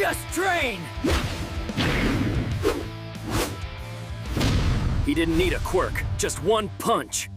Just train! He didn't need a quirk, just one punch.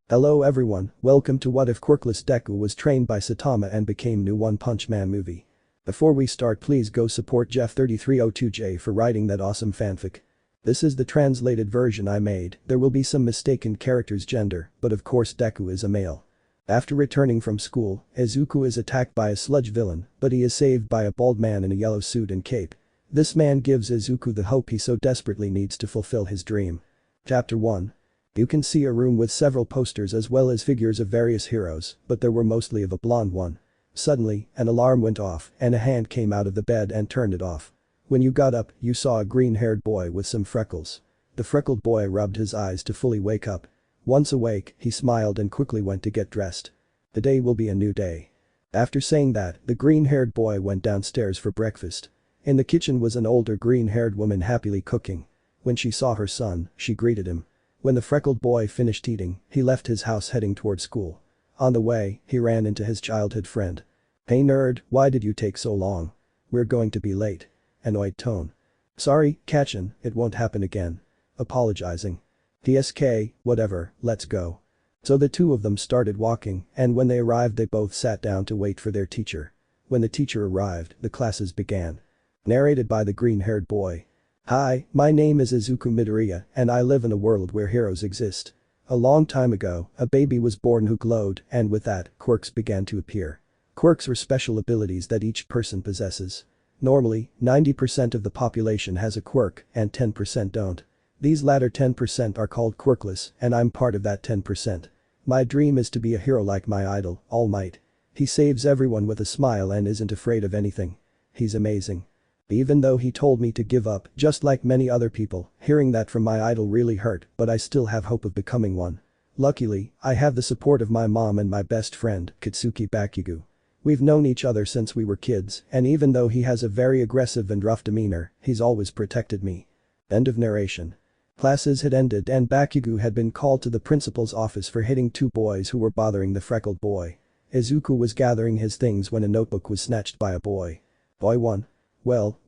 Hello everyone, welcome to What If Quirkless Deku was trained by Saitama and became new One Punch Man movie. Before we start, please go support Jeff3302J for writing that awesome fanfic. This is the translated version I made. There will be some mistaken character's gender, but of course Deku is a male. After returning from school, Izuku is attacked by a sludge villain, but he is saved by a bald man in a yellow suit and cape. This man gives Izuku the hope he so desperately needs to fulfill his dream. Chapter 1. You can see a room with several posters as well as figures of various heroes, but there were mostly of a blonde one. Suddenly, an alarm went off and a hand came out of the bed and turned it off. When you got up, you saw a green-haired boy with some freckles. The freckled boy rubbed his eyes to fully wake up. Once awake, he smiled and quickly went to get dressed. The day will be a new day. After saying that, the green-haired boy went downstairs for breakfast. In the kitchen was an older green-haired woman happily cooking. When she saw her son, she greeted him. When the freckled boy finished eating, he left his house heading toward school. On the way, he ran into his childhood friend. "Hey nerd, why did you take so long? We're going to be late." Annoyed tone. "Sorry, Kachin, it won't happen again." Apologizing. "TSK, whatever, let's go." So the two of them started walking, and when they arrived they both sat down to wait for their teacher. When the teacher arrived, the classes began. Narrated by the green-haired boy. "Hi, my name is Izuku Midoriya and I live in a world where heroes exist. A long time ago, a baby was born who glowed, and with that, quirks began to appear. Quirks are special abilities that each person possesses. Normally, 90% of the population has a quirk and 10% don't. These latter 10% are called quirkless and I'm part of that 10%. My dream is to be a hero like my idol, Almight. He saves everyone with a smile and isn't afraid of anything. He's amazing. Even though he told me to give up, just like many other people, hearing that from my idol really hurt, but I still have hope of becoming one. Luckily, I have the support of my mom and my best friend, Katsuki Bakugo. We've known each other since we were kids, and even though he has a very aggressive and rough demeanor, he's always protected me." End of narration. Classes had ended and Bakugo had been called to the principal's office for hitting two boys who were bothering the freckled boy. Izuku was gathering his things when a notebook was snatched by a boy. Boy 1. Well,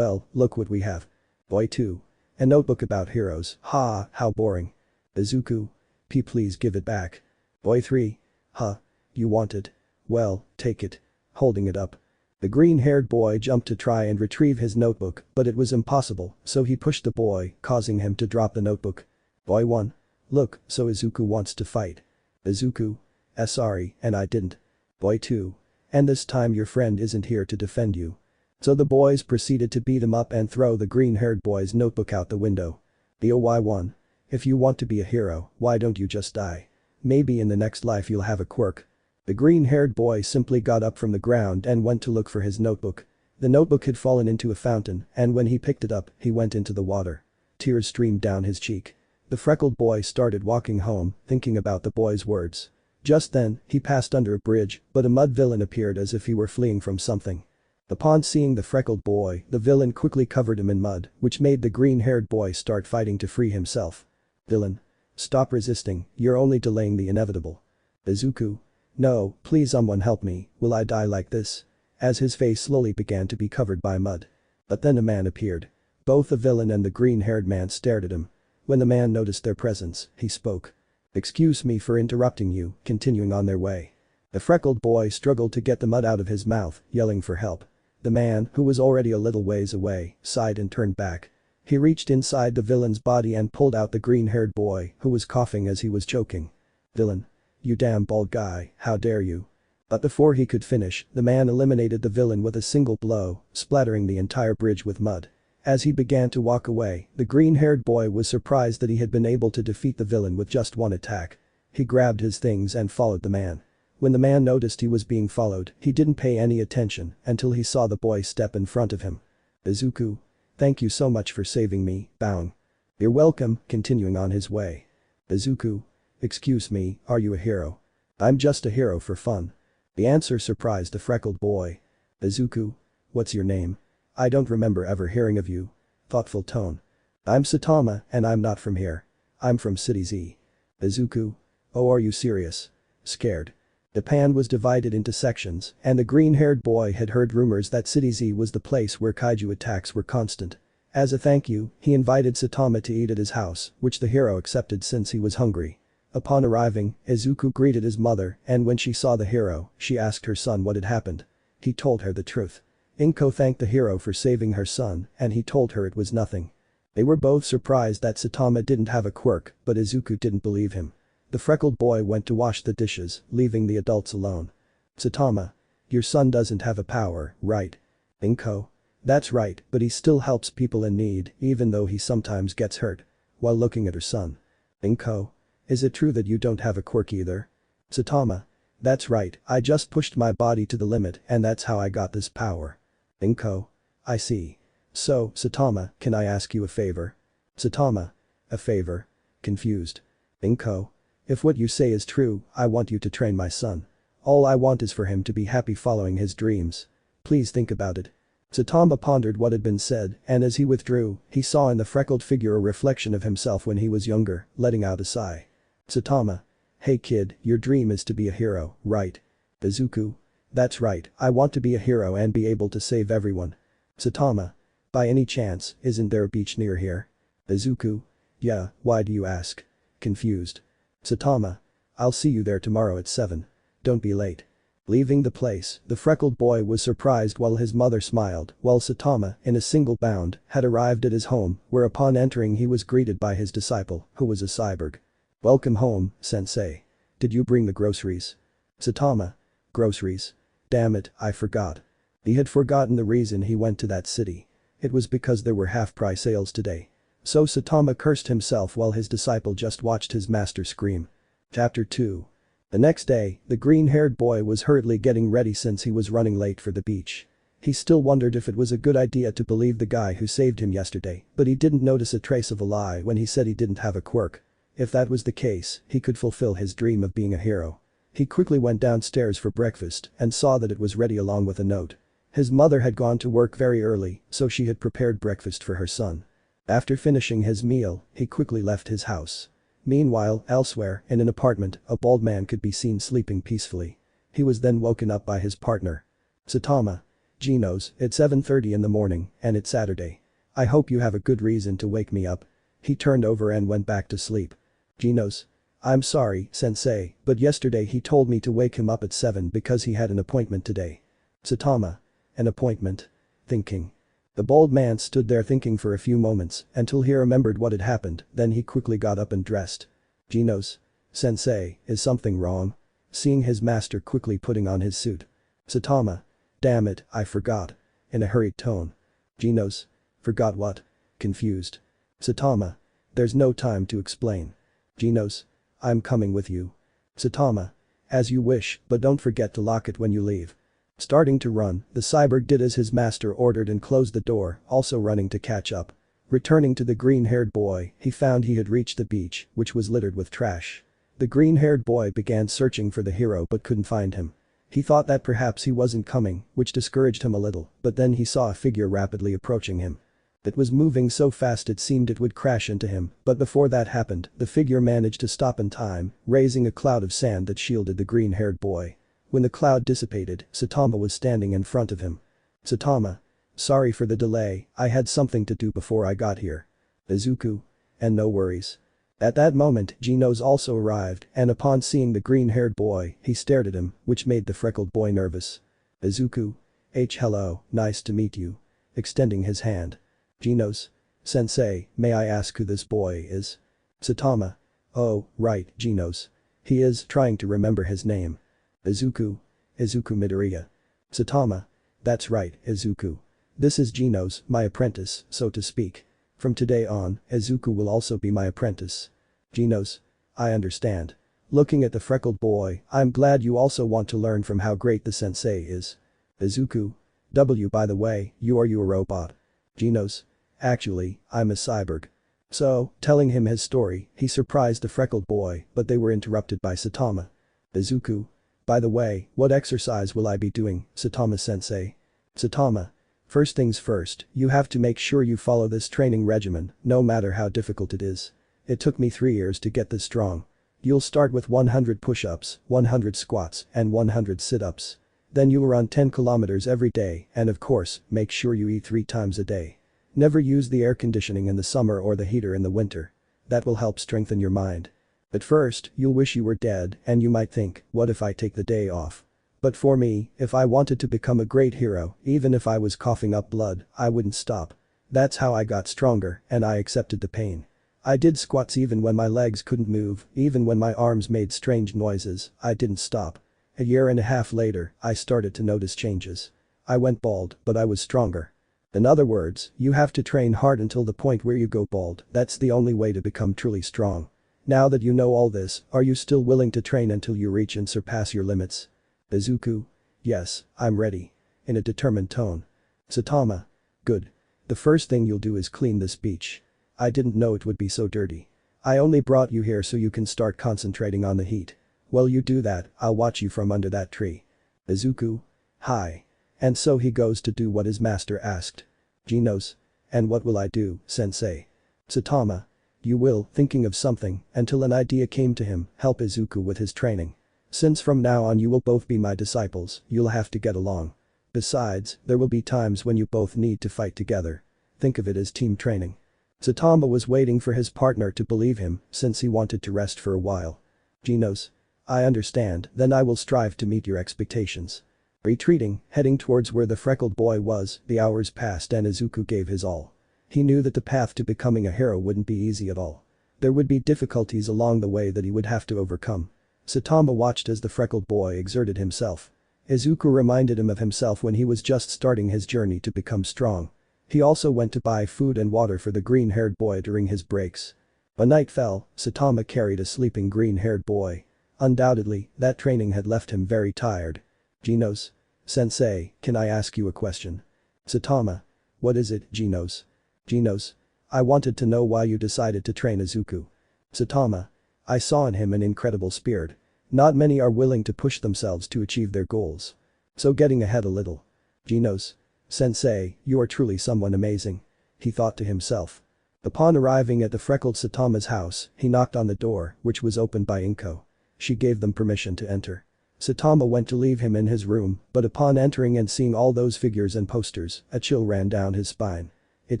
look what we have. Boy 2. A notebook about heroes, ha, how boring. Izuku. Please give it back. Boy 3. Huh. You want it? Well, take it. Holding it up. The green-haired boy jumped to try and retrieve his notebook, but it was impossible, so he pushed the boy, causing him to drop the notebook. Boy 1. Look, so Izuku wants to fight. Izuku. Sorry, and I didn't. Boy 2. And this time your friend isn't here to defend you. So the boys proceeded to beat him up and throw the green-haired boy's notebook out the window. Boy1. If you want to be a hero, why don't you just die? Maybe in the next life you'll have a quirk. The green-haired boy simply got up from the ground and went to look for his notebook. The notebook had fallen into a fountain, and when he picked it up, he went into the water. Tears streamed down his cheek. The freckled boy started walking home, thinking about the boy's words. Just then, he passed under a bridge, but a mud villain appeared as if he were fleeing from something. Upon seeing the freckled boy, the villain quickly covered him in mud, which made the green-haired boy start fighting to free himself. Villain. Stop resisting, you're only delaying the inevitable. Izuku. No, please someone help me, will I die like this? As his face slowly began to be covered by mud. But then a man appeared. Both the villain and the green-haired man stared at him. When the man noticed their presence, he spoke. Excuse me for interrupting you, continuing on their way. The freckled boy struggled to get the mud out of his mouth, yelling for help. The man, who was already a little ways away, sighed and turned back. He reached inside the villain's body and pulled out the green-haired boy, who was coughing as he was choking. Villain. You damn bald guy, how dare you. But before he could finish, the man eliminated the villain with a single blow, splattering the entire bridge with mud. As he began to walk away, the green-haired boy was surprised that he had been able to defeat the villain with just one attack. He grabbed his things and followed the man. When the man noticed he was being followed, he didn't pay any attention until he saw the boy step in front of him. Izuku. Thank you so much for saving me, bowing. You're welcome, continuing on his way. Izuku. Excuse me, are you a hero? I'm just a hero for fun. The answer surprised the freckled boy. Izuku. What's your name? I don't remember ever hearing of you. Thoughtful tone. I'm Saitama and I'm not from here. I'm from City Z. Izuku. Oh, are you serious? Scared. Japan was divided into sections, and the green-haired boy had heard rumors that City Z was the place where kaiju attacks were constant. As a thank you, he invited Saitama to eat at his house, which the hero accepted since he was hungry. Upon arriving, Izuku greeted his mother, and when she saw the hero, she asked her son what had happened. He told her the truth. Inko thanked the hero for saving her son, and he told her it was nothing. They were both surprised that Saitama didn't have a quirk, but Izuku didn't believe him. The freckled boy went to wash the dishes, leaving the adults alone. Saitama. Your son doesn't have a power, right? Inko. That's right, but he still helps people in need, even though he sometimes gets hurt. While looking at her son. Inko. Is it true that you don't have a quirk either? Saitama. That's right, I just pushed my body to the limit and that's how I got this power. Inko. I see. So, Saitama, can I ask you a favor? Saitama. A favor? Confused. Inko. If what you say is true, I want you to train my son. All I want is for him to be happy following his dreams. Please think about it. Saitama pondered what had been said, and as he withdrew, he saw in the freckled figure a reflection of himself when he was younger, letting out a sigh. Saitama. Hey kid, your dream is to be a hero, right? Izuku. That's right, I want to be a hero and be able to save everyone. Saitama. By any chance, isn't there a beach near here? Izuku. Yeah, why do you ask? Confused. Saitama. I'll see you there tomorrow at 7. Don't be late. Leaving the place, the freckled boy was surprised while his mother smiled, while Saitama, in a single bound, had arrived at his home, where upon entering he was greeted by his disciple, who was a cyborg. Welcome home, sensei. Did you bring the groceries? Saitama. Groceries? Damn it, I forgot. He had forgotten the reason he went to that city. It was because there were half-price sales today. So Saitama cursed himself while his disciple just watched his master scream. Chapter 2. The next day, the green-haired boy was hurriedly getting ready since he was running late for the beach. He still wondered if it was a good idea to believe the guy who saved him yesterday, but he didn't notice a trace of a lie when he said he didn't have a quirk. If that was the case, he could fulfill his dream of being a hero. He quickly went downstairs for breakfast and saw that it was ready along with a note. His mother had gone to work very early, so she had prepared breakfast for her son. After finishing his meal, he quickly left his house. Meanwhile, elsewhere, in an apartment, a bald man could be seen sleeping peacefully. He was then woken up by his partner. Saitama. Genos, it's 7:30 in the morning, and it's Saturday. I hope you have a good reason to wake me up. He turned over and went back to sleep. Genos. I'm sorry, sensei, but yesterday he told me to wake him up at 7 because he had an appointment today. Saitama. An appointment? Thinking. The bald man stood there thinking for a few moments until he remembered what had happened, then he quickly got up and dressed. Genos. Sensei, is something wrong? Seeing his master quickly putting on his suit. Saitama. Damn it, I forgot. In a hurried tone. Genos. Forgot what? Confused. Saitama. There's no time to explain. Genos. I'm coming with you. Saitama. As you wish, but don't forget to lock it when you leave. Starting to run, the cyborg did as his master ordered and closed the door, also running to catch up. Returning to the green-haired boy, he found he had reached the beach, which was littered with trash. The green-haired boy began searching for the hero but couldn't find him. He thought that perhaps he wasn't coming, which discouraged him a little, but then he saw a figure rapidly approaching him. It was moving so fast it seemed it would crash into him, but before that happened, the figure managed to stop in time, raising a cloud of sand that shielded the green-haired boy. When the cloud dissipated, Saitama was standing in front of him. Saitama. Sorry for the delay, I had something to do before I got here. Izuku. And no worries. At that moment, Genos also arrived, and upon seeing the green-haired boy, he stared at him, which made the freckled boy nervous. Izuku. Hello, nice to meet you. Extending his hand. Genos. Sensei, may I ask who this boy is? Saitama. Oh, right, Genos. He is trying to remember his name. Izuku. Izuku Midoriya. Saitama. That's right, Izuku. This is Genos, my apprentice, so to speak. From today on, Izuku will also be my apprentice. Genos. I understand. Looking at the freckled boy, I'm glad you also want to learn from how great the sensei is. Izuku. By the way, you a robot? Genos. Actually, I'm a cyborg. So, telling him his story, he surprised the freckled boy, but they were interrupted by Saitama. Izuku. By the way, what exercise will I be doing, Saitama-sensei? Saitama. First things first, you have to make sure you follow this training regimen, no matter how difficult it is. It took me 3 years to get this strong. You'll start with 100 push-ups, 100 squats, and 100 sit-ups. Then you'll run 10 kilometers every day and of course, make sure you eat 3 times a day. Never use the air conditioning in the summer or the heater in the winter. That will help strengthen your mind. At first, you'll wish you were dead and you might think, what if I take the day off? But for me, if I wanted to become a great hero, even if I was coughing up blood, I wouldn't stop. That's how I got stronger and I accepted the pain. I did squats even when my legs couldn't move, even when my arms made strange noises, I didn't stop. A year and a half later, I started to notice changes. I went bald, but I was stronger. In other words, you have to train hard until the point where you go bald, that's the only way to become truly strong. Now that you know all this, are you still willing to train until you reach and surpass your limits? Izuku? Yes, I'm ready. In a determined tone. Saitama? Good. The first thing you'll do is clean this beach. I didn't know it would be so dirty. I only brought you here so you can start concentrating on the heat. While you do that, I'll watch you from under that tree. Izuku? Hi. And so he goes to do what his master asked. Genos. And what will I do, sensei? Saitama. You will, thinking of something, until an idea came to him, help Izuku with his training. Since from now on you will both be my disciples, you'll have to get along. Besides, there will be times when you both need to fight together. Think of it as team training. Saitama was waiting for his partner to believe him, since he wanted to rest for a while. Genos. I understand, then I will strive to meet your expectations. Retreating, heading towards where the freckled boy was, the hours passed and Izuku gave his all. He knew that the path to becoming a hero wouldn't be easy at all. There would be difficulties along the way that he would have to overcome. Saitama watched as the freckled boy exerted himself. Izuku reminded him of himself when he was just starting his journey to become strong. He also went to buy food and water for the green-haired boy during his breaks. When night fell, Saitama carried a sleeping green-haired boy. Undoubtedly, that training had left him very tired. Genos. Sensei, can I ask you a question? Saitama. What is it, Genos? Genos. I wanted to know why you decided to train Izuku. Saitama. I saw in him an incredible spirit. Not many are willing to push themselves to achieve their goals. So getting ahead a little. Genos. Sensei, you are truly someone amazing. He thought to himself. Upon arriving at the freckled Saitama's house, he knocked on the door, which was opened by Inko. She gave them permission to enter. Saitama went to leave him in his room, but upon entering and seeing all those figures and posters, a chill ran down his spine. It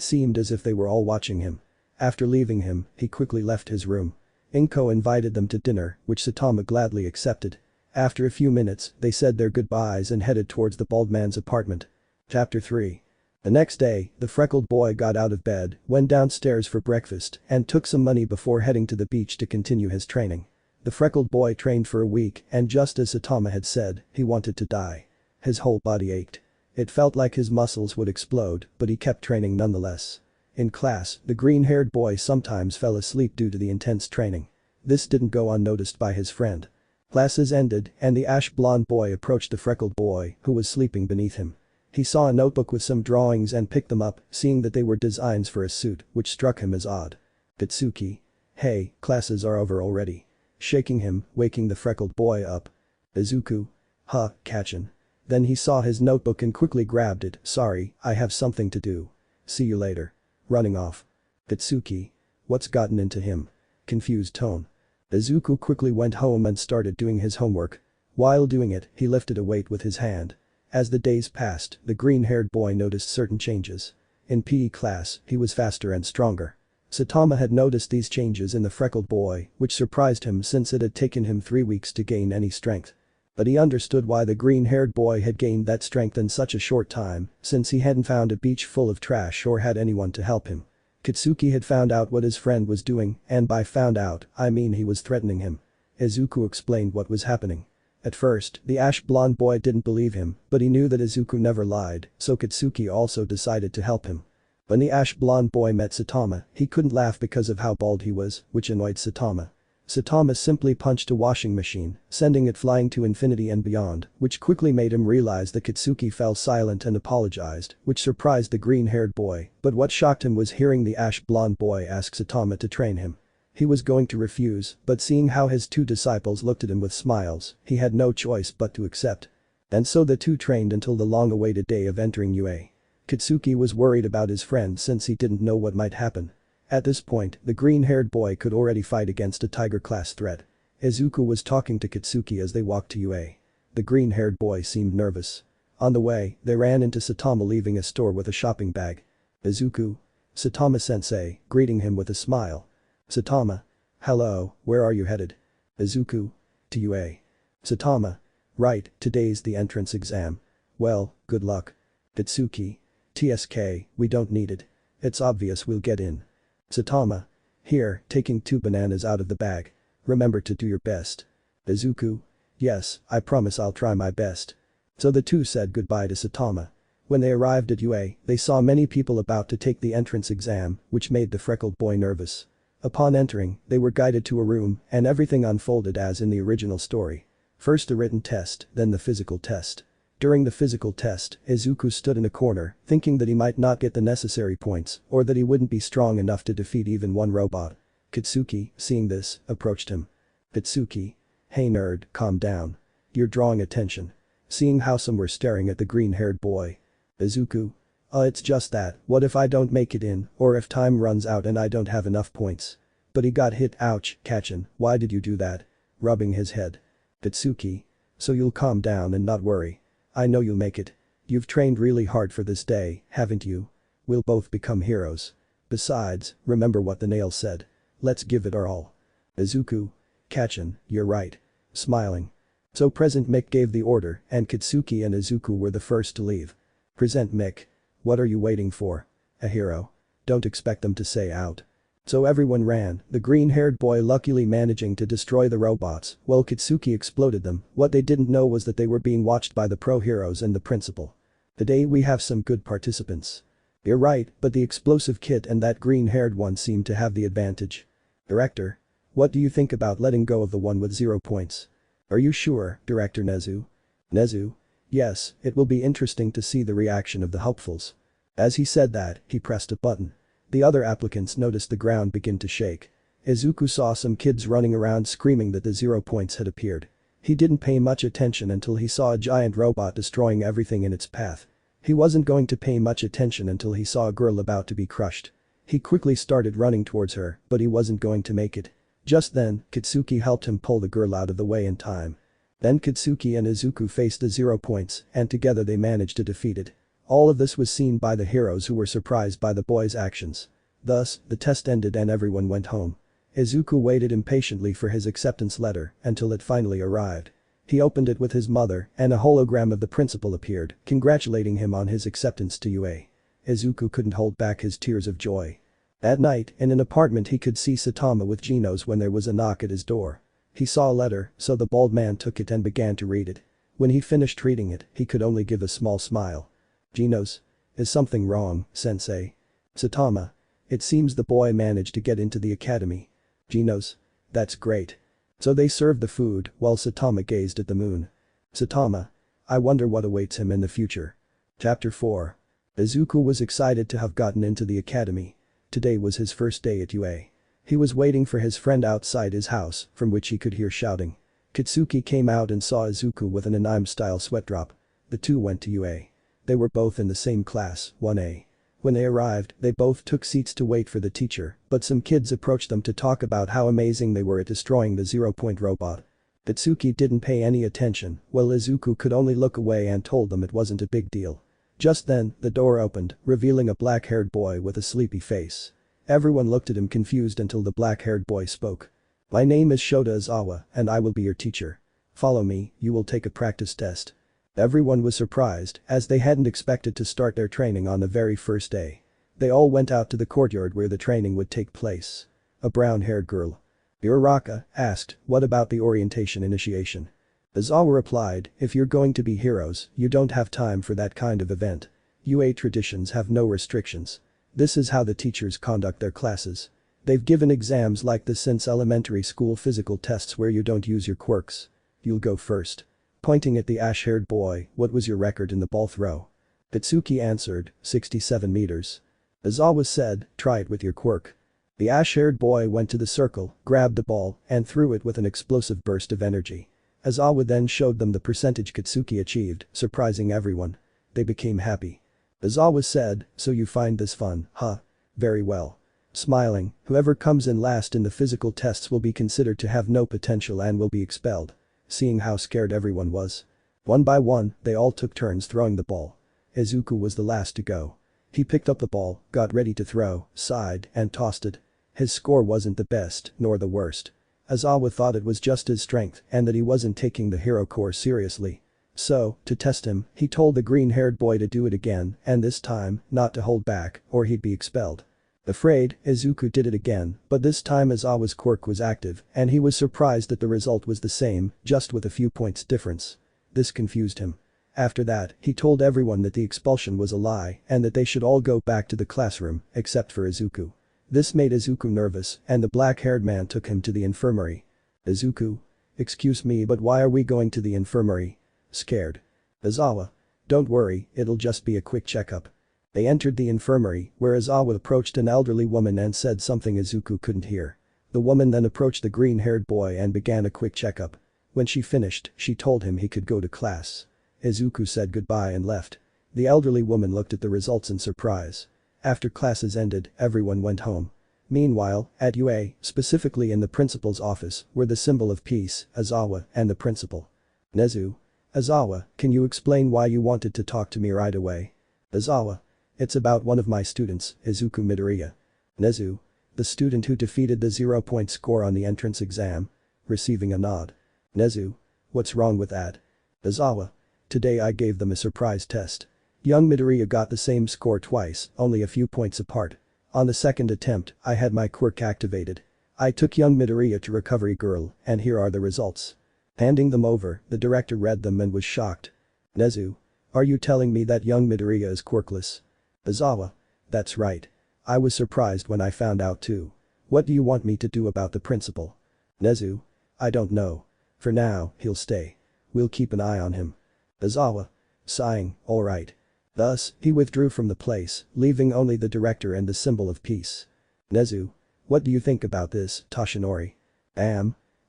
seemed as if they were all watching him. After leaving him, he quickly left his room. Inko invited them to dinner, which Saitama gladly accepted. After a few minutes, they said their goodbyes and headed towards the bald man's apartment. Chapter 3. The next day, the freckled boy got out of bed, went downstairs for breakfast, and took some money before heading to the beach to continue his training. The freckled boy trained for a week and just as Saitama had said, he wanted to die. His whole body ached. It felt like his muscles would explode, but he kept training nonetheless. In class, the green-haired boy sometimes fell asleep due to the intense training. This didn't go unnoticed by his friend. Classes ended and the ash-blonde boy approached the freckled boy, who was sleeping beneath him. He saw a notebook with some drawings and picked them up, seeing that they were designs for a suit, which struck him as odd. Tatsuki. Hey, classes are over already. Shaking him, waking the freckled boy up. Izuku. Huh, catchin'. Then he saw his notebook and quickly grabbed it, sorry, I have something to do. See you later. Running off. Tatsuki. What's gotten into him? Confused tone. Izuku quickly went home and started doing his homework. While doing it, he lifted a weight with his hand. As the days passed, the green-haired boy noticed certain changes. In PE class, he was faster and stronger. Saitama had noticed these changes in the freckled boy, which surprised him since it had taken him 3 weeks to gain any strength. But he understood why the green-haired boy had gained that strength in such a short time, since he hadn't found a beach full of trash or had anyone to help him. Katsuki had found out what his friend was doing, and by found out, I mean he was threatening him. Izuku explained what was happening. At first, the ash-blonde boy didn't believe him, but he knew that Izuku never lied, so Katsuki also decided to help him. When the ash-blonde boy met Saitama, he couldn't laugh because of how bald he was, which annoyed Saitama. Saitama simply punched a washing machine, sending it flying to infinity and beyond, which quickly made him realize that Katsuki fell silent and apologized, which surprised the green-haired boy, but what shocked him was hearing the ash-blonde boy ask Saitama to train him. He was going to refuse, but seeing how his 2 disciples looked at him with smiles, he had no choice but to accept. And so the 2 trained until the long-awaited day of entering UA. Katsuki was worried about his friend since he didn't know what might happen. At this point, the green-haired boy could already fight against a tiger-class threat. Izuku was talking to Katsuki as they walked to UA. The green-haired boy seemed nervous. On the way, they ran into Saitama leaving a store with a shopping bag. Izuku. Saitama-sensei, greeting him with a smile. Saitama. Hello, where are you headed? Izuku. To UA. Saitama. Right, today's the entrance exam. Well, good luck. Katsuki. TSK, we don't need it. It's obvious we'll get in. Saitama. Here, taking 2 bananas out of the bag. Remember to do your best. Izuku. Yes, I promise I'll try my best. So the two said goodbye to Saitama. When they arrived at UA, they saw many people about to take the entrance exam, which made the freckled boy nervous. Upon entering, they were guided to a room and everything unfolded as in the original story. First the written test, then the physical test. During the physical test, Izuku stood in a corner, thinking that he might not get the necessary points or that he wouldn't be strong enough to defeat even one robot. Katsuki, seeing this, approached him. Katsuki. Hey nerd, calm down. You're drawing attention. Seeing how some were staring at the green-haired boy. Izuku. It's just that, what if I don't make it in, or if time runs out and I don't have enough points? But he got hit, ouch, Kachin, why did you do that? Rubbing his head. Katsuki. So you'll calm down and not worry. I know you'll make it. You've trained really hard for this day, haven't you? We'll both become heroes. Besides, remember what the nail said. Let's give it our all. Izuku. Kachin, you're right. Smiling. So Present Mick gave the order and Katsuki and Izuku were the first to leave. Present Mick. What are you waiting for? A hero. Don't expect them to say out. So everyone ran, the green-haired boy luckily managing to destroy the robots while Katsuki exploded them. What they didn't know was that they were being watched by the pro heroes and the principal. Today we have some good participants. You're right, but the explosive kid and that green-haired one seem to have the advantage. Director. What do you think about letting go of the one with 0 points? Are you sure, Director Nezu? Nezu? Yes, it will be interesting to see the reaction of the hopefuls. As he said that, he pressed a button. The other applicants noticed the ground begin to shake. Izuku saw some kids running around screaming that the 0 points had appeared. He didn't pay much attention until he saw a giant robot destroying everything in its path. He wasn't going to pay much attention until he saw a girl about to be crushed. He quickly started running towards her, but he wasn't going to make it. Just then, Katsuki helped him pull the girl out of the way in time. Then Katsuki and Izuku faced the 0 points and together they managed to defeat it. All of this was seen by the heroes who were surprised by the boy's actions. Thus, the test ended and everyone went home. Izuku waited impatiently for his acceptance letter until it finally arrived. He opened it with his mother and a hologram of the principal appeared, congratulating him on his acceptance to UA. Izuku couldn't hold back his tears of joy. At night, in an apartment he could see Saitama with Genos when there was a knock at his door. He saw a letter, so the bald man took it and began to read it. When he finished reading it, he could only give a small smile. Genos. Is something wrong, sensei? Saitama. It seems the boy managed to get into the academy. Genos. That's great. So they served the food while Saitama gazed at the moon. Saitama. I wonder what awaits him in the future. Chapter 4. Izuku was excited to have gotten into the academy. Today was his first day at UA. He was waiting for his friend outside his house, from which he could hear shouting. Katsuki came out and saw Izuku with an anime-style sweat drop. The two went to UA. They were both in the same class, 1A. When they arrived, they both took seats to wait for the teacher, but some kids approached them to talk about how amazing they were at destroying the 0-point robot. Katsuki didn't pay any attention, while Izuku could only look away and told them it wasn't a big deal. Just then, the door opened, revealing a black-haired boy with a sleepy face. Everyone looked at him confused until the black-haired boy spoke. My name is Shota Izawa, and I will be your teacher. Follow me, you will take a practice test. Everyone was surprised, as they hadn't expected to start their training on the very first day. They all went out to the courtyard where the training would take place. A brown-haired girl. Uraraka asked, what about the orientation initiation? Izawa replied, if you're going to be heroes, you don't have time for that kind of event. UA traditions have no restrictions. This is how the teachers conduct their classes. They've given exams like this since elementary school physical tests where you don't use your quirks. You'll go first. Pointing at the ash-haired boy, what was your record in the ball throw? Katsuki answered, 67 meters. Izawa said, try it with your quirk. The ash-haired boy went to the circle, grabbed the ball, and threw it with an explosive burst of energy. Izawa then showed them the percentage Katsuki achieved, surprising everyone. They became happy. Izawa said, so you find this fun, huh? Very well. Smiling, whoever comes in last in the physical tests will be considered to have no potential and will be expelled. Seeing how scared everyone was. One by one, they all took turns throwing the ball. Izuku was the last to go. He picked up the ball, got ready to throw, sighed, and tossed it. His score wasn't the best, nor the worst. Aizawa thought it was just his strength and that he wasn't taking the hero core seriously. So, to test him, he told the green-haired boy to do it again and this time, not to hold back, or he'd be expelled. Afraid, Izuku did it again, but this time Aizawa's quirk was active and he was surprised that the result was the same, just with a few points difference. This confused him. After that, he told everyone that the expulsion was a lie and that they should all go back to the classroom, except for Izuku. This made Izuku nervous and the black-haired man took him to the infirmary. Izuku? Excuse me, but why are we going to the infirmary? Scared. Aizawa. Don't worry, it'll just be a quick checkup. They entered the infirmary, where Aizawa approached an elderly woman and said something Izuku couldn't hear. The woman then approached the green-haired boy and began a quick checkup. When she finished, she told him he could go to class. Izuku said goodbye and left. The elderly woman looked at the results in surprise. After classes ended, everyone went home. Meanwhile, at UA, specifically in the principal's office, were the symbol of peace, Aizawa, and the principal. Nezu. Aizawa, can you explain why you wanted to talk to me right away? Aizawa. It's about one of my students, Izuku Midoriya. Nezu. The student who defeated the 0-point score on the entrance exam. Receiving a nod. Nezu. What's wrong with that? Aizawa. Today I gave them a surprise test. Young Midoriya got the same score twice, only a few points apart. On the second attempt, I had my quirk activated. I took young Midoriya to Recovery Girl, and here are the results. Handing them over, the director read them and was shocked. Nezu. Are you telling me that young Midoriya is quirkless? Aizawa. That's right. I was surprised when I found out too. What do you want me to do about the principal? Nezu. I don't know. For now, he'll stay. We'll keep an eye on him. Aizawa. Sighing, alright. Thus, he withdrew from the place, leaving only the director and the symbol of peace. Nezu. What do you think about this, Toshinori?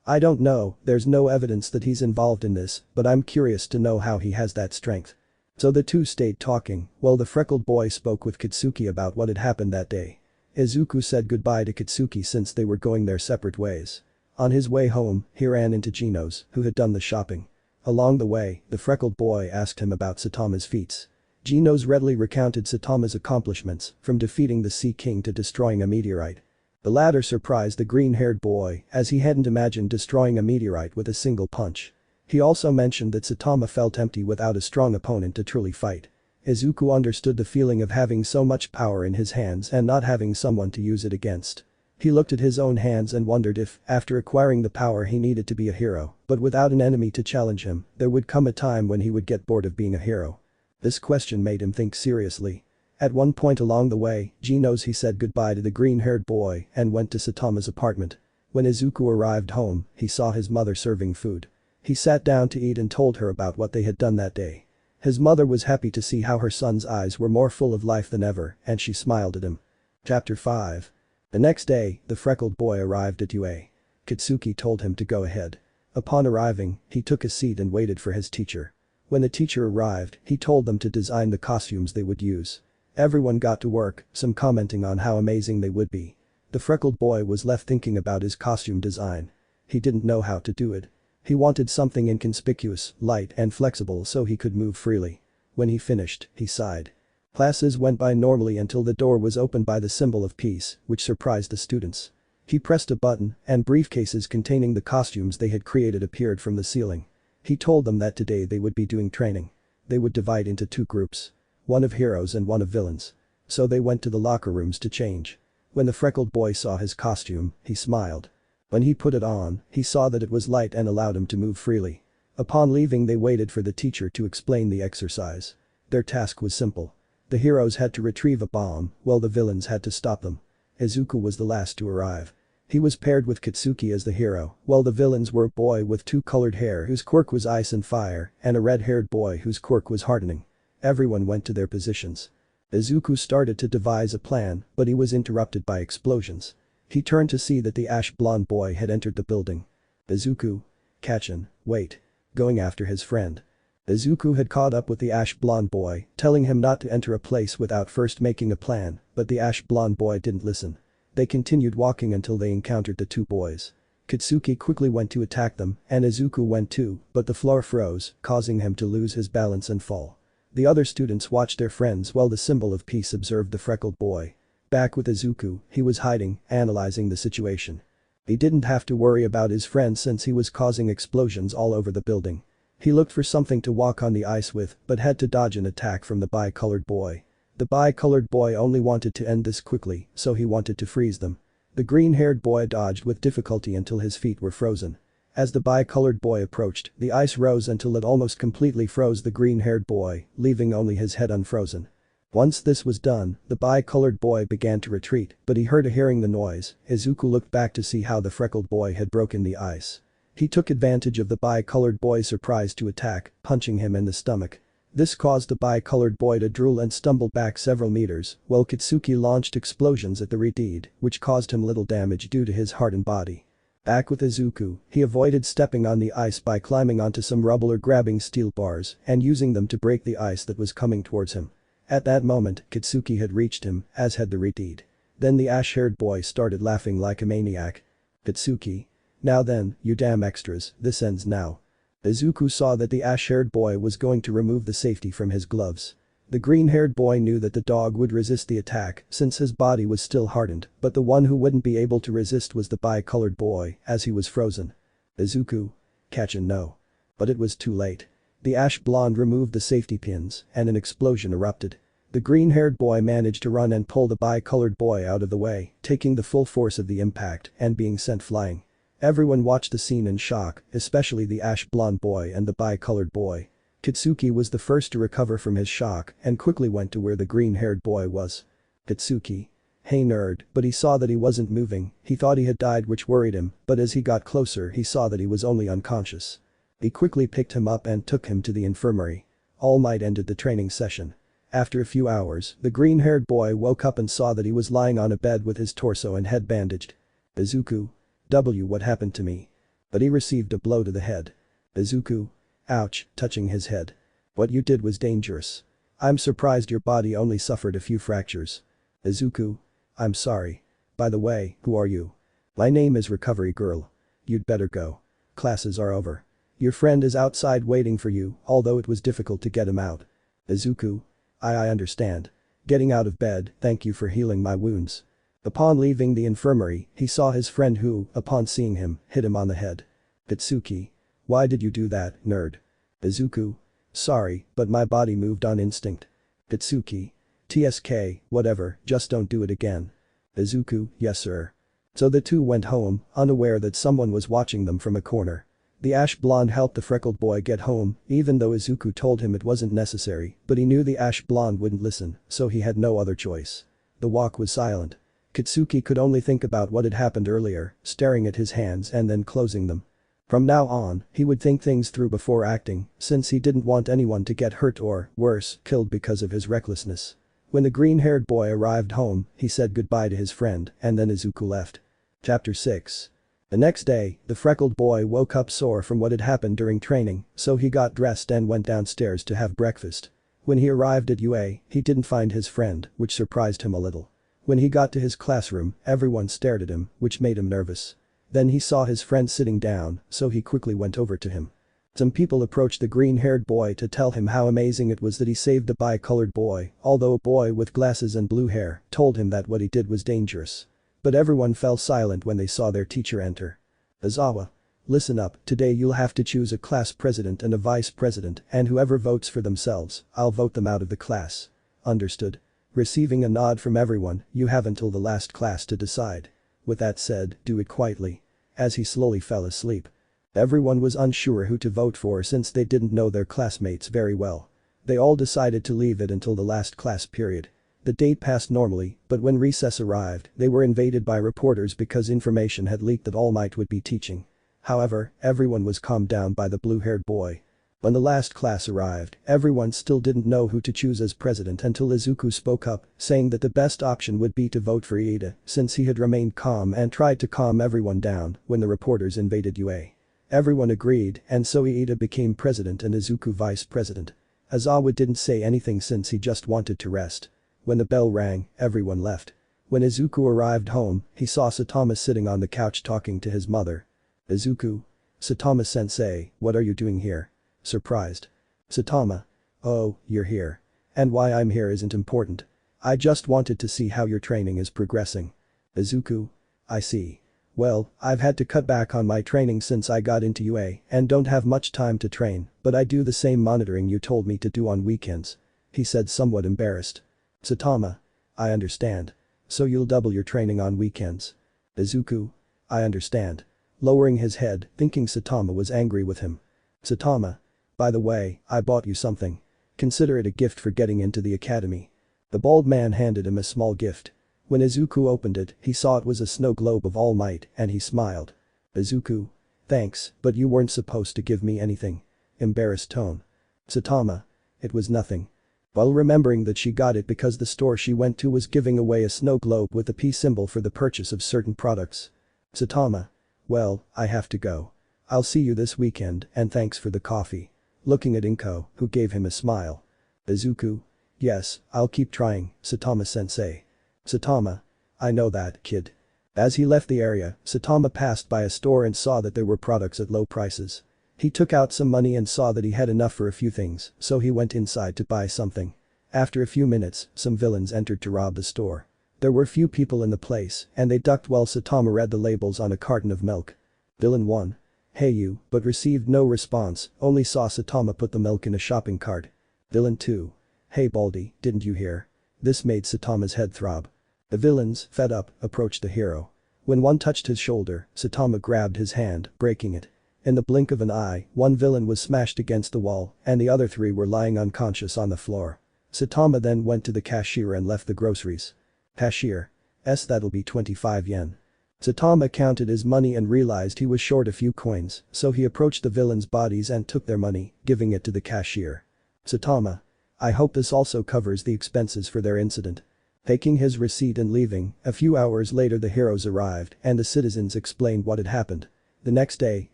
I don't know, there's no evidence that he's involved in this, but I'm curious to know how he has that strength. So the two stayed talking, while the freckled boy spoke with Kitsuki about what had happened that day. Izuku said goodbye to Kitsuki since they were going their separate ways. On his way home, he ran into Geno's, who had done the shopping. Along the way, the freckled boy asked him about Saitama's feats. Geno's readily recounted Saitama's accomplishments, from defeating the Sea King to destroying a meteorite. The latter surprised the green-haired boy as he hadn't imagined destroying a meteorite with a single punch. He also mentioned that Saitama felt empty without a strong opponent to truly fight. Izuku understood the feeling of having so much power in his hands and not having someone to use it against. He looked at his own hands and wondered if, after acquiring the power he needed to be a hero, but without an enemy to challenge him, there would come a time when he would get bored of being a hero. This question made him think seriously. At one point along the way, he said goodbye to the green-haired boy and went to Saitama's apartment. When Izuku arrived home, he saw his mother serving food. He sat down to eat and told her about what they had done that day. His mother was happy to see how her son's eyes were more full of life than ever, and she smiled at him. Chapter 5. The next day, the freckled boy arrived at UA. Kitsuki told him to go ahead. Upon arriving, he took a seat and waited for his teacher. When the teacher arrived, he told them to design the costumes they would use. Everyone got to work, some commenting on how amazing they would be. The freckled boy was left thinking about his costume design. He didn't know how to do it. He wanted something inconspicuous, light and flexible so he could move freely. When he finished, he sighed. Classes went by normally until the door was opened by the symbol of peace, which surprised the students. He pressed a button, and briefcases containing the costumes they had created appeared from the ceiling. He told them that today they would be doing training. They would divide into two groups. One of heroes and one of villains. So they went to the locker rooms to change. When the freckled boy saw his costume, he smiled. When he put it on, he saw that it was light and allowed him to move freely. Upon leaving they waited for the teacher to explain the exercise. Their task was simple. The heroes had to retrieve a bomb, while the villains had to stop them. Izuku was the last to arrive. He was paired with Kitsuki as the hero, while the villains were a boy with two colored hair whose quirk was ice and fire, and a red-haired boy whose quirk was hardening. Everyone went to their positions. Izuku started to devise a plan, but he was interrupted by explosions. He turned to see that the ash-blonde boy had entered the building. Izuku. Kachin, wait. Going after his friend. Izuku had caught up with the ash-blonde boy, telling him not to enter a place without first making a plan, but the ash-blonde boy didn't listen. They continued walking until they encountered the two boys. Katsuki quickly went to attack them, and Izuku went too, but the floor froze, causing him to lose his balance and fall. The other students watched their friends while the symbol of peace observed the freckled boy. Back with Izuku, he was hiding, analyzing the situation. He didn't have to worry about his friend since he was causing explosions all over the building. He looked for something to walk on the ice with, but had to dodge an attack from the bi-colored boy. The bi-colored boy only wanted to end this quickly, so he wanted to freeze them. The green-haired boy dodged with difficulty until his feet were frozen. As the bi-colored boy approached, the ice rose until it almost completely froze the green-haired boy, leaving only his head unfrozen. Once this was done, the bi-colored boy began to retreat, but he hearing the noise, Izuku looked back to see how the freckled boy had broken the ice. He took advantage of the bi-colored boy's surprise to attack, punching him in the stomach. This caused the bi-colored boy to drool and stumble back several meters, while Katsuki launched explosions at the Deity, which caused him little damage due to his heart and body. Back with Izuku, he avoided stepping on the ice by climbing onto some rubble or grabbing steel bars and using them to break the ice that was coming towards him. At that moment, Katsuki had reached him, as had the Deity. Then the ash-haired boy started laughing like a maniac. Katsuki. Now then, you damn extras, this ends now. Izuku saw that the ash-haired boy was going to remove the safety from his gloves. The green-haired boy knew that the dog would resist the attack since his body was still hardened, but the one who wouldn't be able to resist was the bi-colored boy, as he was frozen. Izuku. Catch and no. But it was too late. The ash blonde removed the safety pins, and an explosion erupted. The green-haired boy managed to run and pull the bi-colored boy out of the way, taking the full force of the impact and being sent flying. Everyone watched the scene in shock, especially the ash-blonde boy and the bi-colored boy. Katsuki was the first to recover from his shock and quickly went to where the green-haired boy was. Katsuki. Hey nerd, but he saw that he wasn't moving, he thought he had died which worried him, but as he got closer he saw that he was only unconscious. He quickly picked him up and took him to the infirmary. Almight ended the training session. After a few hours, the green-haired boy woke up and saw that he was lying on a bed with his torso and head bandaged. Izuku. What happened to me? But he received a blow to the head. Izuku. Ouch, touching his head. What you did was dangerous. I'm surprised your body only suffered a few fractures. Izuku. I'm sorry. By the way, who are you? My name is Recovery Girl. You'd better go. Classes are over. Your friend is outside waiting for you, although it was difficult to get him out. Izuku. I understand. Getting out of bed, thank you for healing my wounds. Upon leaving the infirmary, he saw his friend who, upon seeing him, hit him on the head. Katsuki. Why did you do that, nerd? Izuku. Sorry, but my body moved on instinct. Katsuki. TSK, whatever, just don't do it again. Izuku. Yes sir. So the two went home, unaware that someone was watching them from a corner. The ash blonde helped the freckled boy get home, even though Izuku told him it wasn't necessary, but he knew the ash blonde wouldn't listen, so he had no other choice. The walk was silent. Katsuki could only think about what had happened earlier, staring at his hands and then closing them. From now on, he would think things through before acting, since he didn't want anyone to get hurt or, worse, killed because of his recklessness. When the green-haired boy arrived home, he said goodbye to his friend, and then Izuku left. Chapter 6. The next day, the freckled boy woke up sore from what had happened during training, so he got dressed and went downstairs to have breakfast. When he arrived at UA, he didn't find his friend, which surprised him a little. When he got to his classroom, everyone stared at him, which made him nervous. Then he saw his friend sitting down, so he quickly went over to him. Some people approached the green-haired boy to tell him how amazing it was that he saved the bi-colored boy, although a boy with glasses and blue hair told him that what he did was dangerous. But everyone fell silent when they saw their teacher enter. Aizawa. Listen up, today you'll have to choose a class president and a vice president, and whoever votes for themselves, I'll vote them out of the class. Understood? Receiving a nod from everyone, you have until the last class to decide. With that said, do it quietly. As he slowly fell asleep. Everyone was unsure who to vote for since they didn't know their classmates very well. They all decided to leave it until the last class period. The date passed normally, but when recess arrived, they were invaded by reporters because information had leaked that Almight would be teaching. However, everyone was calmed down by the blue-haired boy. When the last class arrived, everyone still didn't know who to choose as president until Izuku spoke up, saying that the best option would be to vote for Iida, since he had remained calm and tried to calm everyone down when the reporters invaded UA. Everyone agreed, and so Iida became president and Izuku vice president. Aizawa didn't say anything since he just wanted to rest. When the bell rang, everyone left. When Izuku arrived home, he saw Saitama sitting on the couch talking to his mother. Izuku. Saitama-sensei, what are you doing here? Surprised. Saitama. Oh, you're here. And why I'm here isn't important. I just wanted to see how your training is progressing. Izuku. I see. Well, I've had to cut back on my training since I got into UA and don't have much time to train, but I do the same monitoring you told me to do on weekends. He said somewhat embarrassed. Saitama. I understand. So you'll double your training on weekends. Izuku. I understand. Lowering his head, thinking Saitama was angry with him. Saitama. By the way, I bought you something. Consider it a gift for getting into the academy. The bald man handed him a small gift. When Izuku opened it, he saw it was a snow globe of Almight and he smiled. Izuku. Thanks, but you weren't supposed to give me anything. Embarrassed tone. Saitama. It was nothing. While remembering that she got it because the store she went to was giving away a snow globe with a P symbol for the purchase of certain products. Saitama. Well, I have to go. I'll see you this weekend and thanks for the coffee. Looking at Inko, who gave him a smile. Izuku. Yes, I'll keep trying, Saitama-sensei. Saitama. I know that, kid. As he left the area, Saitama passed by a store and saw that there were products at low prices. He took out some money and saw that he had enough for a few things, so he went inside to buy something. After a few minutes, some villains entered to rob the store. There were few people in the place and they ducked while Saitama read the labels on a carton of milk. Villain 1. Hey you, but received no response, only saw Saitama put the milk in a shopping cart. Villain 2. Hey Baldy, didn't you hear? This made Saitama's head throb. The villains, fed up, approached the hero. When one touched his shoulder, Saitama grabbed his hand, breaking it. In the blink of an eye, one villain was smashed against the wall and the other 3 were lying unconscious on the floor. Saitama then went to the cashier and left the groceries. Cashier. That'll be 25 yen. Saitama counted his money and realized he was short a few coins, so he approached the villains' bodies and took their money, giving it to the cashier. Saitama. I hope this also covers the expenses for their incident. Taking his receipt and leaving, a few hours later the heroes arrived and the citizens explained what had happened. The next day,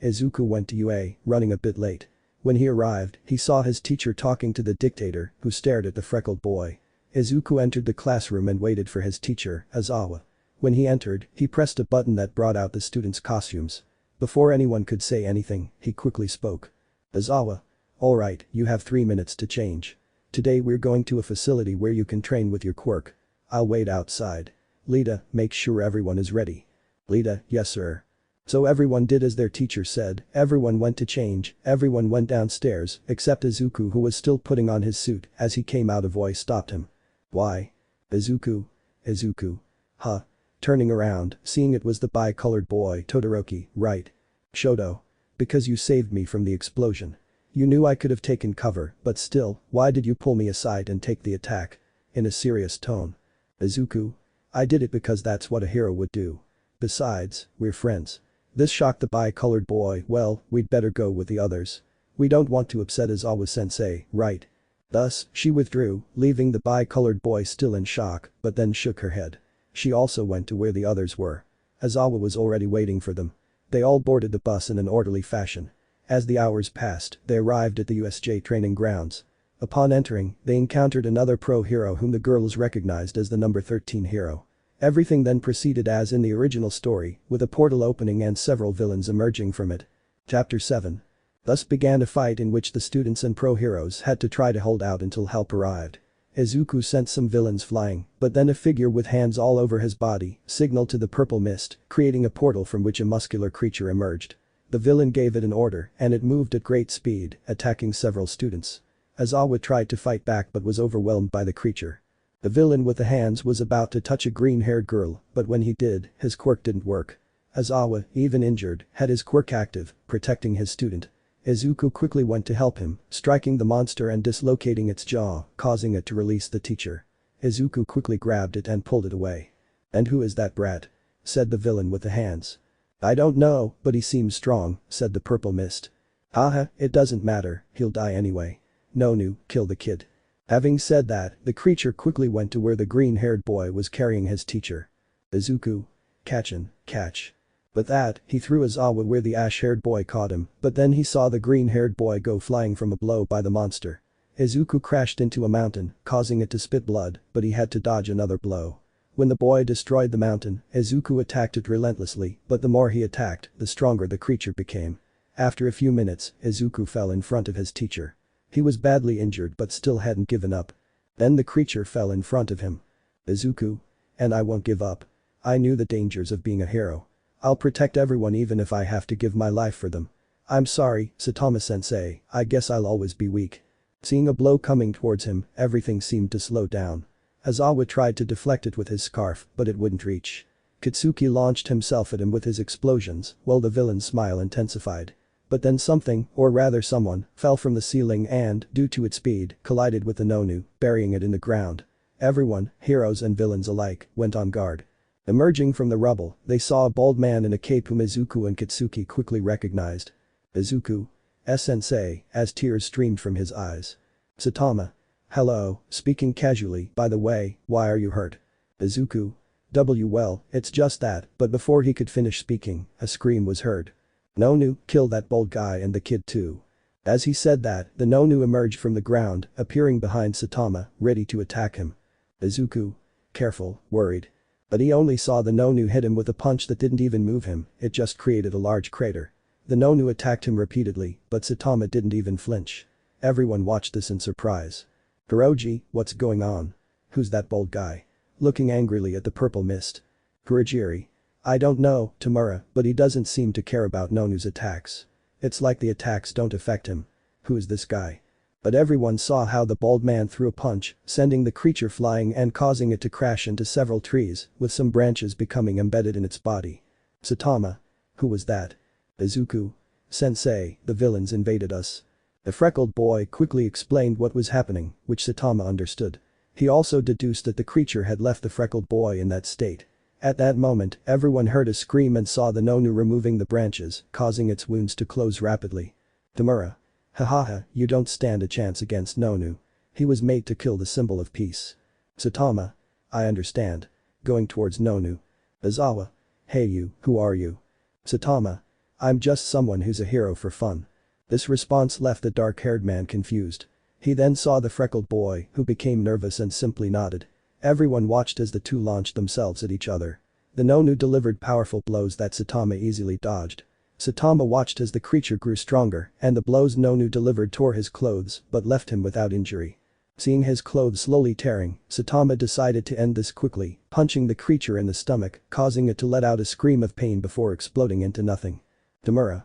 Izuku went to UA, running a bit late. When he arrived, he saw his teacher talking to the dictator, who stared at the freckled boy. Izuku entered the classroom and waited for his teacher, Aizawa. When he entered, he pressed a button that brought out the students' costumes. Before anyone could say anything, he quickly spoke. Aizawa. Alright, you have 3 minutes to change. Today we're going to a facility where you can train with your quirk. I'll wait outside. Lita, make sure everyone is ready. Lita, yes sir. So everyone did as their teacher said, everyone went to change, everyone went downstairs, except Izuku who was still putting on his suit. As he came out a voice stopped him. Why? Izuku. Izuku. Huh. Turning around, seeing it was the bi-colored boy Todoroki, right. Shoto. Because you saved me from the explosion. You knew I could have taken cover, but still, why did you pull me aside and take the attack? In a serious tone. Izuku. I did it because that's what a hero would do. Besides, we're friends. This shocked the bi-colored boy. Well, we'd better go with the others. We don't want to upset Aizawa-sensei, right? Thus, she withdrew, leaving the bi-colored boy still in shock, but then shook her head. She also went to where the others were. Aizawa was already waiting for them. They all boarded the bus in an orderly fashion. As the hours passed, they arrived at the USJ training grounds. Upon entering, they encountered another pro hero whom the girls recognized as the number 13 hero. Everything then proceeded as in the original story, with a portal opening and several villains emerging from it. Chapter 7. Thus began a fight in which the students and pro heroes had to try to hold out until help arrived. Izuku sent some villains flying, but then a figure with hands all over his body signaled to the purple mist, creating a portal from which a muscular creature emerged. The villain gave it an order and it moved at great speed, attacking several students. Aizawa tried to fight back but was overwhelmed by the creature. The villain with the hands was about to touch a green-haired girl, but when he did, his quirk didn't work. Aizawa, even injured, had his quirk active, protecting his student. Izuku quickly went to help him, striking the monster and dislocating its jaw, causing it to release the teacher. Izuku quickly grabbed it and pulled it away. And who is that brat? Said the villain with the hands. I don't know, but he seems strong, said the purple mist. Haha, it doesn't matter, he'll die anyway. Nonu, kill the kid. Having said that, the creature quickly went to where the green-haired boy was carrying his teacher. Izuku. Catch. With that, he threw Aizawa where the ash-haired boy caught him, but then he saw the green-haired boy go flying from a blow by the monster. Izuku crashed into a mountain, causing it to spit blood, but he had to dodge another blow. When the boy destroyed the mountain, Izuku attacked it relentlessly, but the more he attacked, the stronger the creature became. After a few minutes, Izuku fell in front of his teacher. He was badly injured but still hadn't given up. Then the creature fell in front of him. Izuku. And I won't give up. I knew the dangers of being a hero. I'll protect everyone even if I have to give my life for them. I'm sorry, Saitama-sensei, I guess I'll always be weak. Seeing a blow coming towards him, everything seemed to slow down. Aizawa tried to deflect it with his scarf, but it wouldn't reach. Katsuki launched himself at him with his explosions, while the villain's smile intensified. But then something, or rather someone, fell from the ceiling and, due to its speed, collided with the Nonu, burying it in the ground. Everyone, heroes and villains alike, went on guard. Emerging from the rubble, they saw a bald man in a cape whom Izuku and Katsuki quickly recognized. Izuku. Sensei, as tears streamed from his eyes. Saitama. Hello, speaking casually, by the way, why are you hurt? Izuku. Well, it's just that, but before he could finish speaking, a scream was heard. Nonu, kill that bald guy and the kid too. As he said that, the Nonu emerged from the ground, appearing behind Saitama, ready to attack him. Izuku. Careful, worried. But he only saw the Nonu hit him with a punch that didn't even move him, it just created a large crater. The Nonu attacked him repeatedly, but Saitama didn't even flinch. Everyone watched this in surprise. Hiroji, what's going on? Who's that bald guy? Looking angrily at the purple mist. Kurogiri. I don't know, Tamura, but he doesn't seem to care about Nonu's attacks. It's like the attacks don't affect him. Who is this guy? But everyone saw how the bald man threw a punch, sending the creature flying and causing it to crash into several trees, with some branches becoming embedded in its body. Saitama. Who was that? Izuku. Sensei, the villains invaded us. The freckled boy quickly explained what was happening, which Saitama understood. He also deduced that the creature had left the freckled boy in that state. At that moment, everyone heard a scream and saw the Nonu removing the branches, causing its wounds to close rapidly. Tamura. Hahaha, you don't stand a chance against Nonu. He was made to kill the symbol of peace. Saitama. I understand. Going towards Nonu. Aizawa. Hey you, who are you? Saitama. I'm just someone who's a hero for fun. This response left the dark-haired man confused. He then saw the freckled boy, who became nervous and simply nodded. Everyone watched as the two launched themselves at each other. The Nonu delivered powerful blows that Saitama easily dodged. Saitama watched as the creature grew stronger, and the blows Nonu delivered tore his clothes but left him without injury. Seeing his clothes slowly tearing, Saitama decided to end this quickly, punching the creature in the stomach, causing it to let out a scream of pain before exploding into nothing. Tamura.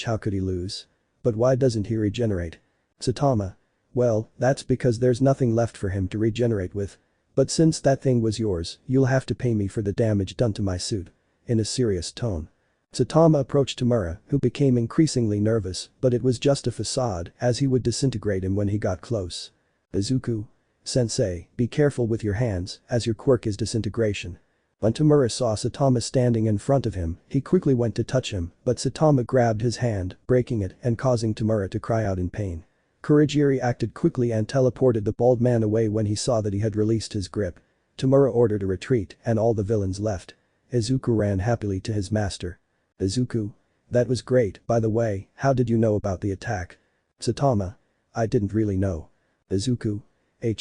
How could he lose? But why doesn't he regenerate? Saitama. Well, that's because there's nothing left for him to regenerate with. But since that thing was yours, you'll have to pay me for the damage done to my suit. In a serious tone. Saitama approached Tamura, who became increasingly nervous, but it was just a facade as he would disintegrate him when he got close. Izuku. Sensei, be careful with your hands, as your quirk is disintegration. When Tamura saw Saitama standing in front of him, he quickly went to touch him, but Saitama grabbed his hand, breaking it and causing Tamura to cry out in pain. Kurogiri acted quickly and teleported the bald man away when he saw that he had released his grip. Tamura ordered a retreat and all the villains left. Izuku ran happily to his master. Izuku. That was great, by the way, how did you know about the attack? Saitama. I didn't really know. Izuku.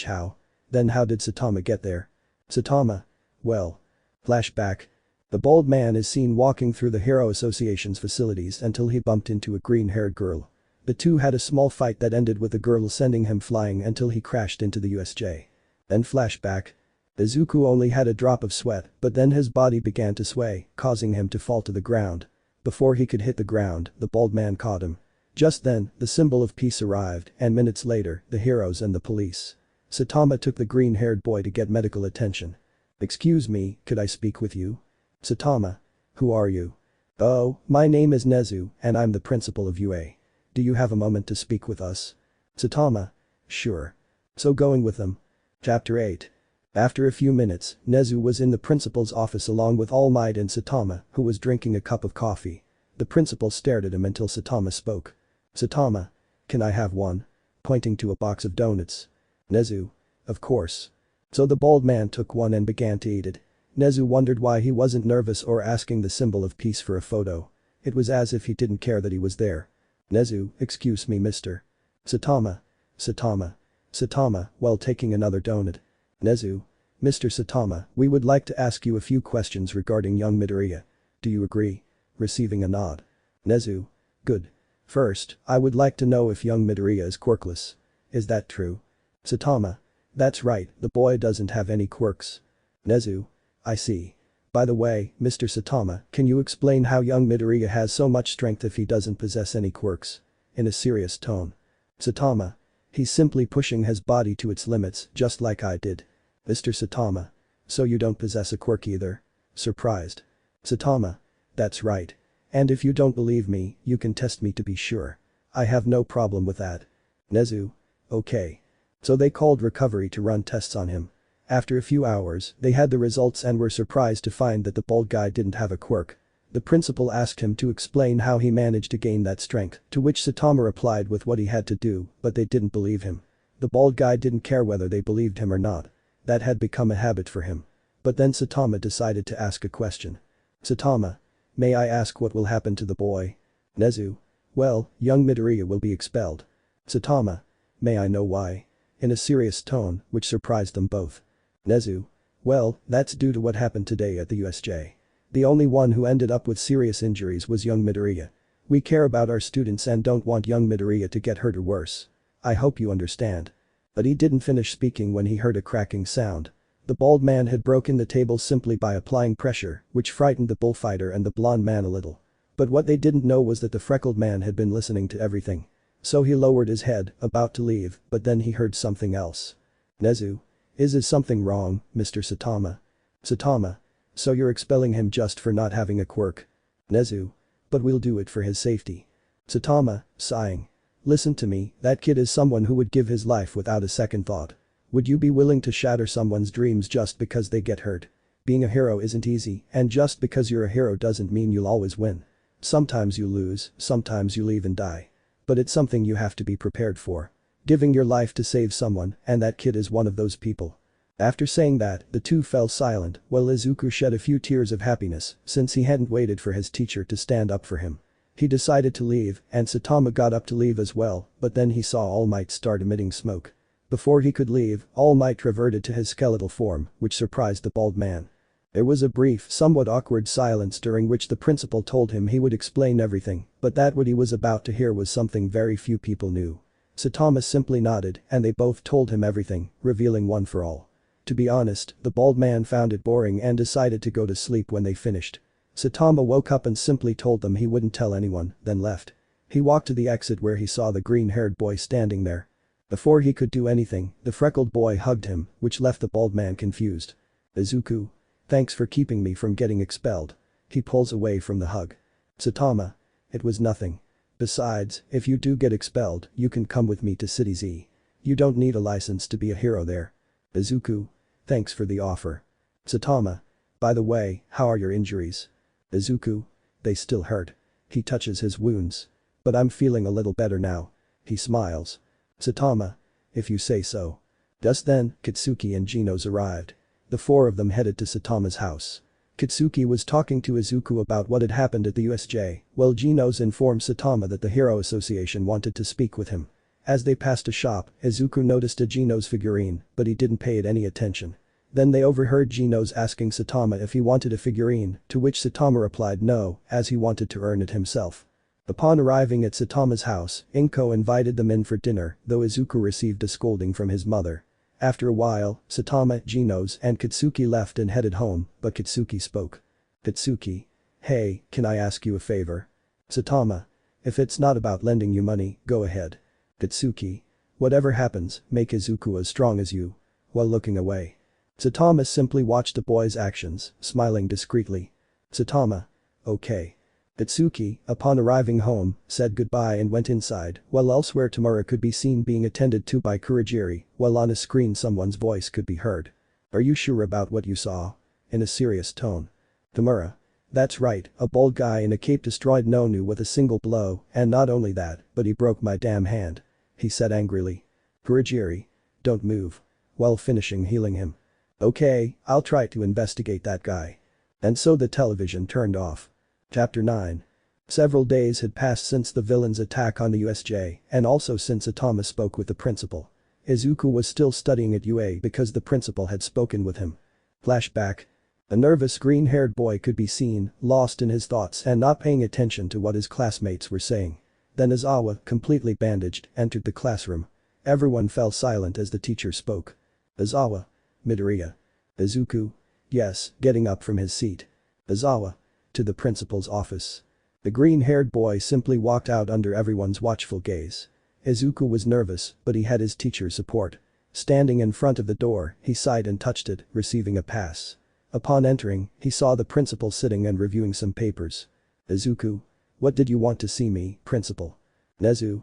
How? Then how did Saitama get there? Saitama. Well. Flashback. The bald man is seen walking through the Hero Association's facilities until he bumped into a green-haired girl. The two had a small fight that ended with the girl sending him flying until he crashed into the USJ. Then flashback. Izuku only had a drop of sweat, but then his body began to sway, causing him to fall to the ground. Before he could hit the ground, the bald man caught him. Just then, the symbol of peace arrived, and minutes later, the heroes and the police. Saitama took the green-haired boy to get medical attention. Excuse me, could I speak with you? Saitama. Who are you? Oh, my name is Nezu, and I'm the principal of UA. Do you have a moment to speak with us? Saitama. Sure. So going with them. Chapter 8. After a few minutes, Nezu was in the principal's office along with Almight and Saitama, who was drinking a cup of coffee. The principal stared at him until Saitama spoke. Saitama. Can I have one? Pointing to a box of donuts. Nezu. Of course. So the bald man took one and began to eat it. Nezu wondered why he wasn't nervous or asking the symbol of peace for a photo. It was as if he didn't care that he was there. Nezu, excuse me mister. Saitama. Saitama, while taking another donut. Nezu. Mr. Saitama, we would like to ask you a few questions regarding young Midoriya. Do you agree? Receiving a nod. Nezu. Good. First, I would like to know if young Midoriya is quirkless. Is that true? Saitama. That's right, the boy doesn't have any quirks. Nezu. I see. By the way, Mr. Saitama, can you explain how young Midoriya has so much strength if he doesn't possess any quirks? In a serious tone. Saitama. He's simply pushing his body to its limits, just like I did. Mr. Saitama. So you don't possess a quirk either? Surprised. Saitama. That's right. And if you don't believe me, you can test me to be sure. I have no problem with that. Nezu. Okay. So they called recovery to run tests on him. After a few hours, they had the results and were surprised to find that the bald guy didn't have a quirk. The principal asked him to explain how he managed to gain that strength, to which Saitama replied with what he had to do, but they didn't believe him. The bald guy didn't care whether they believed him or not. That had become a habit for him. But then Saitama decided to ask a question. Saitama. May I ask what will happen to the boy? Nezu. Well, young Midoriya will be expelled. Saitama. May I know why? In a serious tone, which surprised them both. Nezu. Well, that's due to what happened today at the USJ. The only one who ended up with serious injuries was young Midoriya. We care about our students and don't want young Midoriya to get hurt or worse. I hope you understand. But he didn't finish speaking when he heard a cracking sound. The bald man had broken the table simply by applying pressure, which frightened the bullfighter and the blonde man a little. But what they didn't know was that the freckled man had been listening to everything. So he lowered his head, about to leave, but then he heard something else. Nezu. Is something wrong, Mr. Saitama? Saitama. So you're expelling him just for not having a quirk? Nezu. But we'll do it for his safety. Saitama, sighing. Listen to me, that kid is someone who would give his life without a second thought. Would you be willing to shatter someone's dreams just because they get hurt? Being a hero isn't easy, and just because you're a hero doesn't mean you'll always win. Sometimes you lose, sometimes you leave and die. But it's something you have to be prepared for. Giving your life to save someone, and that kid is one of those people. After saying that, the two fell silent, while Izuku shed a few tears of happiness, since he hadn't waited for his teacher to stand up for him. He decided to leave, and Saitama got up to leave as well, but then he saw All Might start emitting smoke. Before he could leave, All Might reverted to his skeletal form, which surprised the bald man. There was a brief, somewhat awkward silence during which the principal told him he would explain everything, but that what he was about to hear was something very few people knew. Saitama simply nodded, and they both told him everything, revealing one for all. To be honest, the bald man found it boring and decided to go to sleep when they finished. Saitama woke up and simply told them he wouldn't tell anyone, then left. He walked to the exit where he saw the green-haired boy standing there. Before he could do anything, the freckled boy hugged him, which left the bald man confused. Izuku. Thanks for keeping me from getting expelled. He pulls away from the hug. Saitama. It was nothing. Besides, if you do get expelled, you can come with me to City Z. You don't need a license to be a hero there. Izuku. Thanks for the offer. Saitama. By the way, how are your injuries? Izuku. They still hurt. He touches his wounds. But I'm feeling a little better now. He smiles. Saitama. If you say so. Just then, Katsuki and Genos arrived. The four of them headed to Saitama's house. Katsuki was talking to Izuku about what had happened at the USJ, while Genos informed Saitama that the Hero Association wanted to speak with him. As they passed a shop, Izuku noticed a Genos figurine, but he didn't pay it any attention. Then they overheard Genos asking Saitama if he wanted a figurine, to which Saitama replied no, as he wanted to earn it himself. Upon arriving at Saitama's house, Inko invited them in for dinner, though Izuku received a scolding from his mother. After a while, Saitama, Genos, and Katsuki left and headed home, but Katsuki spoke. Katsuki. Hey, can I ask you a favor? Saitama. If it's not about lending you money, go ahead. Katsuki. Whatever happens, make Izuku as strong as you. While looking away. Saitama simply watched the boy's actions, smiling discreetly. Saitama. Okay. Katsuki, upon arriving home, said goodbye and went inside, while elsewhere Tamura could be seen being attended to by Kurogiri, while on a screen someone's voice could be heard. Are you sure about what you saw? In a serious tone. Tamura. That's right, a bald guy in a cape destroyed Nonu with a single blow, and not only that, but he broke my damn hand. He said angrily. Kurogiri. Don't move. While finishing healing him. Okay, I'll try to investigate that guy. And so the television turned off. Chapter 9. Several days had passed since the villain's attack on the USJ, and also since Saitama spoke with the principal. Izuku was still studying at UA because the principal had spoken with him. Flashback. A nervous green-haired boy could be seen, lost in his thoughts and not paying attention to what his classmates were saying. Then Izawa, completely bandaged, entered the classroom. Everyone fell silent as the teacher spoke. Izawa. Midoriya. Izuku. Yes, getting up from his seat. Izawa. To the principal's office. The green-haired boy simply walked out under everyone's watchful gaze. Izuku was nervous, but he had his teacher's support. Standing in front of the door, he sighed and touched it, receiving a pass. Upon entering, he saw the principal sitting and reviewing some papers. Izuku. What did you want to see me, principal? Nezu.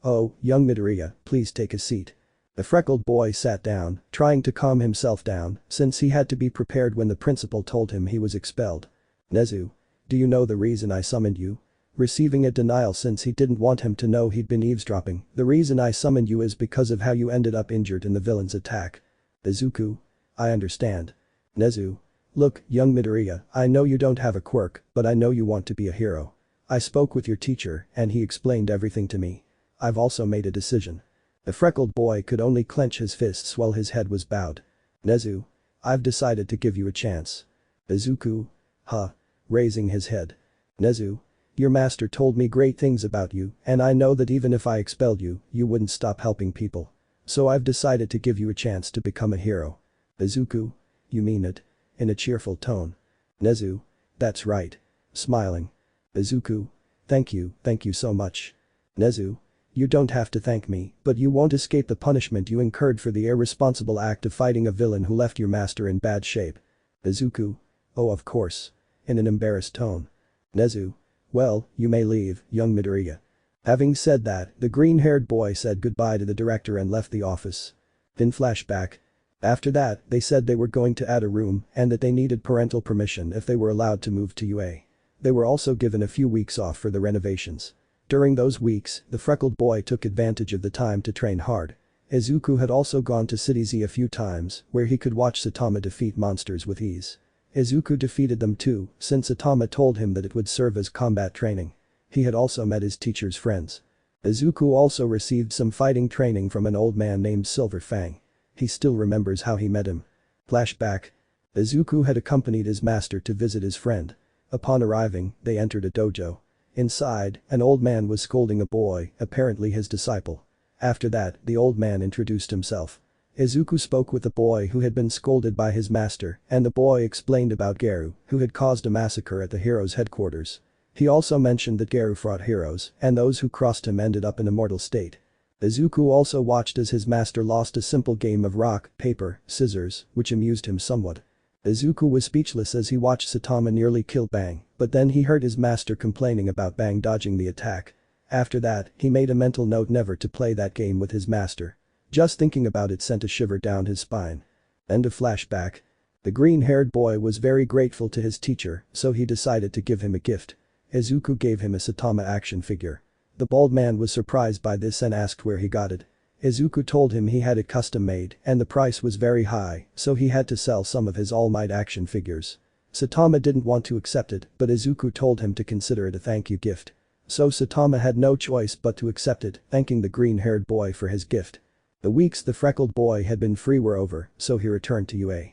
Oh, young Midoriya, please take a seat. The freckled boy sat down, trying to calm himself down, since he had to be prepared when the principal told him he was expelled. Nezu. Do you know the reason I summoned you? Receiving a denial since he didn't want him to know he'd been eavesdropping. The reason I summoned you is because of how you ended up injured in the villain's attack. Izuku. I understand. Nezu. Look, young Midoriya, I know you don't have a quirk, but I know you want to be a hero. I spoke with your teacher, and he explained everything to me. I've also made a decision. The freckled boy could only clench his fists while his head was bowed. Nezu. I've decided to give you a chance. Izuku. Huh. Raising his head. Nezu. Your master told me great things about you, and I know that even if I expelled you, you wouldn't stop helping people. So I've decided to give you a chance to become a hero. Izuku. You mean it? In a cheerful tone. Nezu. That's right. Smiling. Izuku. Thank you so much. Nezu. You don't have to thank me, but you won't escape the punishment you incurred for the irresponsible act of fighting a villain who left your master in bad shape. Izuku. Oh, of course. In an embarrassed tone. Nezu. Well, you may leave, young Midoriya. Having said that, the green-haired boy said goodbye to the director and left the office. Then flashback. After that, they said they were going to add a room and that they needed parental permission if they were allowed to move to UA. They were also given a few weeks off for the renovations. During those weeks, the freckled boy took advantage of the time to train hard. Izuku had also gone to City Z a few times, where he could watch Saitama defeat monsters with ease. Izuku defeated them too, since Saitama told him that it would serve as combat training. He had also met his teacher's friends. Izuku also received some fighting training from an old man named Silver Fang. He still remembers how he met him. Flashback. Izuku had accompanied his master to visit his friend. Upon arriving, they entered a dojo. Inside, an old man was scolding a boy, apparently his disciple. After that, the old man introduced himself. Izuku spoke with the boy who had been scolded by his master, and the boy explained about Geru, who had caused a massacre at the heroes' headquarters. He also mentioned that Geru fought heroes, and those who crossed him ended up in a mortal state. Izuku also watched as his master lost a simple game of rock, paper, scissors, which amused him somewhat. Izuku was speechless as he watched Saitama nearly kill Bang, but then he heard his master complaining about Bang dodging the attack. After that, he made a mental note never to play that game with his master. Just thinking about it sent a shiver down his spine. End of flashback. The green-haired boy was very grateful to his teacher, so he decided to give him a gift. Izuku gave him a Saitama action figure. The bald man was surprised by this and asked where he got it. Izuku told him he had it custom made and the price was very high, so he had to sell some of his Almight action figures. Saitama didn't want to accept it, but Izuku told him to consider it a thank you gift. So Saitama had no choice but to accept it, thanking the green-haired boy for his gift. The weeks the freckled boy had been free were over, so he returned to UA.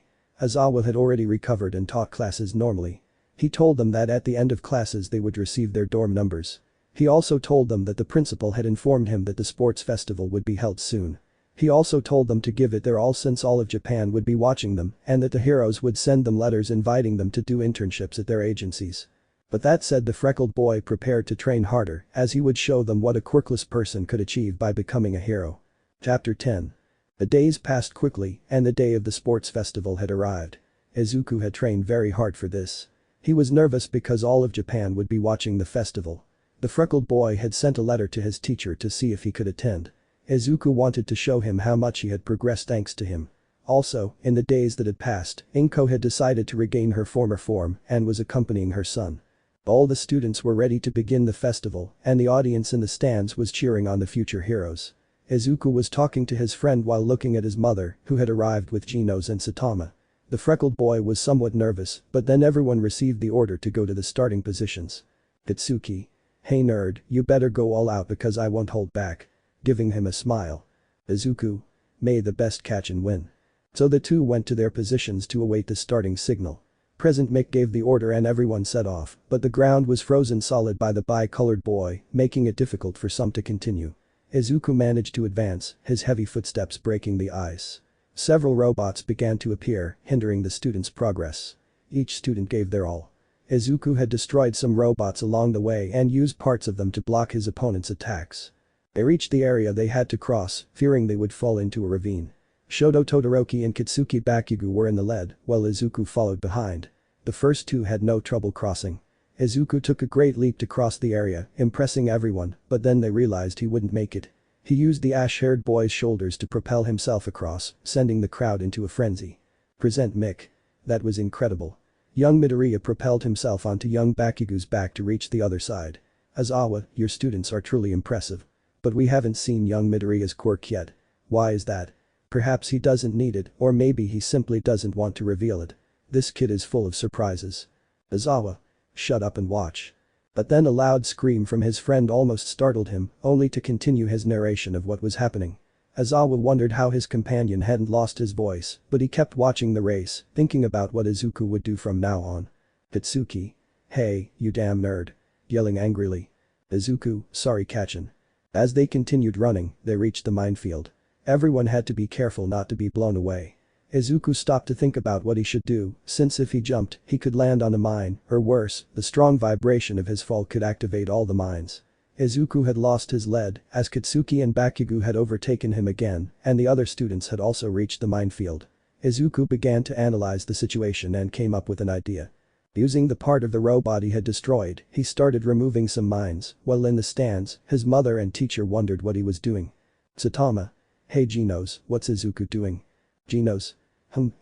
Aizawa had already recovered and taught classes normally. He told them that at the end of classes they would receive their dorm numbers. He also told them that the principal had informed him that the sports festival would be held soon. He also told them to give it their all since all of Japan would be watching them and that the heroes would send them letters inviting them to do internships at their agencies. But that said, the freckled boy prepared to train harder as he would show them what a quirkless person could achieve by becoming a hero. Chapter 10. The days passed quickly and the day of the sports festival had arrived. Izuku had trained very hard for this. He was nervous because all of Japan would be watching the festival. The freckled boy had sent a letter to his teacher to see if he could attend. Izuku wanted to show him how much he had progressed thanks to him. Also, in the days that had passed, Inko had decided to regain her former form and was accompanying her son. All the students were ready to begin the festival and the audience in the stands was cheering on the future heroes. Izuku was talking to his friend while looking at his mother, who had arrived with Genos and Saitama. The freckled boy was somewhat nervous, but then everyone received the order to go to the starting positions. Katsuki. Hey nerd, you better go all out because I won't hold back. Giving him a smile. Izuku. May the best catch and win. So the two went to their positions to await the starting signal. Present Mick gave the order and everyone set off, but the ground was frozen solid by the bi-colored boy, making it difficult for some to continue. Izuku managed to advance, his heavy footsteps breaking the ice. Several robots began to appear, hindering the students' progress. Each student gave their all. Izuku had destroyed some robots along the way and used parts of them to block his opponent's attacks. They reached the area they had to cross, fearing they would fall into a ravine. Shoto Todoroki and Kitsuki Bakugo were in the lead, while Izuku followed behind. The first two had no trouble crossing. Izuku took a great leap to cross the area, impressing everyone, but then they realized he wouldn't make it. He used the ash-haired boy's shoulders to propel himself across, sending the crowd into a frenzy. Present Mick. That was incredible. Young Midoriya propelled himself onto young Bakugo's back to reach the other side. Aizawa, your students are truly impressive. But we haven't seen young Midoriya's quirk yet. Why is that? Perhaps he doesn't need it, or maybe he simply doesn't want to reveal it. This kid is full of surprises. Aizawa. Shut up and watch. But then a loud scream from his friend almost startled him, only to continue his narration of what was happening. Aizawa wondered how his companion hadn't lost his voice, but he kept watching the race, thinking about what Izuku would do from now on. Tatsuki. Hey, you damn nerd. Yelling angrily. Izuku, sorry Kachin. As they continued running, they reached the minefield. Everyone had to be careful not to be blown away. Izuku stopped to think about what he should do, since if he jumped, he could land on a mine, or worse, the strong vibration of his fall could activate all the mines. Izuku had lost his lead, as Kitsuki and Bakugo had overtaken him again, and the other students had also reached the minefield. Izuku began to analyze the situation and came up with an idea. Using the part of the robot he had destroyed, he started removing some mines, while in the stands, his mother and teacher wondered what he was doing. Saitama. Hey Genos, what's Izuku doing? Genos.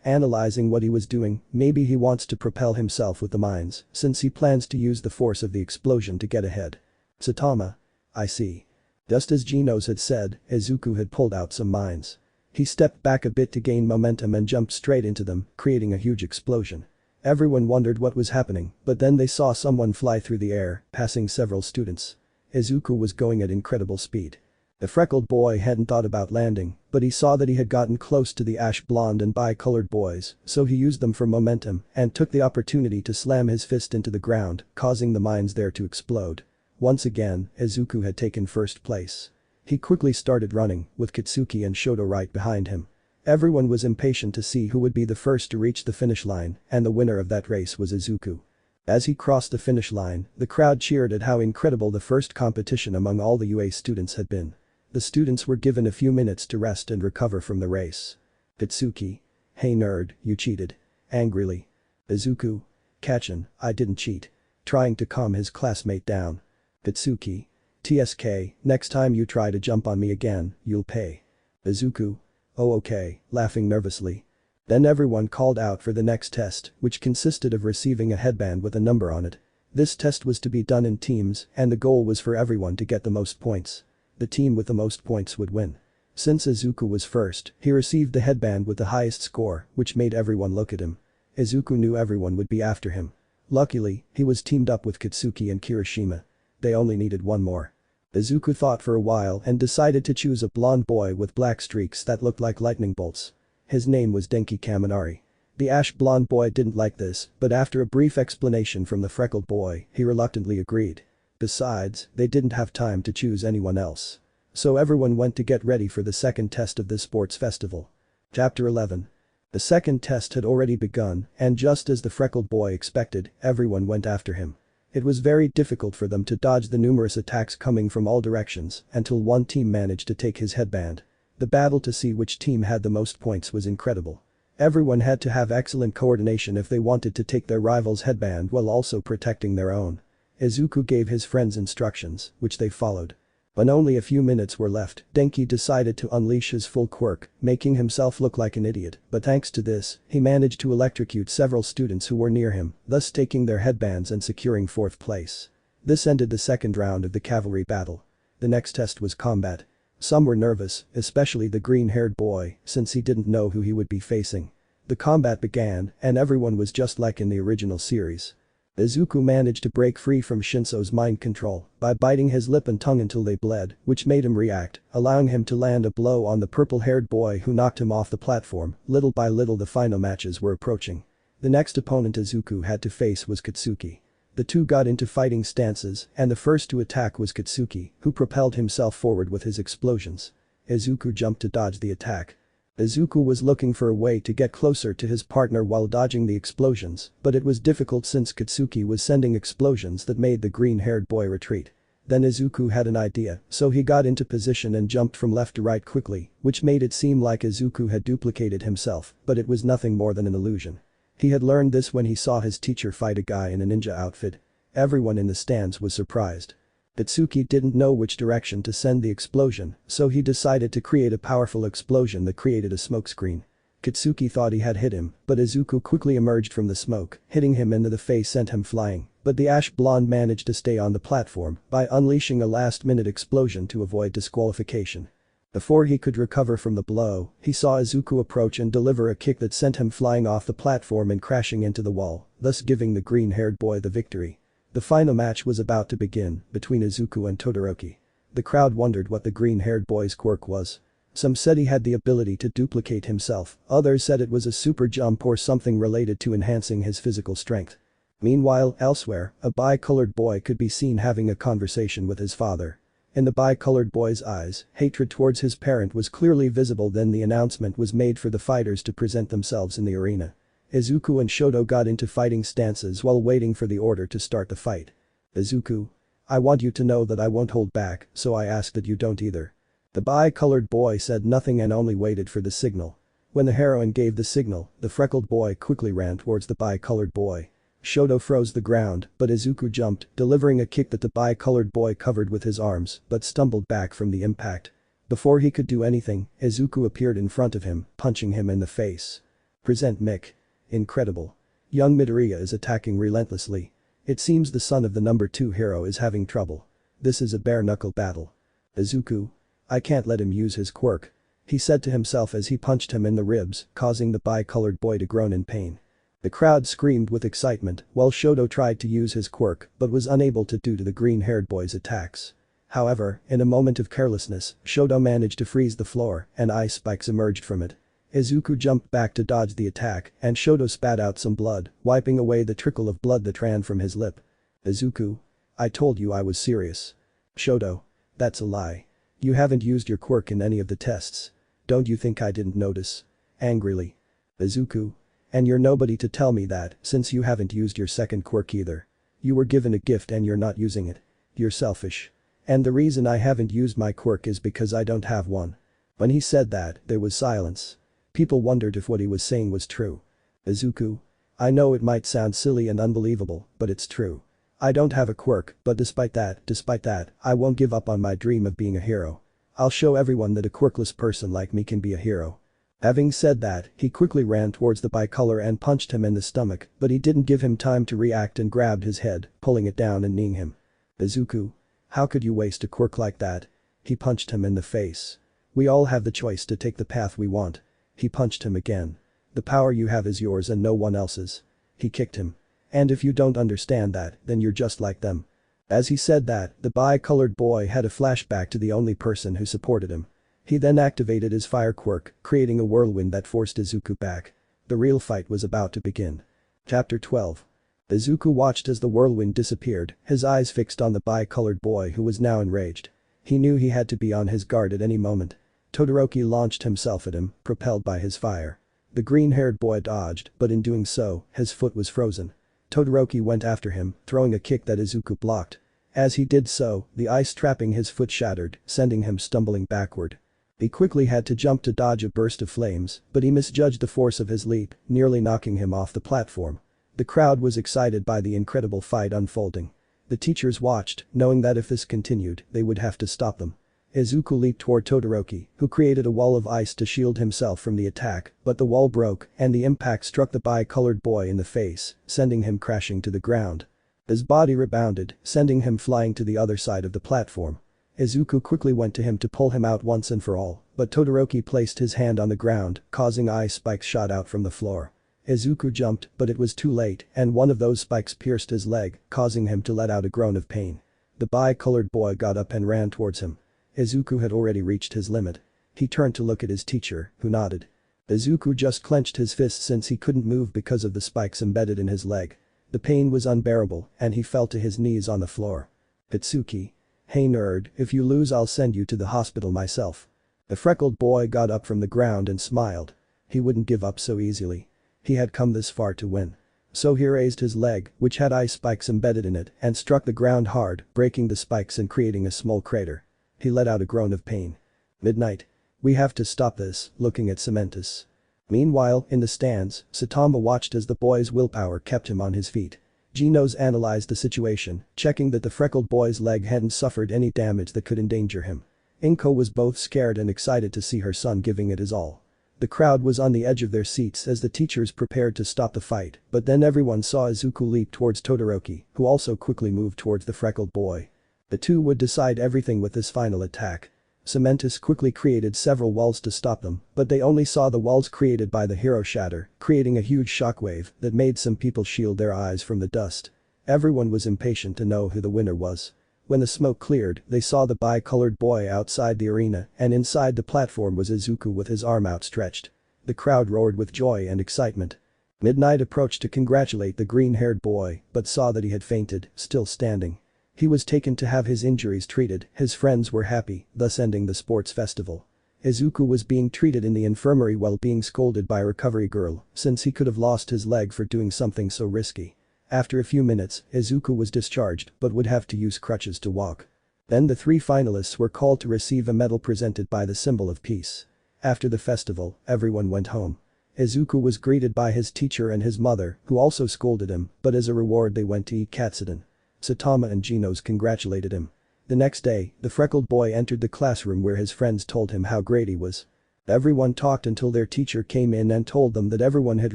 Analyzing what he was doing, maybe he wants to propel himself with the mines, since he plans to use the force of the explosion to get ahead. Saitama. I see. Just as Genos had said, Izuku had pulled out some mines. He stepped back a bit to gain momentum and jumped straight into them, creating a huge explosion. Everyone wondered what was happening, but then they saw someone fly through the air, passing several students. Izuku was going at incredible speed. The freckled boy hadn't thought about landing, but he saw that he had gotten close to the ash blonde and bi-colored boys, so he used them for momentum and took the opportunity to slam his fist into the ground, causing the mines there to explode. Once again, Izuku had taken first place. He quickly started running, with Kitsuki and Shoto right behind him. Everyone was impatient to see who would be the first to reach the finish line, and the winner of that race was Izuku. As he crossed the finish line, the crowd cheered at how incredible the first competition among all the UA students had been. The students were given a few minutes to rest and recover from the race. Tatsuki. Hey nerd, you cheated. Angrily. Izuku. Kachin, I didn't cheat. Trying to calm his classmate down. Tatsuki. TSK, next time you try to jump on me again, you'll pay. Izuku. Oh okay, laughing nervously. Then everyone called out for the next test, which consisted of receiving a headband with a number on it. This test was to be done in teams, and the goal was for everyone to get the most points. The team with the most points would win. Since Izuku was first, he received the headband with the highest score, which made everyone look at him. Izuku knew everyone would be after him. Luckily, he was teamed up with Kitsuki and Kirishima. They only needed one more. Izuku thought for a while and decided to choose a blonde boy with black streaks that looked like lightning bolts. His name was Denki Kaminari. The ash blonde boy didn't like this, but after a brief explanation from the freckled boy, he reluctantly agreed. Besides, they didn't have time to choose anyone else. So everyone went to get ready for the second test of this sports festival. Chapter 11. The second test had already begun, and just as the freckled boy expected, everyone went after him. It was very difficult for them to dodge the numerous attacks coming from all directions until one team managed to take his headband. The battle to see which team had the most points was incredible. Everyone had to have excellent coordination if they wanted to take their rival's headband while also protecting their own. Izuku gave his friends instructions, which they followed. When only a few minutes were left, Denki decided to unleash his full quirk, making himself look like an idiot, but thanks to this, he managed to electrocute several students who were near him, thus taking their headbands and securing fourth place. This ended the second round of the cavalry battle. The next test was combat. Some were nervous, especially the green-haired boy, since he didn't know who he would be facing. The combat began, and everyone was just like in the original series. Izuku managed to break free from Shinso's mind control by biting his lip and tongue until they bled, which made him react, allowing him to land a blow on the purple-haired boy who knocked him off the platform. Little by little the final matches were approaching. The next opponent Izuku had to face was Katsuki. The two got into fighting stances, and the first to attack was Katsuki, who propelled himself forward with his explosions. Izuku jumped to dodge the attack. Izuku was looking for a way to get closer to his partner while dodging the explosions, but it was difficult since Katsuki was sending explosions that made the green-haired boy retreat. Then Izuku had an idea, so he got into position and jumped from left to right quickly, which made it seem like Izuku had duplicated himself, but it was nothing more than an illusion. He had learned this when he saw his teacher fight a guy in a ninja outfit. Everyone in the stands was surprised. Katsuki didn't know which direction to send the explosion, so he decided to create a powerful explosion that created a smokescreen. Katsuki thought he had hit him, but Izuku quickly emerged from the smoke, hitting him into the face sent him flying, but the ash blonde managed to stay on the platform by unleashing a last-minute explosion to avoid disqualification. Before he could recover from the blow, he saw Izuku approach and deliver a kick that sent him flying off the platform and crashing into the wall, thus giving the green-haired boy the victory. The final match was about to begin between Izuku and Todoroki. The crowd wondered what the green-haired boy's quirk was. Some said he had the ability to duplicate himself, others said it was a super jump or something related to enhancing his physical strength. Meanwhile, elsewhere, a bi-colored boy could be seen having a conversation with his father. In the bi-colored boy's eyes, hatred towards his parent was clearly visible. Then the announcement was made for the fighters to present themselves in the arena. Izuku and Shoto got into fighting stances while waiting for the order to start the fight. Izuku. I want you to know that I won't hold back, so I ask that you don't either. The bi-colored boy said nothing and only waited for the signal. When the heroine gave the signal, the freckled boy quickly ran towards the bi-colored boy. Shoto froze the ground, but Izuku jumped, delivering a kick that the bi-colored boy covered with his arms, but stumbled back from the impact. Before he could do anything, Izuku appeared in front of him, punching him in the face. Present Mick. Incredible. Young Midoriya is attacking relentlessly. It seems the son of the number 2 hero is having trouble. This is a bare-knuckle battle. Izuku. I can't let him use his quirk. He said to himself as he punched him in the ribs, causing the bi-colored boy to groan in pain. The crowd screamed with excitement while Shoto tried to use his quirk but was unable to due to the green-haired boy's attacks. However, in a moment of carelessness, Shoto managed to freeze the floor and ice spikes emerged from it. Izuku jumped back to dodge the attack and Shoto spat out some blood, wiping away the trickle of blood that ran from his lip. Izuku. I told you I was serious. Shoto. That's a lie. You haven't used your quirk in any of the tests. Don't you think I didn't notice? Angrily. Izuku. And you're nobody to tell me that since you haven't used your second quirk either. You were given a gift and you're not using it. You're selfish. And the reason I haven't used my quirk is because I don't have one. When he said that, there was silence. People wondered if what he was saying was true. Izuku. I know it might sound silly and unbelievable, but it's true. I don't have a quirk, but despite that, I won't give up on my dream of being a hero. I'll show everyone that a quirkless person like me can be a hero. Having said that, he quickly ran towards the bicolor and punched him in the stomach, but he didn't give him time to react and grabbed his head, pulling it down and kneeing him. Izuku. How could you waste a quirk like that? He punched him in the face. We all have the choice to take the path we want. He punched him again. The power you have is yours and no one else's. He kicked him. And if you don't understand that, then you're just like them. As he said that, the bi-colored boy had a flashback to the only person who supported him. He then activated his fire quirk, creating a whirlwind that forced Izuku back. The real fight was about to begin. Chapter 12. Izuku watched as the whirlwind disappeared, his eyes fixed on the bi-colored boy who was now enraged. He knew he had to be on his guard at any moment. Todoroki launched himself at him, propelled by his fire. The green-haired boy dodged, but in doing so, his foot was frozen. Todoroki went after him, throwing a kick that Izuku blocked. As he did so, the ice trapping his foot shattered, sending him stumbling backward. He quickly had to jump to dodge a burst of flames, but he misjudged the force of his leap, nearly knocking him off the platform. The crowd was excited by the incredible fight unfolding. The teachers watched, knowing that if this continued, they would have to stop them. Izuku leaped toward Todoroki, who created a wall of ice to shield himself from the attack, but the wall broke and the impact struck the bi-colored boy in the face, sending him crashing to the ground. His body rebounded, sending him flying to the other side of the platform. Izuku quickly went to him to pull him out once and for all, but Todoroki placed his hand on the ground, causing ice spikes shot out from the floor. Izuku jumped, but it was too late, and one of those spikes pierced his leg, causing him to let out a groan of pain. The bi-colored boy got up and ran towards him. Izuku had already reached his limit. He turned to look at his teacher, who nodded. Izuku just clenched his fist since he couldn't move because of the spikes embedded in his leg. The pain was unbearable, and he fell to his knees on the floor. Itsuki. Hey nerd, if you lose I'll send you to the hospital myself. The freckled boy got up from the ground and smiled. He wouldn't give up so easily. He had come this far to win. So he raised his leg, which had ice spikes embedded in it, and struck the ground hard, breaking the spikes and creating a small crater. He let out a groan of pain. Midnight. We have to stop this, looking at Cementus. Meanwhile, in the stands, Saitama watched as the boy's willpower kept him on his feet. Genos analyzed the situation, checking that the freckled boy's leg hadn't suffered any damage that could endanger him. Inko was both scared and excited to see her son giving it his all. The crowd was on the edge of their seats as the teachers prepared to stop the fight, but then everyone saw Izuku leap towards Todoroki, who also quickly moved towards the freckled boy. The two would decide everything with this final attack. Cementus quickly created several walls to stop them, but they only saw the walls created by the hero shatter, creating a huge shockwave that made some people shield their eyes from the dust. Everyone was impatient to know who the winner was. When the smoke cleared, they saw the bi-colored boy outside the arena, and inside the platform was Izuku with his arm outstretched. The crowd roared with joy and excitement. Midnight approached to congratulate the green-haired boy, but saw that he had fainted, still standing. He was taken to have his injuries treated, his friends were happy, thus ending the sports festival. Izuku was being treated in the infirmary while being scolded by a recovery girl, since he could have lost his leg for doing something so risky. After a few minutes, Izuku was discharged but would have to use crutches to walk. Then the three finalists were called to receive a medal presented by the symbol of peace. After the festival, everyone went home. Izuku was greeted by his teacher and his mother, who also scolded him, but as a reward they went to eat katsudon. Saitama and Genos congratulated him. The next day, the freckled boy entered the classroom where his friends told him how great he was. Everyone talked until their teacher came in and told them that everyone had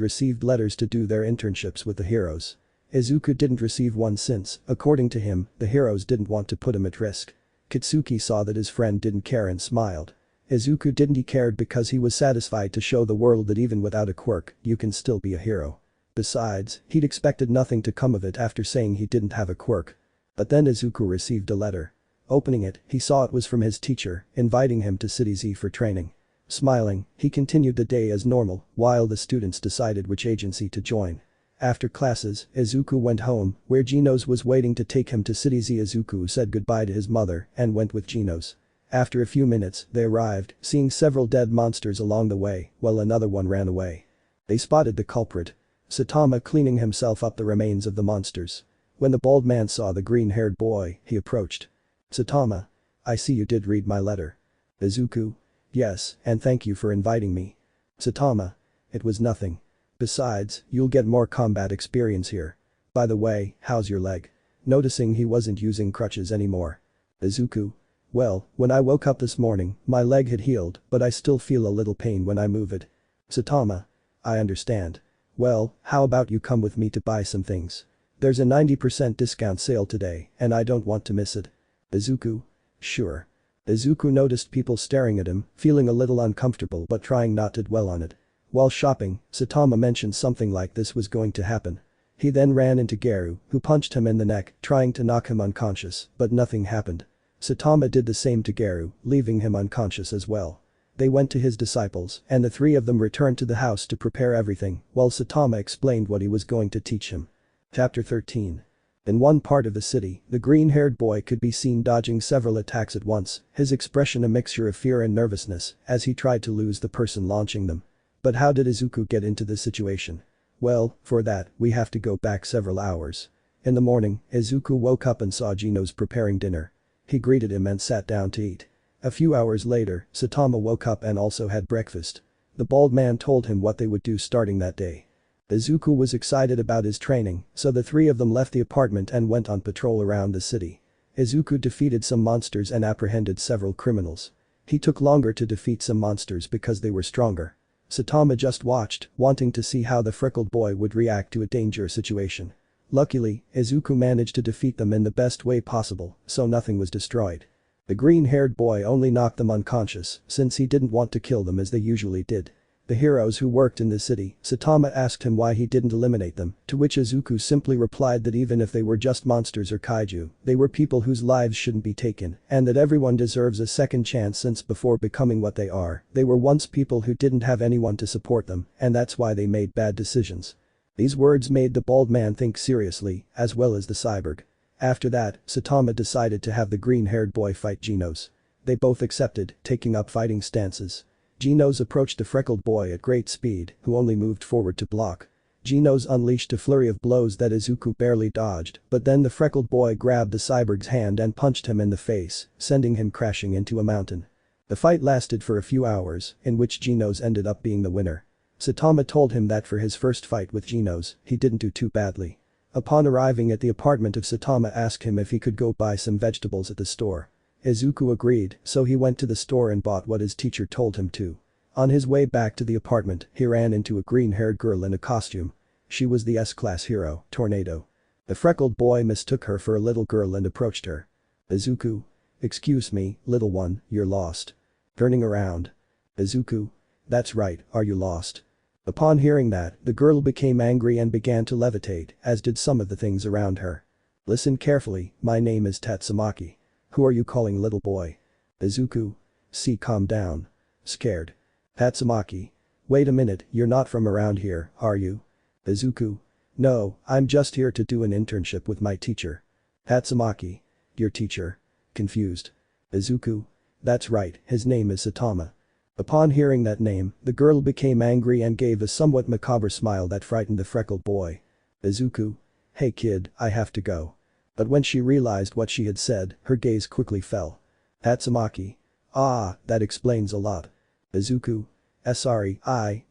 received letters to do their internships with the heroes. Izuku didn't receive one since, according to him, the heroes didn't want to put him at risk. Kitsuki saw that his friend didn't care and smiled. Izuku didn't. He cared because he was satisfied to show the world that even without a quirk, you can still be a hero. Besides, he'd expected nothing to come of it after saying he didn't have a quirk. But then Izuku received a letter. Opening it, he saw it was from his teacher, inviting him to City Z for training. Smiling, he continued the day as normal, while the students decided which agency to join. After classes, Izuku went home, where Genos was waiting to take him to City Z. Izuku said goodbye to his mother and went with Genos. After a few minutes, they arrived, seeing several dead monsters along the way, while another one ran away. They spotted the culprit. Saitama cleaning himself up the remains of the monsters. When the bald man saw the green-haired boy, he approached. Saitama. I see you did read my letter. Izuku. Yes, and thank you for inviting me. Saitama. It was nothing. Besides, you'll get more combat experience here. By the way, how's your leg? Noticing he wasn't using crutches anymore. Izuku. Well, when I woke up this morning, my leg had healed, but I still feel a little pain when I move it. Saitama. I understand. Well, how about you come with me to buy some things? There's a 90% discount sale today, and I don't want to miss it. Izuku. Sure. Izuku noticed people staring at him, feeling a little uncomfortable but trying not to dwell on it. While shopping, Saitama mentioned something like this was going to happen. He then ran into Garu, who punched him in the neck, trying to knock him unconscious, but nothing happened. Saitama did the same to Garu, leaving him unconscious as well. They went to his disciples, and the three of them returned to the house to prepare everything, while Saitama explained what he was going to teach him. Chapter 13. In one part of the city, the green-haired boy could be seen dodging several attacks at once, his expression a mixture of fear and nervousness, as he tried to lose the person launching them. But how did Izuku get into this situation? Well, for that, we have to go back several hours. In the morning, Izuku woke up and saw Genos preparing dinner. He greeted him and sat down to eat. A few hours later, Saitama woke up and also had breakfast. The bald man told him what they would do starting that day. Izuku was excited about his training, so the three of them left the apartment and went on patrol around the city. Izuku defeated some monsters and apprehended several criminals. He took longer to defeat some monsters because they were stronger. Saitama just watched, wanting to see how the freckled boy would react to a dangerous situation. Luckily, Izuku managed to defeat them in the best way possible, so nothing was destroyed. The green-haired boy only knocked them unconscious, since he didn't want to kill them as they usually did. The heroes who worked in the city, Saitama asked him why he didn't eliminate them, to which Izuku simply replied that even if they were just monsters or kaiju, they were people whose lives shouldn't be taken, and that everyone deserves a second chance since before becoming what they are, they were once people who didn't have anyone to support them, and that's why they made bad decisions. These words made the bald man think seriously, as well as the cyborg. After that, Saitama decided to have the green-haired boy fight Genos. They both accepted, taking up fighting stances. Genos approached the freckled boy at great speed, who only moved forward to block. Genos unleashed a flurry of blows that Izuku barely dodged, but then the freckled boy grabbed the cyborg's hand and punched him in the face, sending him crashing into a mountain. The fight lasted for a few hours, in which Genos ended up being the winner. Saitama told him that for his first fight with Genos, he didn't do too badly. Upon arriving at the apartment of Saitama asked him if he could go buy some vegetables at the store. Izuku agreed, so he went to the store and bought what his teacher told him to. On his way back to the apartment, he ran into a green-haired girl in a costume. She was the S-class hero, Tornado. The freckled boy mistook her for a little girl and approached her. Izuku. Excuse me, little one, you're lost. Turning around. Izuku. That's right, are you lost? Upon hearing that, the girl became angry and began to levitate, as did some of the things around her. Listen carefully, my name is Tatsumaki. Who are you calling little boy? Izuku. See, calm down. Scared. Tatsumaki. Wait a minute, you're not from around here, are you? Izuku. No, I'm just here to do an internship with my teacher. Tatsumaki. Your teacher? Confused. Izuku. That's right, his name is Saitama. Upon hearing that name, the girl became angry and gave a somewhat macabre smile that frightened the freckled boy. Izuku. Hey kid, I have to go. But when she realized what she had said, her gaze quickly fell. Tatsumaki. Ah, that explains a lot. Izuku. Sorry,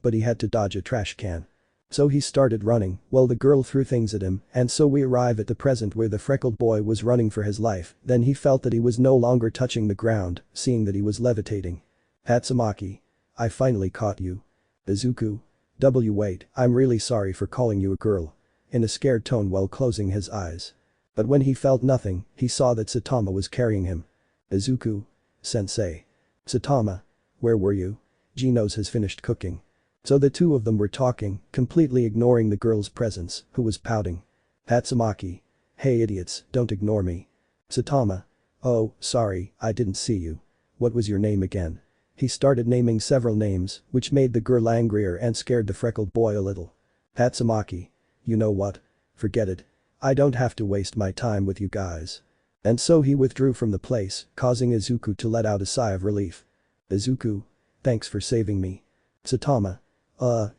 but he had to dodge a trash can. So he started running, while the girl threw things at him, and so we arrive at the present where the freckled boy was running for his life, then he felt that he was no longer touching the ground, seeing that he was levitating. Tatsumaki. I finally caught you. Izuku. Wait, I'm really sorry for calling you a girl. In a scared tone while closing his eyes. But when he felt nothing, he saw that Saitama was carrying him. Izuku. Sensei. Saitama. Where were you? Genos has finished cooking. So the two of them were talking, completely ignoring the girl's presence, who was pouting. Tatsumaki. Hey idiots, don't ignore me. Saitama. Oh, sorry, I didn't see you. What was your name again? He started naming several names, which made the girl angrier and scared the freckled boy a little. Tatsumaki. You know what? Forget it. I don't have to waste my time with you guys. And so he withdrew from the place, causing Izuku to let out a sigh of relief. Izuku. Thanks for saving me. Saitama.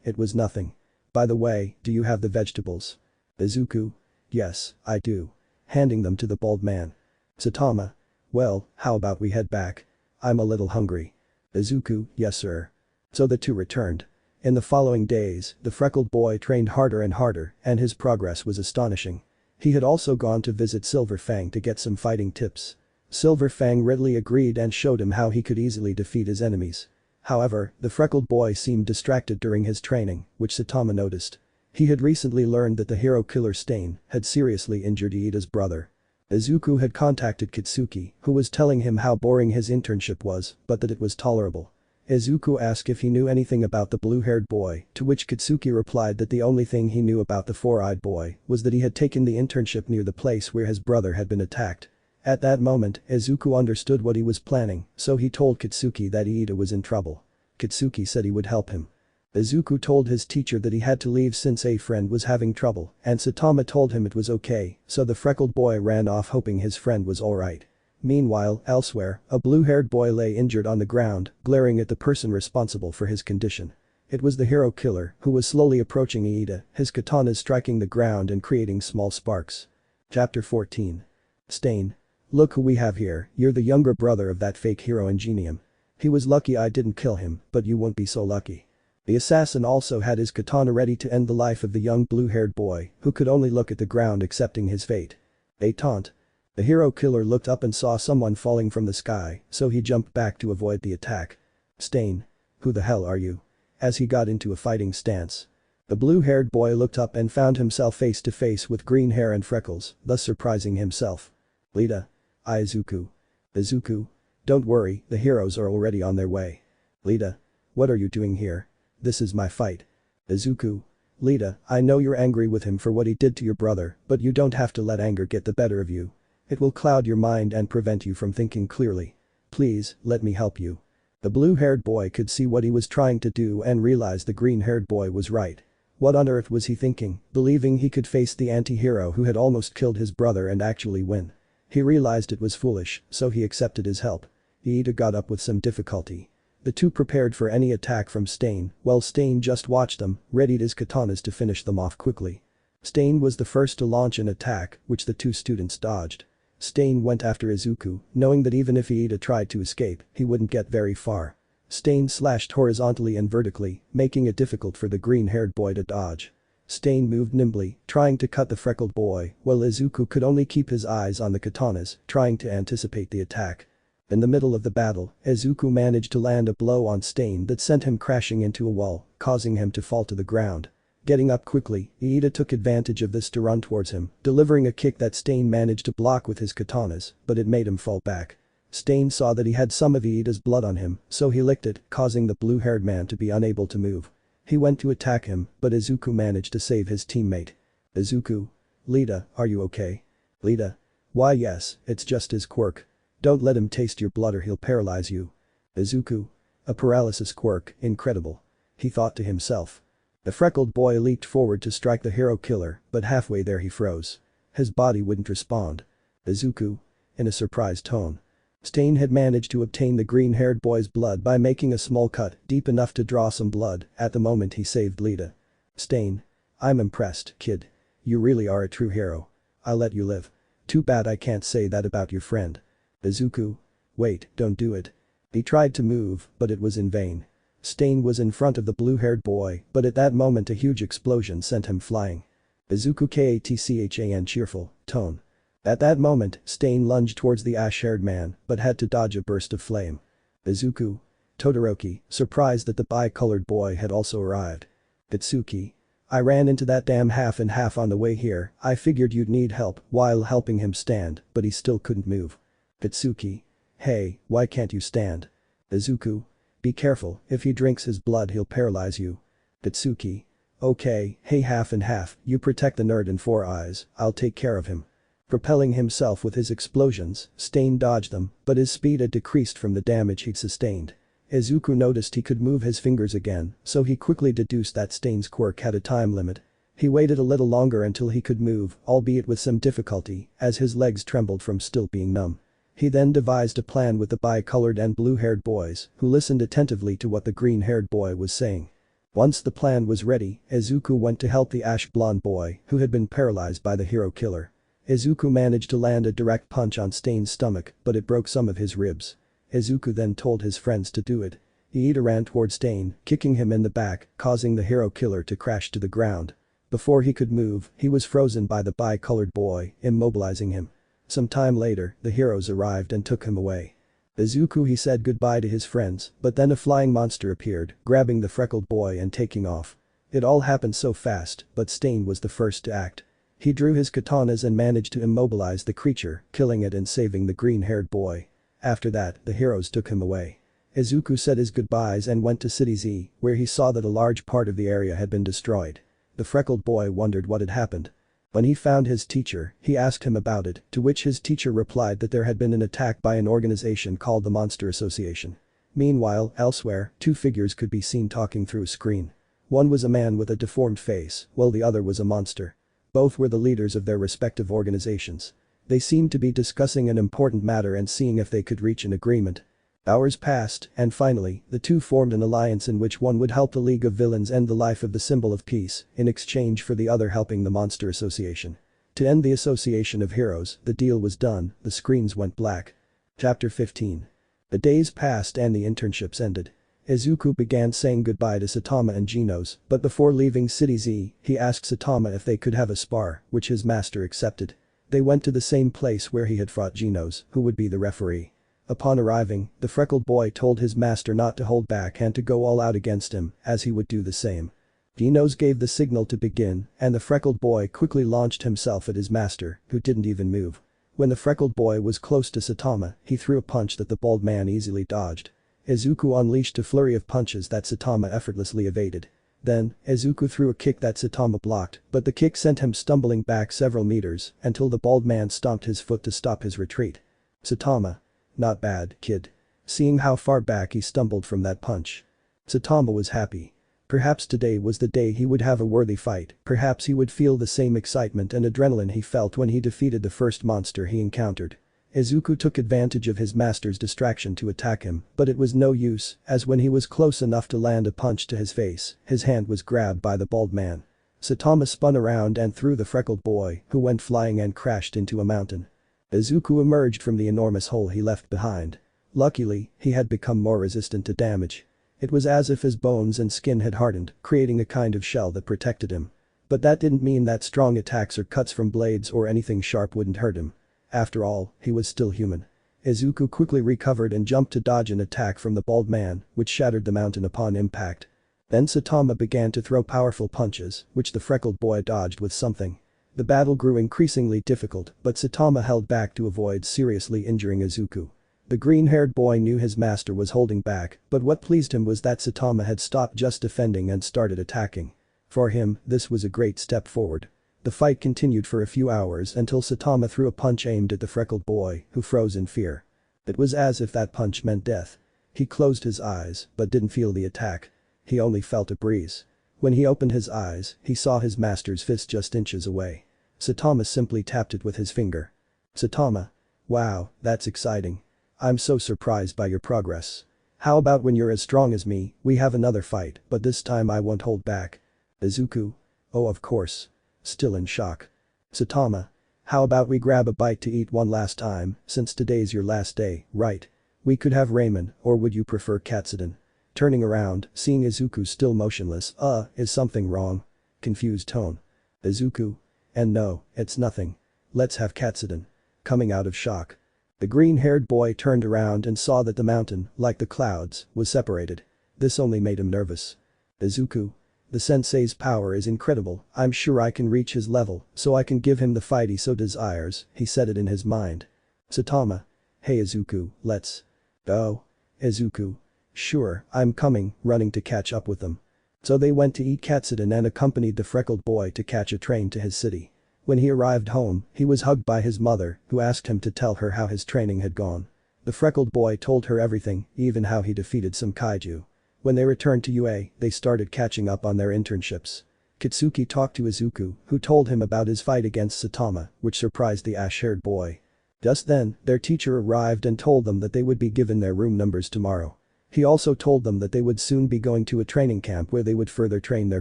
It was nothing. By the way, do you have the vegetables? Izuku. Yes, I do. Handing them to the bald man. Saitama. Well, how about we head back? I'm a little hungry. Izuku. Yes sir. So the two returned. In the following days, the freckled boy trained harder and harder, and his progress was astonishing. He had also gone to visit Silver Fang to get some fighting tips. Silver Fang readily agreed and showed him how he could easily defeat his enemies. However, the freckled boy seemed distracted during his training, which Saitama noticed. He had recently learned that the hero killer Stain had seriously injured Iida's brother. Izuku had contacted Kitsuki, who was telling him how boring his internship was, but that it was tolerable. Izuku asked if he knew anything about the blue-haired boy, to which Kitsuki replied that the only thing he knew about the four-eyed boy was that he had taken the internship near the place where his brother had been attacked. At that moment, Izuku understood what he was planning, so he told Kitsuki that Iida was in trouble. Kitsuki said he would help him. Izuku told his teacher that he had to leave since a friend was having trouble, and Saitama told him it was okay, so the freckled boy ran off hoping his friend was alright. Meanwhile, elsewhere, a blue-haired boy lay injured on the ground, glaring at the person responsible for his condition. It was the hero killer, who was slowly approaching Iida, his katanas striking the ground and creating small sparks. Chapter 14. Stain. Look who we have here, you're the younger brother of that fake hero Ingenium. He was lucky I didn't kill him, but you won't be so lucky. The assassin also had his katana ready to end the life of the young blue-haired boy, who could only look at the ground accepting his fate. A taunt. The hero killer looked up and saw someone falling from the sky, so he jumped back to avoid the attack. Stain. Who the hell are you? As he got into a fighting stance. The blue-haired boy looked up and found himself face to face with green hair and freckles, thus surprising himself. Lita. Izuku. Izuku. Don't worry, the heroes are already on their way. Lita. What are you doing here? This is my fight. Izuku. Lita, I know you're angry with him for what he did to your brother, but you don't have to let anger get the better of you. It will cloud your mind and prevent you from thinking clearly. Please, let me help you. The blue-haired boy could see what he was trying to do and realized the green-haired boy was right. What on earth was he thinking, believing he could face the anti-hero who had almost killed his brother and actually win? He realized it was foolish, so he accepted his help. Iida got up with some difficulty. The two prepared for any attack from Stain, while Stain just watched them, readied his katanas to finish them off quickly. Stain was the first to launch an attack, which the two students dodged. Stain went after Izuku, knowing that even if Iida tried to escape, he wouldn't get very far. Stain slashed horizontally and vertically, making it difficult for the green-haired boy to dodge. Stain moved nimbly, trying to cut the freckled boy, while Izuku could only keep his eyes on the katanas, trying to anticipate the attack. In the middle of the battle, Izuku managed to land a blow on Stain that sent him crashing into a wall, causing him to fall to the ground. Getting up quickly, Iida took advantage of this to run towards him, delivering a kick that Stain managed to block with his katanas, but it made him fall back. Stain saw that he had some of Iida's blood on him, so he licked it, causing the blue-haired man to be unable to move. He went to attack him, but Izuku managed to save his teammate. Izuku. Lita, are you okay? Lita. Why yes, it's just his quirk. Don't let him taste your blood or he'll paralyze you. Izuku. A paralysis quirk, incredible. He thought to himself. The freckled boy leaped forward to strike the hero killer, but halfway there he froze. His body wouldn't respond. Izuku. In a surprised tone. Stain had managed to obtain the green-haired boy's blood by making a small cut deep enough to draw some blood at the moment he saved Lita. Stain. I'm impressed, kid. You really are a true hero. I'll let you live. Too bad I can't say that about your friend. Izuku. Wait, don't do it. He tried to move, but it was in vain. Stain was in front of the blue-haired boy, but at that moment a huge explosion sent him flying. Izuku Katchan cheerful tone. At that moment, Stain lunged towards the ash-haired man, but had to dodge a burst of flame. Izuku. Todoroki, surprised that the bi-colored boy had also arrived. Itsuki. I ran into that damn half and half on the way here, I figured you'd need help while helping him stand, but he still couldn't move. Itsuki. Hey, why can't you stand? Izuku. Be careful, if he drinks his blood he'll paralyze you. Itsuki. Okay, hey half and half, you protect the nerd in 4 eyes, I'll take care of him. Propelling himself with his explosions, Stain dodged them, but his speed had decreased from the damage he'd sustained. Izuku noticed he could move his fingers again, so he quickly deduced that Stain's quirk had a time limit. He waited a little longer until he could move, albeit with some difficulty, as his legs trembled from still being numb. He then devised a plan with the bi-colored and blue-haired boys, who listened attentively to what the green-haired boy was saying. Once the plan was ready, Izuku went to help the ash-blonde boy, who had been paralyzed by the hero killer. Izuku managed to land a direct punch on Stain's stomach, but it broke some of his ribs. Izuku then told his friends to do it. Iida ran toward Stain, kicking him in the back, causing the hero killer to crash to the ground. Before he could move, he was frozen by the bi-colored boy, immobilizing him. Some time later, the heroes arrived and took him away. Izuku he said goodbye to his friends, but then a flying monster appeared, grabbing the freckled boy and taking off. It all happened so fast, but Stain was the first to act. He drew his katanas and managed to immobilize the creature, killing it and saving the green-haired boy. After that, the heroes took him away. Izuku said his goodbyes and went to City Z, where he saw that a large part of the area had been destroyed. The freckled boy wondered what had happened. When he found his teacher, he asked him about it, to which his teacher replied that there had been an attack by an organization called the Monster Association. Meanwhile, elsewhere, 2 figures could be seen talking through a screen. One was a man with a deformed face, while the other was a monster. Both were the leaders of their respective organizations. They seemed to be discussing an important matter and seeing if they could reach an agreement. Hours passed, and finally, the two formed an alliance in which one would help the League of Villains end the life of the Symbol of Peace, in exchange for the other helping the Monster Association. To end the Association of Heroes, the deal was done, the screens went black. Chapter 15. The days passed and the internships ended. Izuku began saying goodbye to Saitama and Genos, but before leaving City Z, he asked Saitama if they could have a spar, which his master accepted. They went to the same place where he had fought Genos, who would be the referee. Upon arriving, the freckled boy told his master not to hold back and to go all out against him, as he would do the same. Genos gave the signal to begin, and the freckled boy quickly launched himself at his master, who didn't even move. When the freckled boy was close to Saitama, he threw a punch that the bald man easily dodged. Izuku unleashed a flurry of punches that Saitama effortlessly evaded. Then, Izuku threw a kick that Saitama blocked, but the kick sent him stumbling back several meters until the bald man stomped his foot to stop his retreat. Saitama. Not bad, kid. Seeing how far back he stumbled from that punch. Saitama was happy. Perhaps today was the day he would have a worthy fight, perhaps he would feel the same excitement and adrenaline he felt when he defeated the first monster he encountered. Izuku took advantage of his master's distraction to attack him, but it was no use, as when he was close enough to land a punch to his face, his hand was grabbed by the bald man. Saitama spun around and threw the freckled boy, who went flying and crashed into a mountain. Izuku emerged from the enormous hole he left behind. Luckily, he had become more resistant to damage. It was as if his bones and skin had hardened, creating a kind of shell that protected him. But that didn't mean that strong attacks or cuts from blades or anything sharp wouldn't hurt him. After all, he was still human. Izuku quickly recovered and jumped to dodge an attack from the bald man, which shattered the mountain upon impact. Then Saitama began to throw powerful punches, which the freckled boy dodged with something. The battle grew increasingly difficult, but Saitama held back to avoid seriously injuring Izuku. The green-haired boy knew his master was holding back, but what pleased him was that Saitama had stopped just defending and started attacking. For him, this was a great step forward. The fight continued for a few hours until Saitama threw a punch aimed at the freckled boy, who froze in fear. It was as if that punch meant death. He closed his eyes, but didn't feel the attack. He only felt a breeze. When he opened his eyes, he saw his master's fist just inches away. Saitama simply tapped it with his finger. Saitama. Wow, that's exciting. I'm so surprised by your progress. How about when you're as strong as me, we have another fight, but this time I won't hold back. Izuku. Oh, of course. Still in shock. Saitama. How about we grab a bite to eat one last time, since today's your last day, right? We could have ramen, or would you prefer katsudon? Turning around, seeing Izuku still motionless, is something wrong? Confused tone. Izuku. And no, it's nothing. Let's have katsudon. Coming out of shock. The green-haired boy turned around and saw that the mountain, like the clouds, was separated. This only made him nervous. Izuku. The sensei's power is incredible, I'm sure I can reach his level, so I can give him the fight he so desires, he said it in his mind. Saitama. Hey Izuku, let's go. Izuku. Sure, I'm coming, running to catch up with them. So they went to eat katsudon and accompanied the freckled boy to catch a train to his city. When he arrived home, he was hugged by his mother, who asked him to tell her how his training had gone. The freckled boy told her everything, even how he defeated some kaiju. When they returned to UA, they started catching up on their internships. Kitsuki talked to Izuku, who told him about his fight against Saitama, which surprised the ash-haired boy. Just then, their teacher arrived and told them that they would be given their room numbers tomorrow. He also told them that they would soon be going to a training camp where they would further train their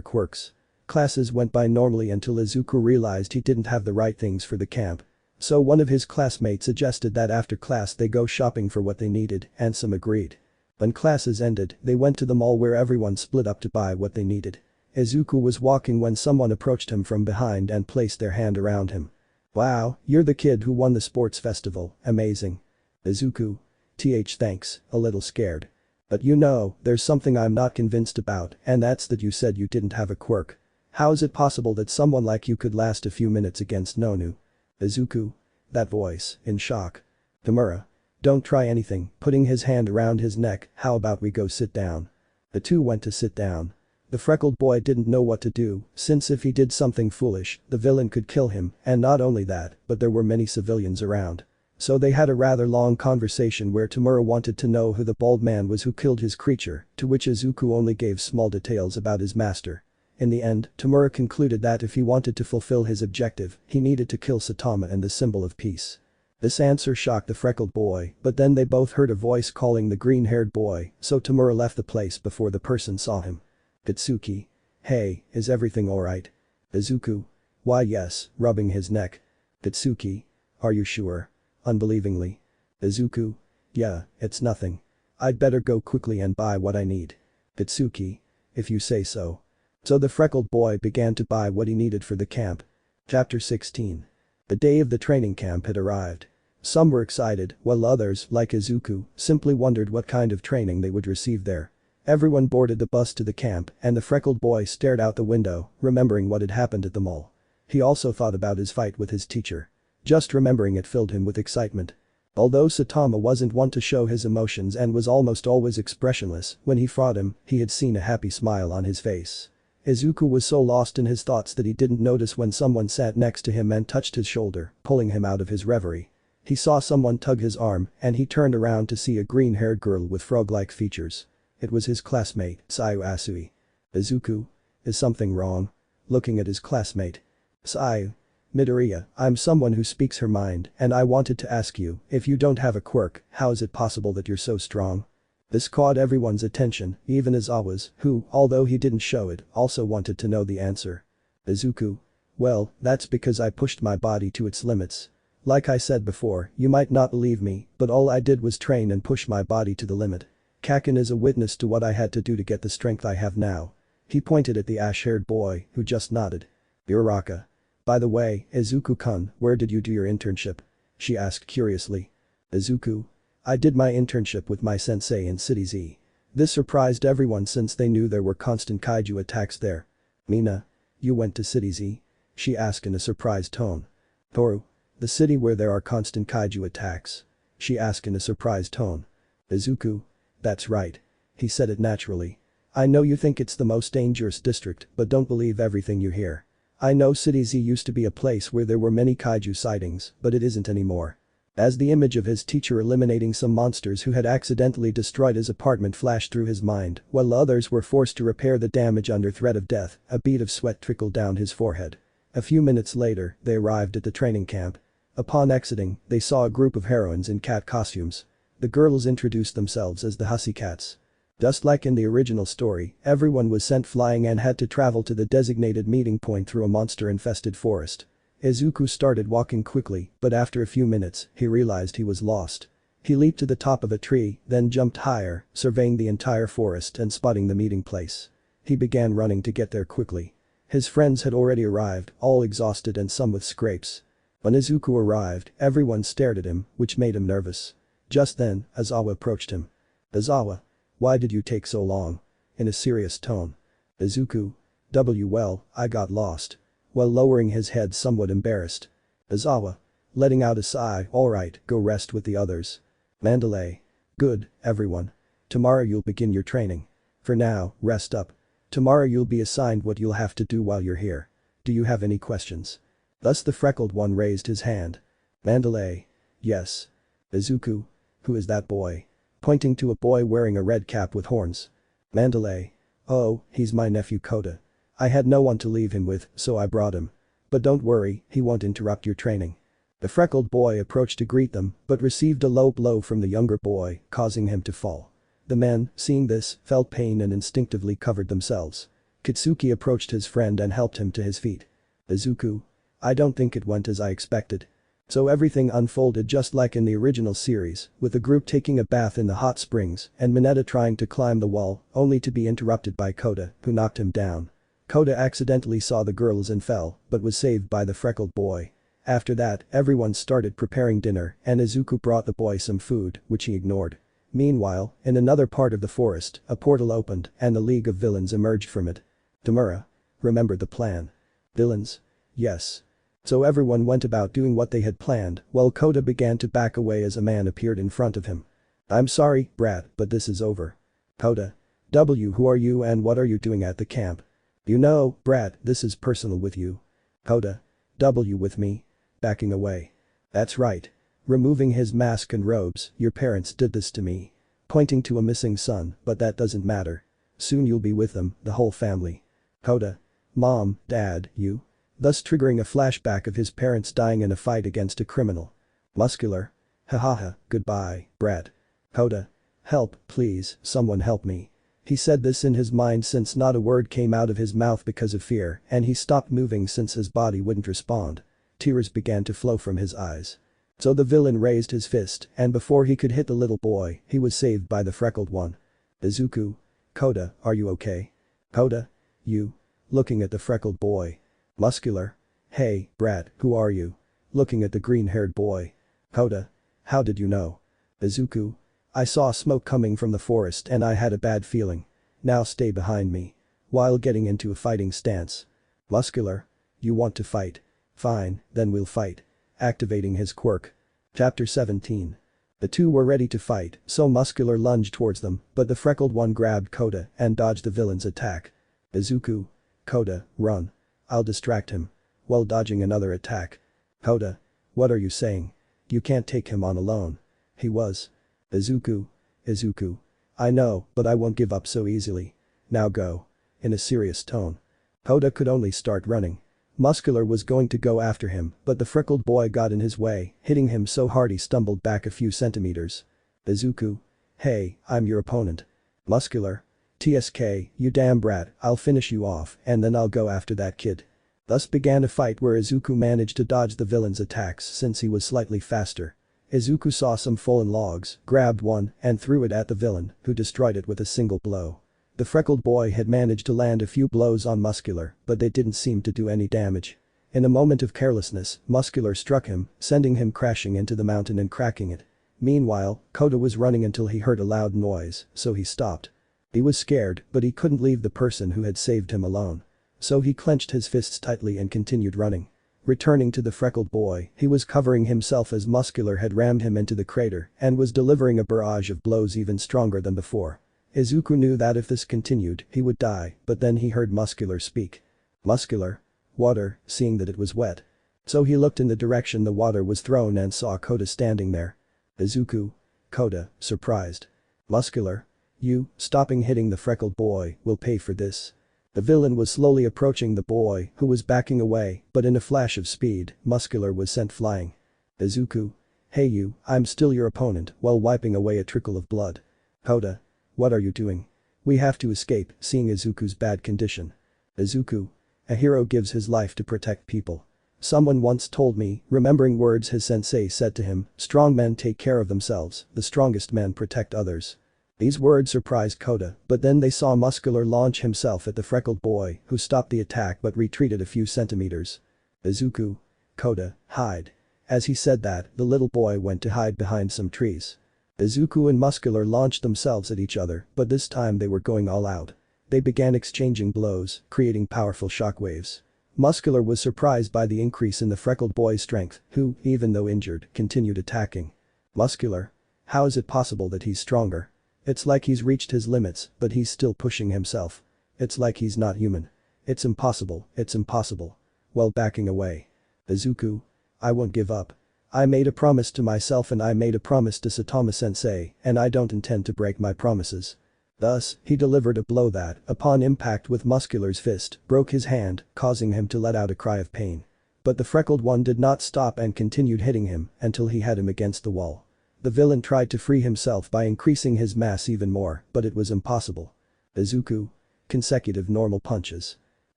quirks. Classes went by normally until Izuku realized he didn't have the right things for the camp. So one of his classmates suggested that after class they go shopping for what they needed, and some agreed. When classes ended, they went to the mall where everyone split up to buy what they needed. Izuku was walking when someone approached him from behind and placed their hand around him. Wow, you're the kid who won the sports festival, amazing. Izuku. Thanks, a little scared. But you know, there's something I'm not convinced about, and that's that you said you didn't have a quirk. How is it possible that someone like you could last a few minutes against Nonu? Izuku. That voice, in shock. Tamura. Don't try anything, putting his hand around his neck, how about we go sit down? The two went to sit down. The freckled boy didn't know what to do, since if he did something foolish, the villain could kill him, and not only that, but there were many civilians around. So they had a rather long conversation where Tamura wanted to know who the bald man was who killed his creature, to which Izuku only gave small details about his master. In the end, Tamura concluded that if he wanted to fulfill his objective, he needed to kill Saitama and the symbol of peace. This answer shocked the freckled boy, but then they both heard a voice calling the green-haired boy, so Tamura left the place before the person saw him. Kitsuki. Hey, is everything alright? Izuku. Why yes, rubbing his neck. Kitsuki. Are you sure? Unbelievingly. Izuku. Yeah, it's nothing. I'd better go quickly and buy what I need. Kitsuki. If you say so. So the freckled boy began to buy what he needed for the camp. Chapter 16. The day of the training camp had arrived. Some were excited, while others, like Izuku, simply wondered what kind of training they would receive there. Everyone boarded the bus to the camp, and the freckled boy stared out the window, remembering what had happened at the mall. He also thought about his fight with his teacher. Just remembering it filled him with excitement. Although Saitama wasn't one to show his emotions and was almost always expressionless, when he fought him, he had seen a happy smile on his face. Izuku was so lost in his thoughts that he didn't notice when someone sat next to him and touched his shoulder, pulling him out of his reverie. He saw someone tug his arm and he turned around to see a green-haired girl with frog-like features. It was his classmate, Sayu Asui. Izuku? Is something wrong? Looking at his classmate. Sayu. Midoriya, I'm someone who speaks her mind and I wanted to ask you, if you don't have a quirk, how is it possible that you're so strong? This caught everyone's attention, even Izawa's, who, although he didn't show it, also wanted to know the answer. Izuku. Well, that's because I pushed my body to its limits. Like I said before, you might not believe me, but all I did was train and push my body to the limit. Kaken is a witness to what I had to do to get the strength I have now. He pointed at the ash-haired boy, who just nodded. Uraraka. By the way, Izuku-kun, where did you do your internship? She asked curiously. Izuku. I did my internship with my sensei in City Z. This surprised everyone since they knew there were constant kaiju attacks there. Mina. You went to City Z? She asked in a surprised tone. Toru. The city where there are constant kaiju attacks. She asked in a surprised tone. Izuku. That's right. He said it naturally. I know you think it's the most dangerous district, but don't believe everything you hear. I know City Z used to be a place where there were many kaiju sightings, but it isn't anymore. As the image of his teacher eliminating some monsters who had accidentally destroyed his apartment flashed through his mind, while others were forced to repair the damage under threat of death, a bead of sweat trickled down his forehead. A few minutes later, they arrived at the training camp. Upon exiting, they saw a group of heroines in cat costumes. The girls introduced themselves as the Hussy Cats. Just like in the original story, everyone was sent flying and had to travel to the designated meeting point through a monster-infested forest. Izuku started walking quickly, but after a few minutes, he realized he was lost. He leaped to the top of a tree, then jumped higher, surveying the entire forest and spotting the meeting place. He began running to get there quickly. His friends had already arrived, all exhausted and some with scrapes. When Izuku arrived, everyone stared at him, which made him nervous. Just then, Aizawa approached him. Aizawa. Why did you take so long? In a serious tone. Izuku. Well, I got lost. While lowering his head somewhat embarrassed. Aizawa. Letting out a sigh, alright, go rest with the others. Mandalay. Good, everyone. Tomorrow you'll begin your training. For now, rest up. Tomorrow you'll be assigned what you'll have to do while you're here. Do you have any questions? Thus the freckled one raised his hand. Mandalay. Yes. Izuku. Who is that boy? Pointing to a boy wearing a red cap with horns. Mandalay. Oh, he's my nephew Kota. I had no one to leave him with, so I brought him. But don't worry, he won't interrupt your training. The freckled boy approached to greet them, but received a low blow from the younger boy, causing him to fall. The men, seeing this, felt pain and instinctively covered themselves. Kitsuki approached his friend and helped him to his feet. Izuku. I don't think it went as I expected. So everything unfolded just like in the original series, with the group taking a bath in the hot springs and Mineta trying to climb the wall, only to be interrupted by Kota, who knocked him down. Kota accidentally saw the girls and fell, but was saved by the freckled boy. After that, everyone started preparing dinner and Izuku brought the boy some food, which he ignored. Meanwhile, in another part of the forest, a portal opened and the League of Villains emerged from it. Tamura. Remembered the plan. Villains? Yes. So everyone went about doing what they had planned, while Kota began to back away as a man appeared in front of him. I'm sorry, brat, but this is over. Kota. Who are you and what are you doing at the camp? You know, brat, this is personal with you. Kota. With me? Backing away. That's right. Removing his mask and robes, your parents did this to me. Pointing to a missing son, but that doesn't matter. Soon you'll be with them, the whole family. Kota. Mom, Dad, you? Thus triggering a flashback of his parents dying in a fight against a criminal. Muscular. Hahaha, goodbye, brat. Kota. Help, please, someone help me. He said this in his mind since not a word came out of his mouth because of fear and he stopped moving since his body wouldn't respond. Tears began to flow from his eyes. So the villain raised his fist and before he could hit the little boy, he was saved by the freckled one. Izuku. Kota, are you okay? Kota. You. Looking at the freckled boy. Muscular. Hey, brat, who are you? Looking at the green-haired boy. Kota. How did you know? Izuku. I saw smoke coming from the forest and I had a bad feeling. Now stay behind me. While getting into a fighting stance. Muscular. You want to fight? Fine, then we'll fight. Activating his quirk. Chapter 17. The two were ready to fight, so Muscular lunged towards them, but the freckled one grabbed Koda and dodged the villain's attack. Izuku. Koda, run. I'll distract him. While dodging another attack. Koda. What are you saying? You can't take him on alone. He was. Izuku. Izuku. I know, but I won't give up so easily. Now go. In a serious tone. Koda could only start running. Muscular was going to go after him, but the freckled boy got in his way, hitting him so hard he stumbled back a few centimeters. Izuku. Hey, I'm your opponent. Muscular. TSK, you damn brat, I'll finish you off and then I'll go after that kid. Thus began a fight where Izuku managed to dodge the villain's attacks since he was slightly faster. Izuku saw some fallen logs, grabbed one, and threw it at the villain, who destroyed it with a single blow. The freckled boy had managed to land a few blows on Muscular, but they didn't seem to do any damage. In a moment of carelessness, Muscular struck him, sending him crashing into the mountain and cracking it. Meanwhile, Koda was running until he heard a loud noise, so he stopped. He was scared, but he couldn't leave the person who had saved him alone. So he clenched his fists tightly and continued running. Returning to the freckled boy, he was covering himself as Muscular had rammed him into the crater and was delivering a barrage of blows even stronger than before. Izuku knew that if this continued, he would die, but then he heard Muscular speak. Muscular. Water, seeing that it was wet. So he looked in the direction the water was thrown and saw Koda standing there. Izuku. Koda, surprised. Muscular. You, stopping hitting the freckled boy, will pay for this. The villain was slowly approaching the boy, who was backing away, but in a flash of speed, Muscular was sent flying. Izuku. Hey you, I'm still your opponent, while wiping away a trickle of blood. Koda. What are you doing? We have to escape, seeing Izuku's bad condition. Izuku. A hero gives his life to protect people. Someone once told me, remembering words his sensei said to him, strong men take care of themselves, the strongest men protect others. These words surprised Koda, but then they saw Muscular launch himself at the freckled boy, who stopped the attack but retreated a few centimeters. Izuku. Koda, hide. As he said that, the little boy went to hide behind some trees. Izuku and Muscular launched themselves at each other, but this time they were going all out. They began exchanging blows, creating powerful shockwaves. Muscular was surprised by the increase in the freckled boy's strength, who, even though injured, continued attacking. Muscular. How is it possible that he's stronger? It's like he's reached his limits, but he's still pushing himself. It's like he's not human. It's impossible, it's impossible. While backing away. Izuku. I won't give up. I made a promise to myself and I made a promise to Saitama-sensei, and I don't intend to break my promises. Thus, he delivered a blow that, upon impact with Muscular's fist, broke his hand, causing him to let out a cry of pain. But the freckled one did not stop and continued hitting him until he had him against the wall. The villain tried to free himself by increasing his mass even more, but it was impossible. Izuku. Consecutive normal punches.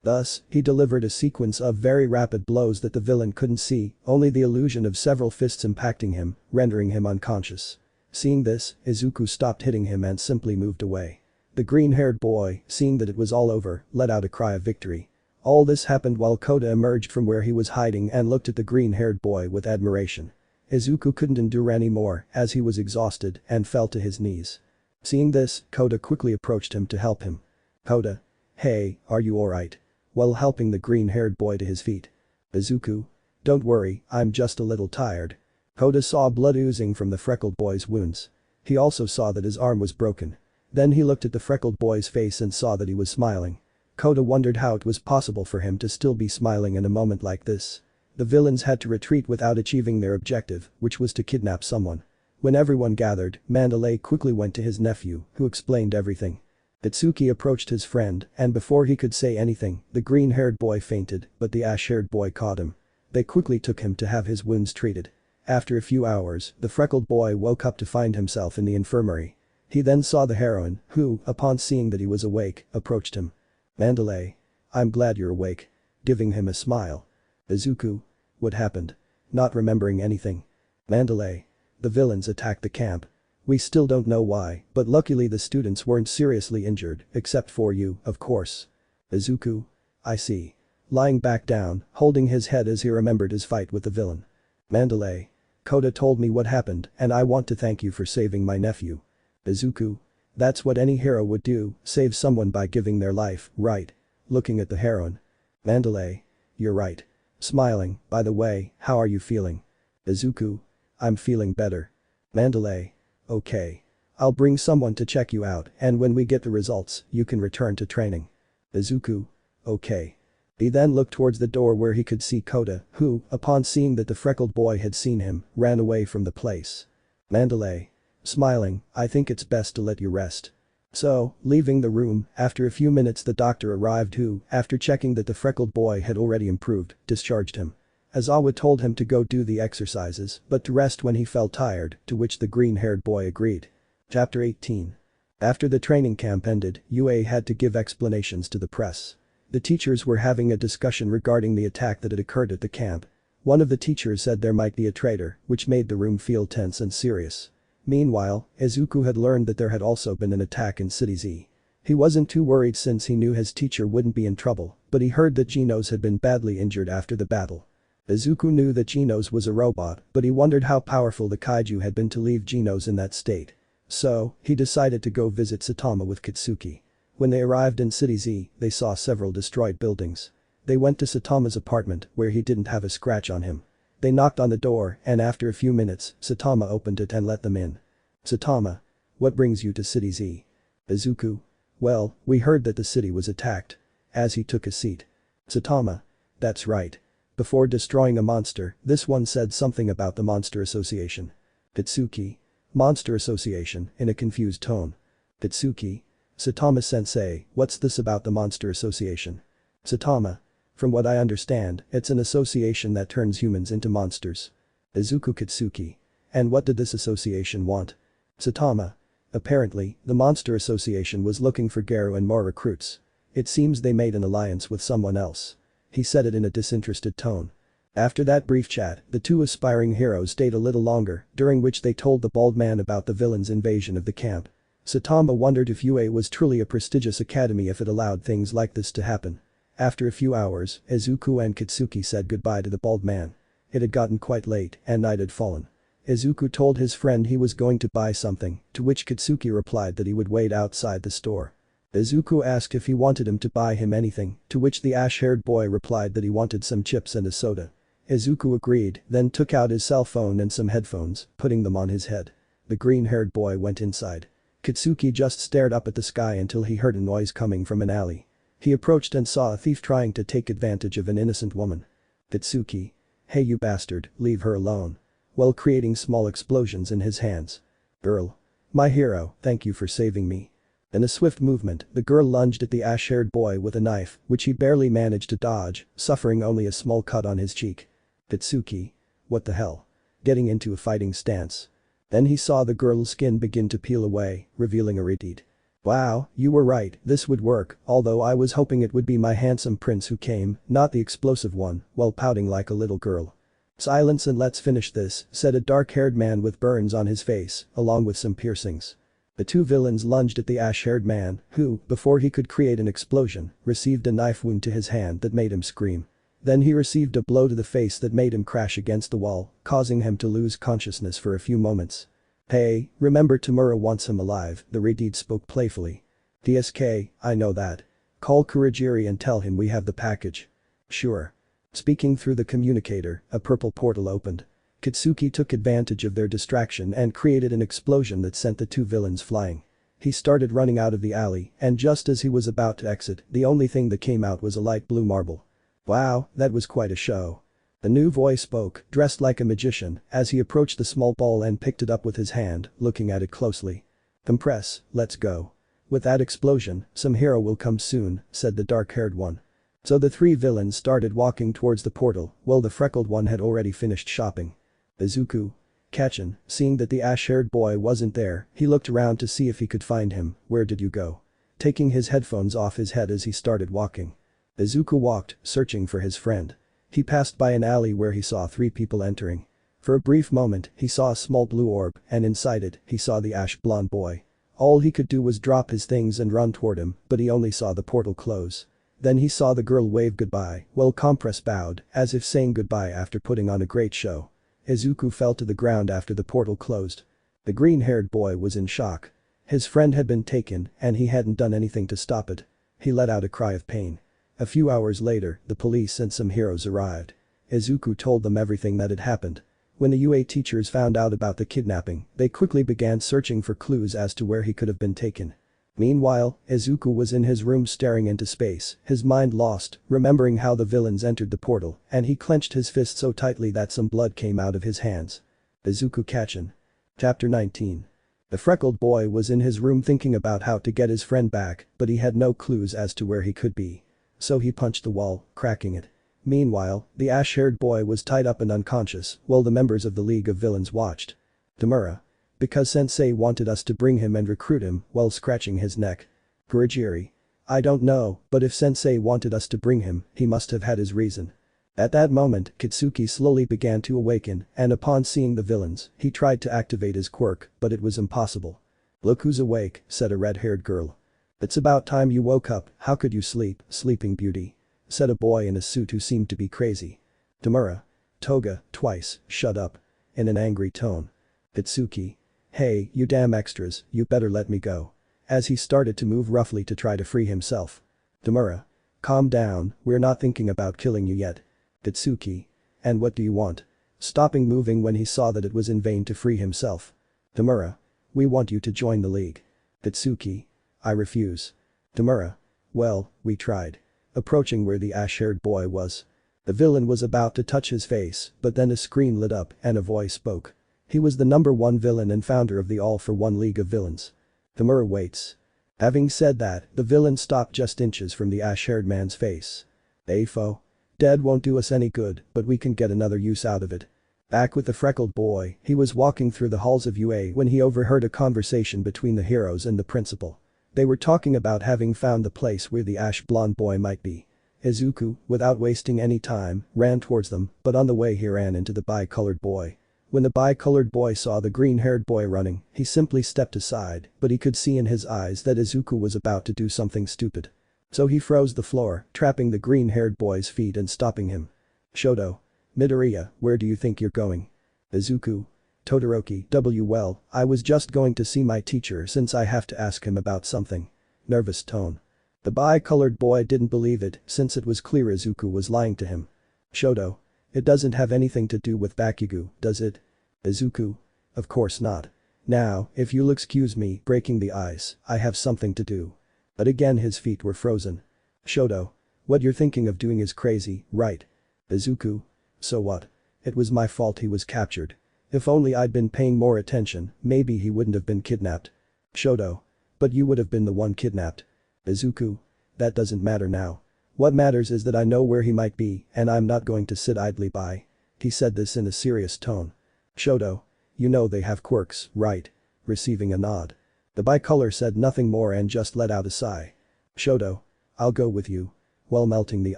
Thus, he delivered a sequence of very rapid blows that the villain couldn't see, only the illusion of several fists impacting him, rendering him unconscious. Seeing this, Izuku stopped hitting him and simply moved away. The green-haired boy, seeing that it was all over, let out a cry of victory. All this happened while Koda emerged from where he was hiding and looked at the green-haired boy with admiration. Izuku couldn't endure anymore as he was exhausted and fell to his knees. Seeing this, Koda quickly approached him to help him. Koda. Hey, are you alright? While helping the green-haired boy to his feet. Izuku. Don't worry, I'm just a little tired. Koda saw blood oozing from the freckled boy's wounds. He also saw that his arm was broken. Then he looked at the freckled boy's face and saw that he was smiling. Koda wondered how it was possible for him to still be smiling in a moment like this. The villains had to retreat without achieving their objective, which was to kidnap someone. When everyone gathered, Mandalay quickly went to his nephew, who explained everything. Itsuki approached his friend, and before he could say anything, the green-haired boy fainted, but the ash-haired boy caught him. They quickly took him to have his wounds treated. After a few hours, the freckled boy woke up to find himself in the infirmary. He then saw the heroine, who, upon seeing that he was awake, approached him. Mandalay. I'm glad you're awake. Giving him a smile. Izuku. What happened? Not remembering anything. Mandalay. The villains attacked the camp. We still don't know why, but luckily the students weren't seriously injured, except for you, of course. Izuku. I see. Lying back down, holding his head as he remembered his fight with the villain. Mandalay. Koda told me what happened and I want to thank you for saving my nephew. Izuku. That's what any hero would do, save someone by giving their life, right? Looking at the heroine. Mandalay. You're right. Smiling, by the way, how are you feeling? Izuku. I'm feeling better. Mandalay. Okay. I'll bring someone to check you out and when we get the results, you can return to training. Izuku. Okay. He then looked towards the door where he could see Kota, who, upon seeing that the freckled boy had seen him, ran away from the place. Mandalay. Smiling, I think it's best to let you rest. So, leaving the room, after a few minutes the doctor arrived who, after checking that the freckled boy had already improved, discharged him. Aizawa told him to go do the exercises, but to rest when he felt tired, to which the green-haired boy agreed. Chapter 18. After the training camp ended, UA had to give explanations to the press. The teachers were having a discussion regarding the attack that had occurred at the camp. One of the teachers said there might be a traitor, which made the room feel tense and serious. Meanwhile, Izuku had learned that there had also been an attack in City Z. He wasn't too worried since he knew his teacher wouldn't be in trouble, but he heard that Genos had been badly injured after the battle. Izuku knew that Genos was a robot, but he wondered how powerful the kaiju had been to leave Genos in that state. So, he decided to go visit Saitama with Katsuki. When they arrived in City Z, they saw several destroyed buildings. They went to Saitama's apartment, where he didn't have a scratch on him. They knocked on the door, and after a few minutes, Saitama opened it and let them in. Saitama. What brings you to City Z? Izuku. Well, we heard that the city was attacked. As he took a seat. Saitama. That's right. Before destroying a monster, this one said something about the Monster Association. Tatsuki. Monster Association, in a confused tone. Tatsuki. Saitama-sensei, what's this about the Monster Association? Saitama. From what I understand, it's an association that turns humans into monsters. Izuku Katsuki. And what did this association want? Saitama. Apparently, the Monster Association was looking for Garo and more recruits. It seems they made an alliance with someone else. He said it in a disinterested tone. After that brief chat, the two aspiring heroes stayed a little longer, during which they told the bald man about the villain's invasion of the camp. Saitama wondered if UA was truly a prestigious academy if it allowed things like this to happen. After a few hours, Izuku and Katsuki said goodbye to the bald man. It had gotten quite late, and night had fallen. Izuku told his friend he was going to buy something, to which Katsuki replied that he would wait outside the store. Izuku asked if he wanted him to buy him anything, to which the ash-haired boy replied that he wanted some chips and a soda. Izuku agreed, then took out his cell phone and some headphones, putting them on his head. The green-haired boy went inside. Katsuki just stared up at the sky until he heard a noise coming from an alley. He approached and saw a thief trying to take advantage of an innocent woman. Katsuki. Hey you bastard, leave her alone. While creating small explosions in his hands. Girl. My hero, thank you for saving me. In a swift movement, the girl lunged at the ash-haired boy with a knife, which he barely managed to dodge, suffering only a small cut on his cheek. Tatsuki. What the hell? Getting into a fighting stance. Then he saw the girl's skin begin to peel away, revealing a redeed. Wow, you were right, this would work, although I was hoping it would be my handsome prince who came, not the explosive one, while pouting like a little girl. Silence and let's finish this, said a dark-haired man with burns on his face, along with some piercings. The two villains lunged at the ash-haired man, who, before he could create an explosion, received a knife wound to his hand that made him scream. Then he received a blow to the face that made him crash against the wall, causing him to lose consciousness for a few moments. Hey, remember Tamura wants him alive, the Redeed spoke playfully. DSK, I know that. Call Kurogiri and tell him we have the package. Sure. Speaking through the communicator, a purple portal opened. Katsuki took advantage of their distraction and created an explosion that sent the two villains flying. He started running out of the alley, and just as he was about to exit, the only thing that came out was a light blue marble. Wow, that was quite a show. The new voice spoke, dressed like a magician, as he approached the small ball and picked it up with his hand, looking at it closely. Compress, let's go. With that explosion, some hero will come soon, said the dark-haired one. So the three villains started walking towards the portal, while the freckled one had already finished shopping. Izuku. Kachin, seeing that the ash-haired boy wasn't there, he looked around to see if he could find him. Where did you go? Taking his headphones off his head as he started walking. Izuku walked, searching for his friend. He passed by an alley where he saw three people entering. For a brief moment, he saw a small blue orb, and inside it, he saw the ash-blonde boy. All he could do was drop his things and run toward him, but he only saw the portal close. Then he saw the girl wave goodbye, while Compress bowed, as if saying goodbye after putting on a great show. Izuku fell to the ground after the portal closed. The green-haired boy was in shock. His friend had been taken, and he hadn't done anything to stop it. He let out a cry of pain. A few hours later, the police and some heroes arrived. Izuku told them everything that had happened. When the UA teachers found out about the kidnapping, they quickly began searching for clues as to where he could have been taken. Meanwhile, Izuku was in his room staring into space, his mind lost, remembering how the villains entered the portal, and he clenched his fist so tightly that some blood came out of his hands. Izuku Kachin. Chapter 19. The freckled boy was in his room thinking about how to get his friend back, but he had no clues as to where he could be. So he punched the wall, cracking it. Meanwhile, the ash-haired boy was tied up and unconscious while the members of the League of Villains watched. Tamura. Because sensei wanted us to bring him and recruit him while scratching his neck. Kurogiri. I don't know, but if sensei wanted us to bring him, he must have had his reason. At that moment, Kitsuki slowly began to awaken, and upon seeing the villains, he tried to activate his quirk, but it was impossible. Look who's awake, said a red-haired girl. It's about time you woke up, how could you sleep, sleeping beauty? Said a boy in a suit who seemed to be crazy. Tamura. Toga, twice, shut up. In an angry tone. Kitsuki. Hey, you damn extras, you better let me go. As he started to move roughly to try to free himself. Tamura. Calm down, we're not thinking about killing you yet. Kitsuki. And what do you want? Stopping moving when he saw that it was in vain to free himself. Tamura. We want you to join the league. Kitsuki. I refuse. Tamura. Well, we tried. Approaching where the ash-haired boy was. The villain was about to touch his face, but then a screen lit up and a voice spoke. He was the #1 villain and founder of the All-for-One League of Villains. Tamura waits. Having said that, the villain stopped just inches from the ash-haired man's face. Afo. Dead won't do us any good, but we can get another use out of it. Back with the freckled boy, he was walking through the halls of UA when he overheard a conversation between the heroes and the principal. They were talking about having found the place where the ash-blonde boy might be. Izuku, without wasting any time, ran towards them, but on the way he ran into the bi-colored boy. When the bi-colored boy saw the green-haired boy running, he simply stepped aside, but he could see in his eyes that Izuku was about to do something stupid. So he froze the floor, trapping the green-haired boy's feet and stopping him. Shoto. Midoriya, where do you think you're going? Izuku. Todoroki. Well, I was just going to see my teacher since I have to ask him about something. Nervous tone. The bi-colored boy didn't believe it since it was clear Izuku was lying to him. Shoto. It doesn't have anything to do with Bakugo, does it? Izuku. Of course not. Now, if you'll excuse me breaking the ice, I have something to do. But again his feet were frozen. Shoto. What you're thinking of doing is crazy, right? Izuku. So what? It was my fault he was captured. If only I'd been paying more attention, maybe he wouldn't have been kidnapped. Shoto. But you would have been the one kidnapped. Izuku. That doesn't matter now. What matters is that I know where he might be, and I'm not going to sit idly by. He said this in a serious tone. Shoto. You know they have quirks, right? Receiving a nod. The bicolor said nothing more and just let out a sigh. Shoto. I'll go with you. While melting the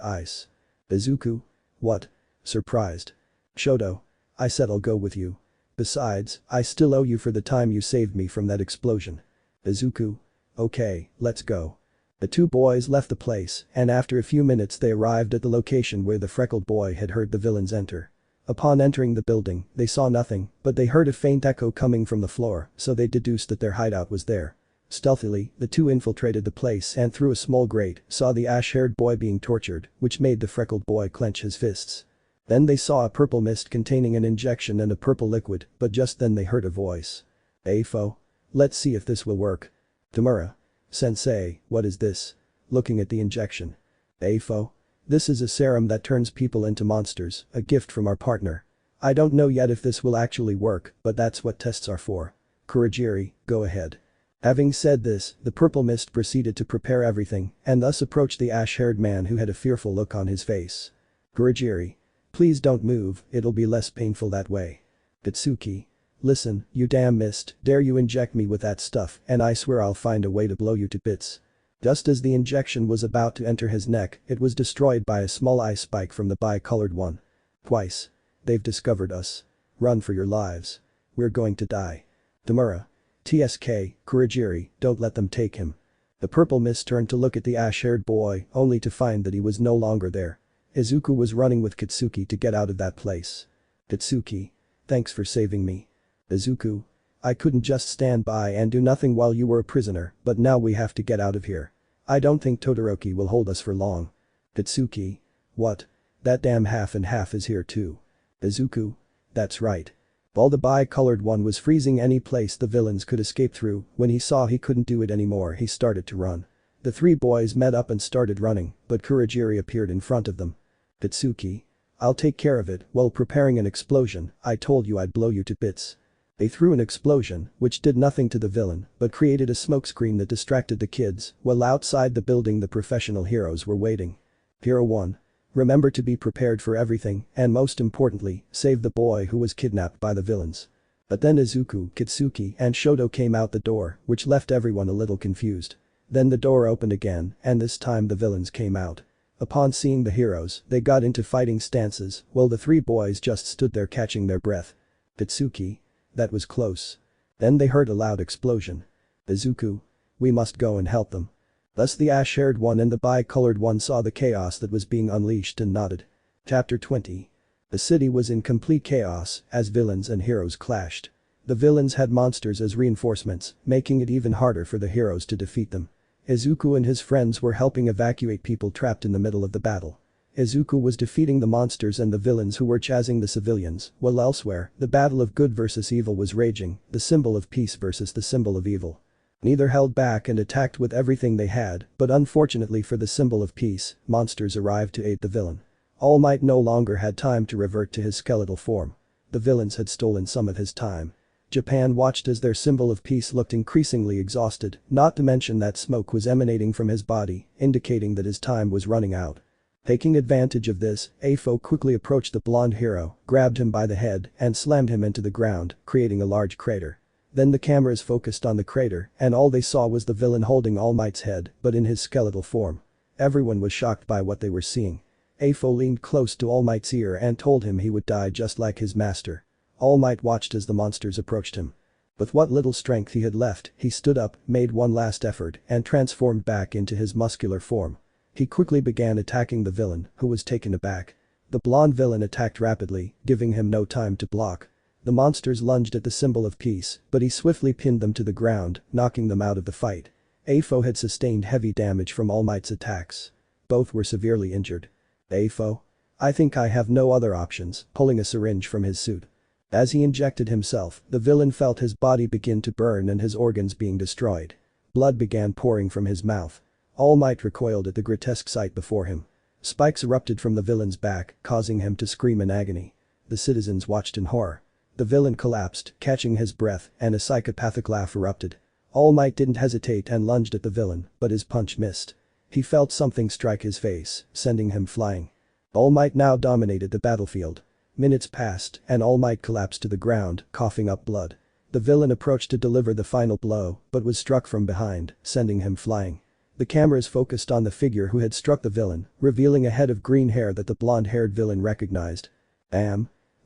ice. Izuku. What? Surprised. Shoto. I said I'll go with you. Besides, I still owe you for the time you saved me from that explosion. Izuku. Okay, let's go. The two boys left the place, and after a few minutes they arrived at the location where the freckled boy had heard the villains enter. Upon entering the building, they saw nothing, but they heard a faint echo coming from the floor, so they deduced that their hideout was there. Stealthily, the two infiltrated the place and through a small grate saw the ash-haired boy being tortured, which made the freckled boy clench his fists. Then they saw a purple mist containing an injection and a purple liquid, but just then they heard a voice. Afo. Let's see if this will work. Tamura. Sensei, what is this? Looking at the injection. Afo. This is a serum that turns people into monsters, a gift from our partner. I don't know yet if this will actually work, but that's what tests are for. Kurogiri, go ahead. Having said this, the purple mist proceeded to prepare everything and thus approached the ash-haired man who had a fearful look on his face. Kurogiri. Please don't move, it'll be less painful that way. Kitsuki. Listen, you damn mist, dare you inject me with that stuff and I swear I'll find a way to blow you to bits. Just as the injection was about to enter his neck, it was destroyed by a small ice spike from the bi-colored one. Twice. They've discovered us. Run for your lives. We're going to die. Tamura. TSK, Kurogiri, don't let them take him. The purple mist turned to look at the ash-haired boy, only to find that he was no longer there. Izuku was running with Kitsuki to get out of that place. Kitsuki. Thanks for saving me. Izuku. I couldn't just stand by and do nothing while you were a prisoner, but now we have to get out of here. I don't think Todoroki will hold us for long. Kitsuki. What? That damn half and half is here too. Izuku. That's right. While the bi-colored one was freezing any place the villains could escape through, when he saw he couldn't do it anymore he started to run. The three boys met up and started running, but Kurogiri appeared in front of them. Tatsuki. I'll take care of it, while preparing an explosion, I told you I'd blow you to bits. They threw an explosion, which did nothing to the villain, but created a smokescreen that distracted the kids, while outside the building the professional heroes were waiting. Hero 1. Remember to be prepared for everything, and most importantly, save the boy who was kidnapped by the villains. But then Izuku, Kitsuki and Shoto came out the door, which left everyone a little confused. Then the door opened again, and this time the villains came out. Upon seeing the heroes, they got into fighting stances, while the three boys just stood there catching their breath. Tatsuki. That was close. Then they heard a loud explosion. Izuku. We must go and help them. Thus the ash-haired one and the bi-colored one saw the chaos that was being unleashed and nodded. Chapter 20. The city was in complete chaos as villains and heroes clashed. The villains had monsters as reinforcements, making it even harder for the heroes to defeat them. Izuku and his friends were helping evacuate people trapped in the middle of the battle. Izuku was defeating the monsters and the villains who were chasing the civilians, while elsewhere, the battle of good versus evil was raging, the symbol of peace versus the symbol of evil. Neither held back and attacked with everything they had, but unfortunately for the symbol of peace, monsters arrived to aid the villain. All Might no longer had time to revert to his skeletal form. The villains had stolen some of his time. Japan watched as their symbol of peace looked increasingly exhausted, not to mention that smoke was emanating from his body, indicating that his time was running out. Taking advantage of this, Afo quickly approached the blonde hero, grabbed him by the head, and slammed him into the ground, creating a large crater. Then the cameras focused on the crater, and all they saw was the villain holding All Might's head, but in his skeletal form. Everyone was shocked by what they were seeing. Afo leaned close to All Might's ear and told him he would die just like his master. All Might watched as the monsters approached him. With what little strength he had left, he stood up, made one last effort, and transformed back into his muscular form. He quickly began attacking the villain, who was taken aback. The blonde villain attacked rapidly, giving him no time to block. The monsters lunged at the symbol of peace, but he swiftly pinned them to the ground, knocking them out of the fight. Afo had sustained heavy damage from All Might's attacks. Both were severely injured. Afo? I think I have no other options, pulling a syringe from his suit. As he injected himself, the villain felt his body begin to burn and his organs being destroyed. Blood began pouring from his mouth. All Might recoiled at the grotesque sight before him. Spikes erupted from the villain's back, causing him to scream in agony. The citizens watched in horror. The villain collapsed, catching his breath, and a psychopathic laugh erupted. All Might didn't hesitate and lunged at the villain, but his punch missed. He felt something strike his face, sending him flying. All Might now dominated the battlefield. Minutes passed, and All Might collapsed to the ground, coughing up blood. The villain approached to deliver the final blow, but was struck from behind, sending him flying. The cameras focused on the figure who had struck the villain, revealing a head of green hair that the blonde-haired villain recognized.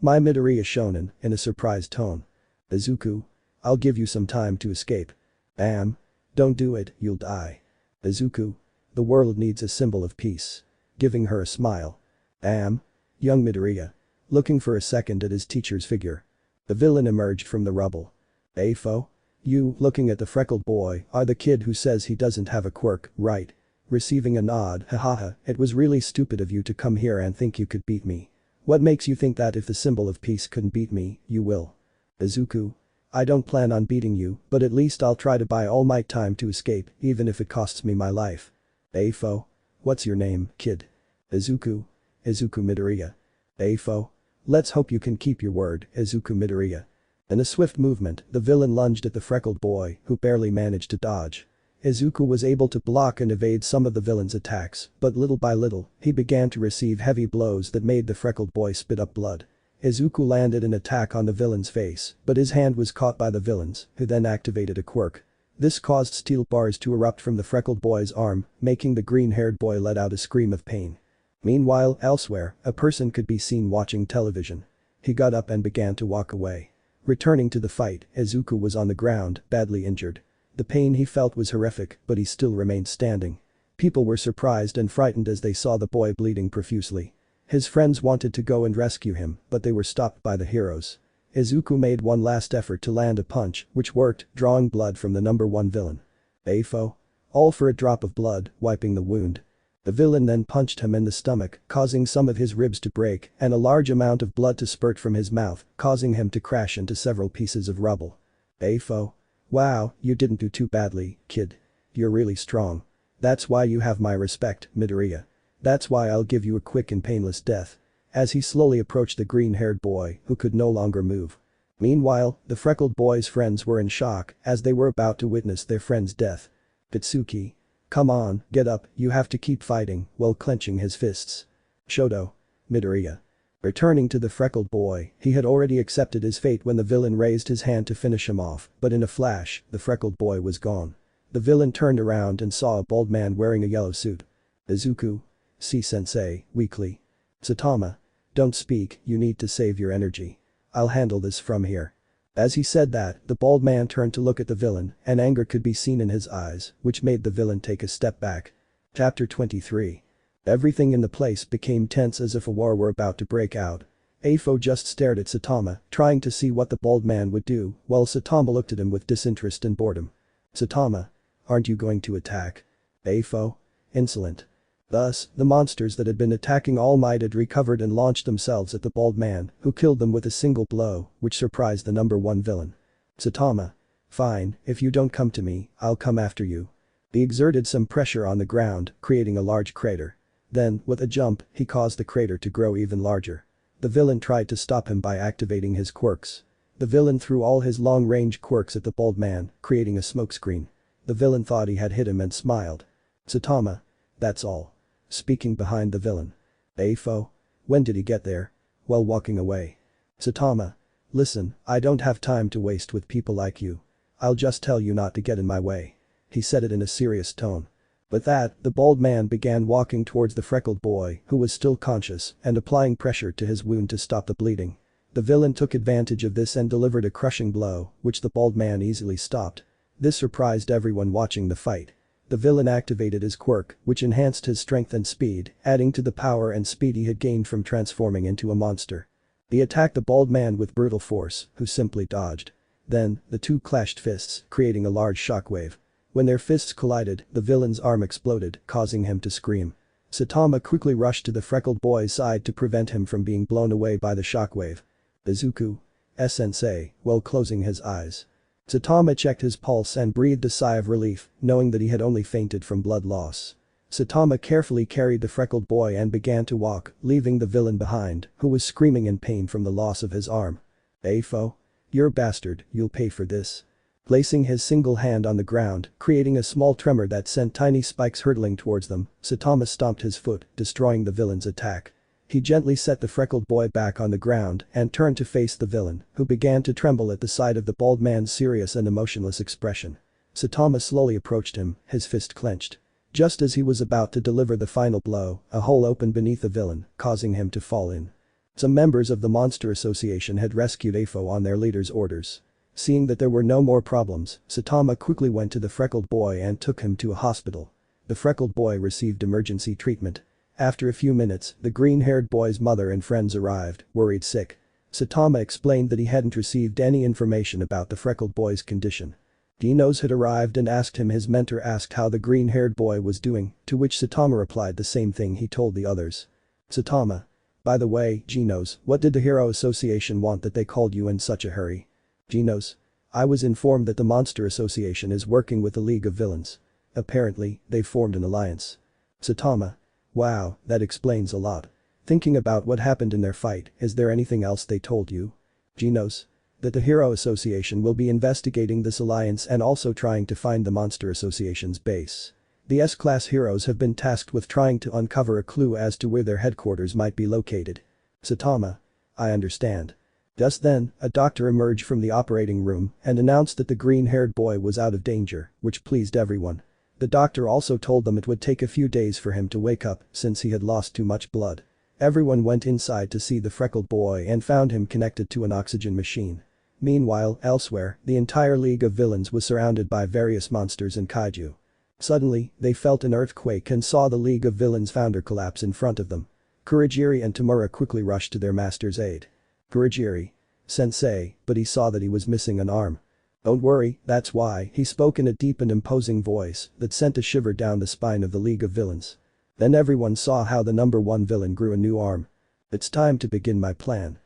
My Midoriya shonen, in a surprised tone. Izuku. I'll give you some time to escape. Don't do it, you'll die. Izuku. The world needs a symbol of peace. Giving her a smile. Young Midoriya. Looking for a second at his teacher's figure. The villain emerged from the rubble. Afo? You, looking at the freckled boy, are the kid who says he doesn't have a quirk, right? Receiving a nod, hahaha, it was really stupid of you to come here and think you could beat me. What makes you think that if the symbol of peace couldn't beat me, you will? Izuku. I don't plan on beating you, but at least I'll try to buy All Might time to escape, even if it costs me my life. Afo. What's your name, kid? Izuku. Izuku Midoriya. Afo. Let's hope you can keep your word, Izuku Midoriya. In a swift movement, the villain lunged at the freckled boy, who barely managed to dodge. Izuku was able to block and evade some of the villain's attacks, but little by little, he began to receive heavy blows that made the freckled boy spit up blood. Izuku landed an attack on the villain's face, but his hand was caught by the villains, who then activated a quirk. This caused steel bars to erupt from the freckled boy's arm, making the green-haired boy let out a scream of pain. Meanwhile, elsewhere, a person could be seen watching television. He got up and began to walk away. Returning to the fight, Izuku was on the ground, badly injured. The pain he felt was horrific, but he still remained standing. People were surprised and frightened as they saw the boy bleeding profusely. His friends wanted to go and rescue him, but they were stopped by the heroes. Izuku made one last effort to land a punch, which worked, drawing blood from the number one villain. Afo. All for a drop of blood, wiping the wound. The villain then punched him in the stomach, causing some of his ribs to break and a large amount of blood to spurt from his mouth, causing him to crash into several pieces of rubble. Afo. Wow, you didn't do too badly, kid. You're really strong. That's why you have my respect, Midoriya. That's why I'll give you a quick and painless death. As he slowly approached the green-haired boy who could no longer move. Meanwhile, the freckled boy's friends were in shock as they were about to witness their friend's death. Pitsuki. Come on, get up, you have to keep fighting, while clenching his fists. Shoto. Midoriya. Returning to the freckled boy, he had already accepted his fate when the villain raised his hand to finish him off, but in a flash, the freckled boy was gone. The villain turned around and saw a bald man wearing a yellow suit. Izuku. See sensei, weakly. Saitama. Don't speak, you need to save your energy. I'll handle this from here. As he said that, the bald man turned to look at the villain, and anger could be seen in his eyes, which made the villain take a step back. Chapter 23. Everything in the place became tense as if a war were about to break out. Afo just stared at Saitama, trying to see what the bald man would do, while Saitama looked at him with disinterest and boredom. Saitama. Aren't you going to attack? Afo. Insolent. Thus, the monsters that had been attacking Almight had recovered and launched themselves at the bald man, who killed them with a single blow, which surprised the number one villain. Saitama. Fine, if you don't come to me, I'll come after you. He exerted some pressure on the ground, creating a large crater. Then, with a jump, he caused the crater to grow even larger. The villain tried to stop him by activating his quirks. The villain threw all his long-range quirks at the bald man, creating a smokescreen. The villain thought he had hit him and smiled. Saitama. That's all. Speaking behind the villain. Afo. When did he get there? While walking away. Saitama. Listen, I don't have time to waste with people like you. I'll just tell you not to get in my way. He said it in a serious tone. With that, the bald man began walking towards the freckled boy who was still conscious and applying pressure to his wound to stop the bleeding. The villain took advantage of this and delivered a crushing blow, which the bald man easily stopped. This surprised everyone watching the fight. The villain activated his quirk, which enhanced his strength and speed, adding to the power and speed he had gained from transforming into a monster. He attacked the bald man with brutal force, who simply dodged. Then, the two clashed fists, creating a large shockwave. When their fists collided, the villain's arm exploded, causing him to scream. Saitama quickly rushed to the freckled boy's side to prevent him from being blown away by the shockwave. Izuku. Sensei, while closing his eyes. Saitama checked his pulse and breathed a sigh of relief, knowing that he had only fainted from blood loss. Saitama carefully carried the freckled boy and began to walk, leaving the villain behind, who was screaming in pain from the loss of his arm. Afo. You're a bastard, you'll pay for this. Placing his single hand on the ground, creating a small tremor that sent tiny spikes hurtling towards them, Saitama stomped his foot, destroying the villain's attack. He gently set the freckled boy back on the ground and turned to face the villain, who began to tremble at the sight of the bald man's serious and emotionless expression. Saitama slowly approached him, his fist clenched. Just as he was about to deliver the final blow, a hole opened beneath the villain, causing him to fall in. Some members of the Monster Association had rescued Afo on their leader's orders. Seeing that there were no more problems, Saitama quickly went to the freckled boy and took him to a hospital. The freckled boy received emergency treatment. After a few minutes, the green-haired boy's mother and friends arrived, worried sick. Saitama explained that he hadn't received any information about the freckled boy's condition. Genos had arrived and asked him. His mentor asked how the green-haired boy was doing, to which Saitama replied the same thing he told the others. Saitama. By the way, Genos, what did the Hero Association want that they called you in such a hurry? Genos. I was informed that the Monster Association is working with the League of Villains. Apparently, they've formed an alliance. Saitama. Wow, that explains a lot. Thinking about what happened in their fight, is there anything else they told you? Genos. That the Hero Association will be investigating this alliance and also trying to find the Monster Association's base. The S-Class heroes have been tasked with trying to uncover a clue as to where their headquarters might be located. Saitama. I understand. Just then, a doctor emerged from the operating room and announced that the green-haired boy was out of danger, which pleased everyone. The doctor also told them it would take a few days for him to wake up since he had lost too much blood. Everyone went inside to see the freckled boy and found him connected to an oxygen machine. Meanwhile, elsewhere, the entire League of Villains was surrounded by various monsters and kaiju. Suddenly, they felt an earthquake and saw the League of Villains founder collapse in front of them. Kurogiri and Tamura quickly rushed to their master's aid. Kurogiri. Sensei, but he saw that he was missing an arm. Don't worry, that's why, he spoke in a deep and imposing voice that sent a shiver down the spine of the League of Villains. Then everyone saw how the number one villain grew a new arm. It's time to begin my plan.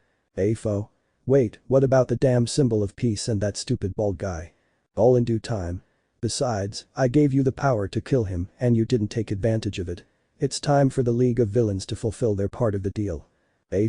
Foe. Wait, what about the damn symbol of peace and that stupid bald guy? All in due time. Besides, I gave you the power to kill him and you didn't take advantage of it. It's time for the League of Villains to fulfill their part of the deal.